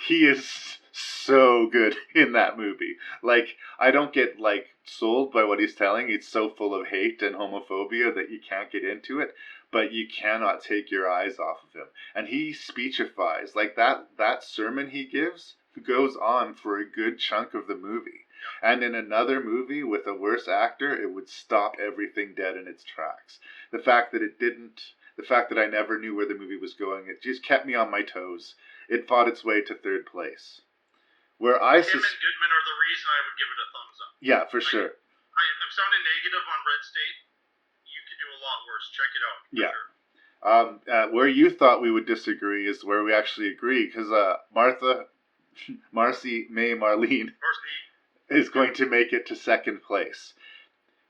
He is so good in that movie. Like, I don't get, like, sold by what he's telling. It's so full of hate and homophobia that you can't get into it, but you cannot take your eyes off of him. And he speechifies. Like, that sermon he gives goes on for a good chunk of the movie. And in another movie with a worse actor, it would stop everything dead in its tracks. The fact that it didn't, the fact that I never knew where the movie was going, it just kept me on my toes. It fought its way to third place. Where
Him and Goodman are the reason I would give it a thumbs up.
Yeah, for sure.
I'm sounding negative on Red State. You could do a lot worse. Check it out.
Yeah. Sure. Where you thought we would disagree is where we actually agree, because Marcy May Marlene is going to make it to second place.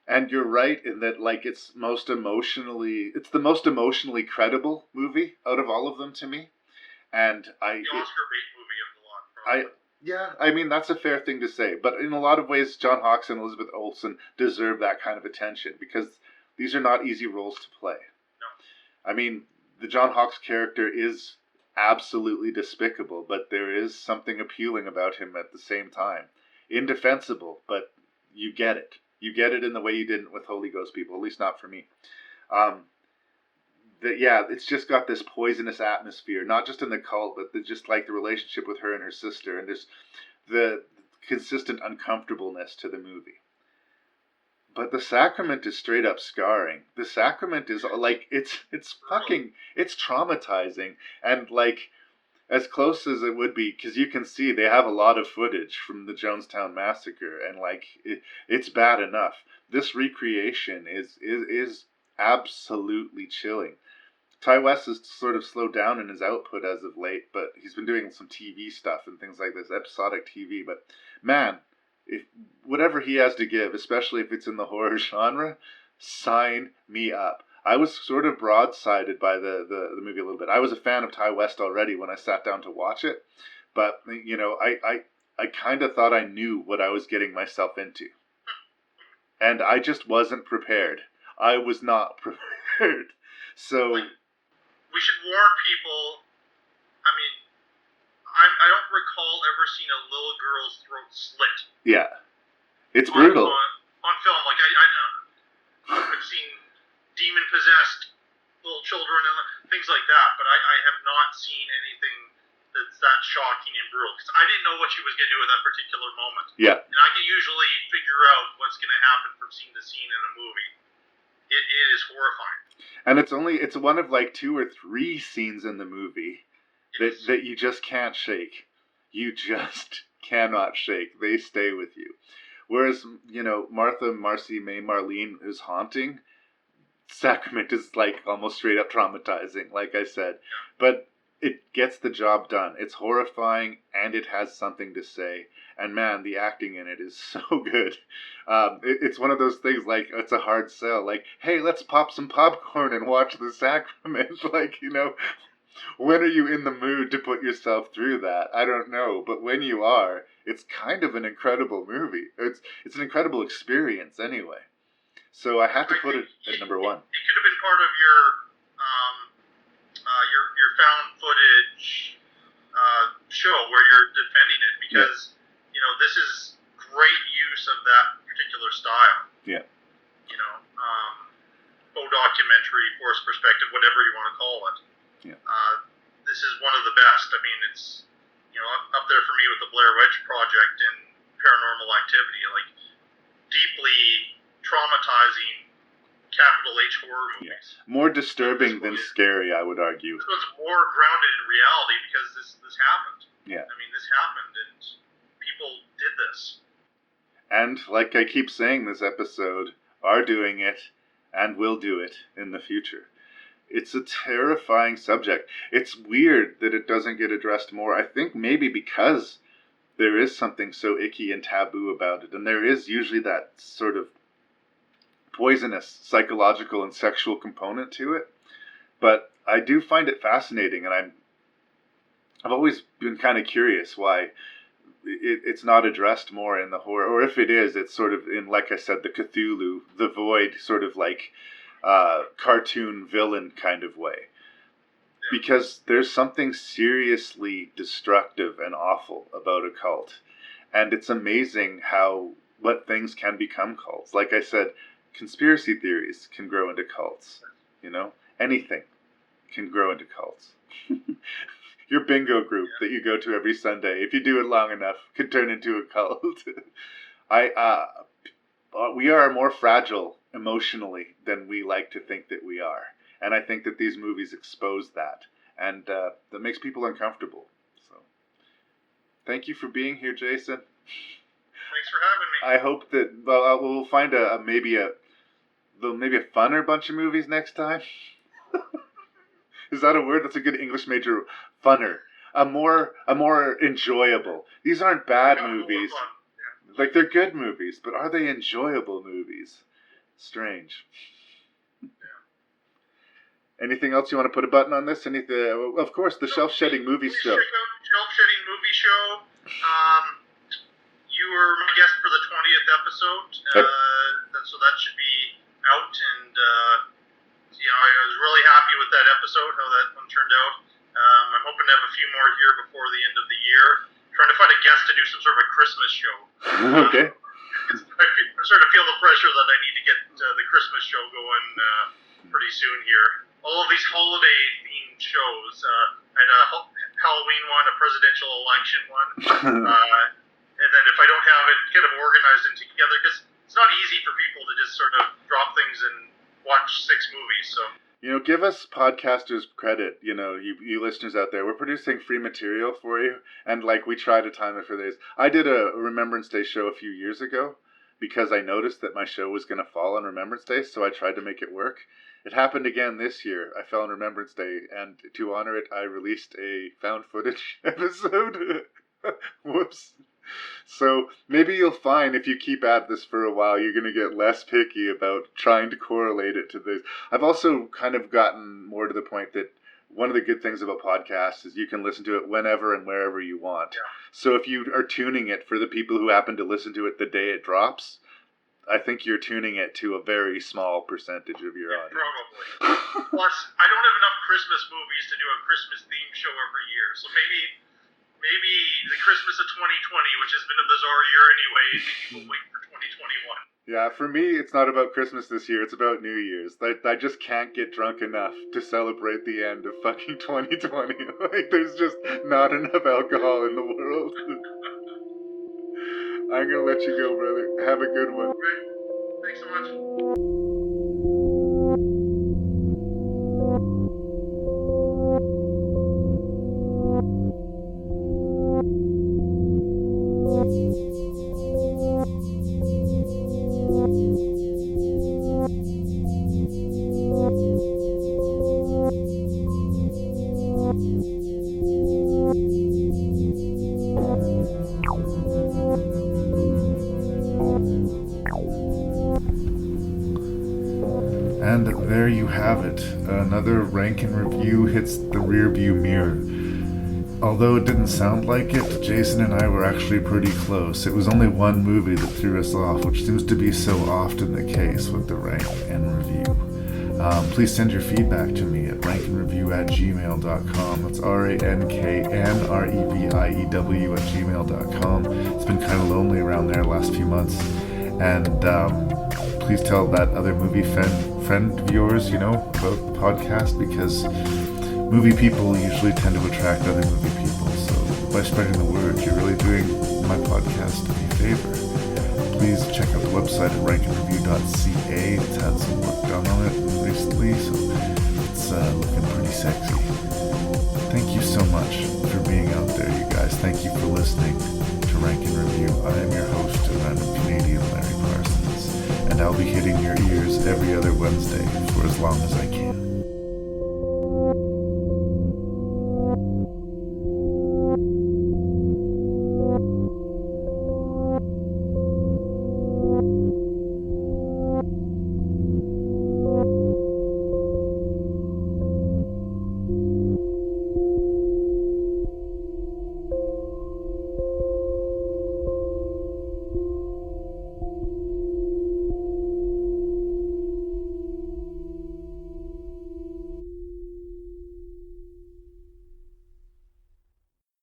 And you're right in that, like, it's the most emotionally credible movie out of all of them to me. And
the Oscar bait movie of the lot, probably.
Yeah, I mean, that's a fair thing to say. But in a lot of ways, John Hawkes and Elizabeth Olsen deserve that kind of attention because these are not easy roles to play. No. I mean, the John Hawkes character is absolutely despicable, but there is something appealing about him at the same time. Indefensible, but you get it. You get it in the way you didn't with Holy Ghost people, at least not for me. It's just got this poisonous atmosphere, not just in the cult, but just like the relationship with her and her sister, and there's the consistent uncomfortableness to the movie. But the Sacrament is straight up scarring. The Sacrament is like, it's traumatizing, and like, as close as it would be, because you can see they have a lot of footage from the Jonestown Massacre, and like, it's bad enough. This recreation is absolutely chilling. Ty West has sort of slowed down in his output as of late, but he's been doing some TV stuff and things like this, episodic TV. But man, if whatever he has to give, especially if it's in the horror genre, sign me up. I was sort of broadsided by the movie a little bit. I was a fan of Ty West already when I sat down to watch it, but you know, I kind of thought I knew what I was getting myself into, and I just wasn't prepared. I was not prepared. So
we should warn people. I mean, I don't recall ever seeing a little girl's throat slit.
Yeah, it's brutal.
On film, like I've seen demon-possessed little children and things like that, but I have not seen anything that's that shocking and brutal, because I didn't know what she was going to do at that particular moment.
Yeah.
And I can usually figure out what's going to happen from scene to scene in a movie. It is horrifying.
And it's one of like 2 or 3 scenes in the movie that you just can't shake. You just cannot shake. They stay with you. Whereas, you know, Marcy May Marlene is haunting. Sacrament is like almost straight up traumatizing, like I said. But it gets the job done. It's horrifying, and it has something to say. And man, the acting in it is so good. It's one of those things, like, it's a hard sell. Like, hey, let's pop some popcorn and watch The Sacrament. Like, you know, when are you in the mood to put yourself through that? I don't know. But when you are, it's kind of an incredible movie. It's an incredible experience anyway. So I had to put it at number 1.
It could have been part of your found footage show where you're defending it, because you know, this is great use of that particular style.
Yeah.
You know, faux documentary, forced perspective, whatever you want to call it.
Yeah.
This is one of the best. I mean, it's, you know, up there for me with the Blair Witch Project and Paranormal Activity, like deeply traumatizing capital H horror movies.
Yes. More disturbing than scary, I would argue.
This one's more grounded in reality because this happened.
Yeah.
I mean, this happened, and people did this.
And like I keep saying this episode, are doing it and will do it in the future. It's a terrifying subject. It's weird that it doesn't get addressed more. I think maybe because there is something so icky and taboo about it, and there is usually that sort of poisonous psychological and sexual component to it. But I do find it fascinating, and I've always been kind of curious why it's not addressed more in the horror, or if it is, it's sort of in, like I said, the Cthulhu, the Void, sort of like cartoon villain kind of way. Because there's something seriously destructive and awful about a cult. And it's amazing what things can become cults. Like I said, conspiracy theories can grow into cults. You know? Anything can grow into cults. Your bingo group that you go to every Sunday, if you do it long enough, could turn into a cult. We are more fragile emotionally than we like to think that we are. And I think that these movies expose that. And that makes people uncomfortable. So, thank you for being here, Jason.
Thanks for having me.
I hope that we'll find maybe a funner bunch of movies next time. Is that a word? That's a good English major. Funner. A more enjoyable. These aren't bad movies. Yeah. Like, they're good movies, but are they enjoyable movies? Strange. Anything else you want to put a button on this? Anything? Of course, the Shelf Shedding Movie Show.
Check out Shelf Shedding Movie Show. You were my guest for the 20th episode, so that should be out. And I was really happy with that episode, how that one turned out. I'm hoping to have a few more here before the end of the year. Trying to find a guest to do some sort of a Christmas show.
Okay.
I sort of feel the pressure that I need to get the Christmas show going pretty soon here. All of these holiday-themed shows. I had a Halloween one, a presidential election one, and then if I don't have it kind of organized and together, because it's not easy for people to just sort of drop things and watch 6 movies. So,
give us podcasters credit. You listeners out there, we're producing free material for you, and we try to time it for this. I did a Remembrance Day show a few years ago because I noticed that my show was going to fall on Remembrance Day, so I tried to make it work. It happened again this year. I fell on Remembrance Day, and to honor it, I released a found footage episode. Whoops. So maybe you'll find if you keep at this for a while, you're going to get less picky about trying to correlate it to this. I've also kind of gotten more to the point that one of the good things about podcasts is you can listen to it whenever and wherever you want. Yeah. So if you are tuning it for the people who happen to listen to it the day it drops, I think you're tuning it to a very small percentage of your audience.
Probably. Plus, I don't have enough Christmas movies to do a Christmas-themed show every year. So maybe the Christmas of 2020, which has been a bizarre year anyway, people wait for 2021.
Yeah, for me, it's not about Christmas this year. It's about New Year's. I just can't get drunk enough to celebrate the end of fucking 2020. There's just not enough alcohol in the world. I'm going to let you go, brother. Have a good one.
Great. Thanks so much.
And there you have it. Another Rank and Review hits the rearview mirror. Although it didn't sound like it, Jason and I were actually pretty close. It was only one movie that threw us off, which seems to be so often the case with the Rank and Review. Please send your feedback to me at ranknreview@gmail.com. That's ranknreview@gmail.com. It's been kind of lonely around there the last few months. And please tell that other movie friend of yours, about the podcast, because movie people usually tend to attract other movie people. So by spreading the word, you're really doing my podcast a favor. Please check out the website at Ranknreview.ca. It's had some work done on it recently, so it's looking pretty sexy. Thank you so much for being out there, you guys. Thank you for listening to Rank and Review. I am your host, a random Canadian, Larry Parsons, and I'll be hitting your ears every other Wednesday for as long as I can.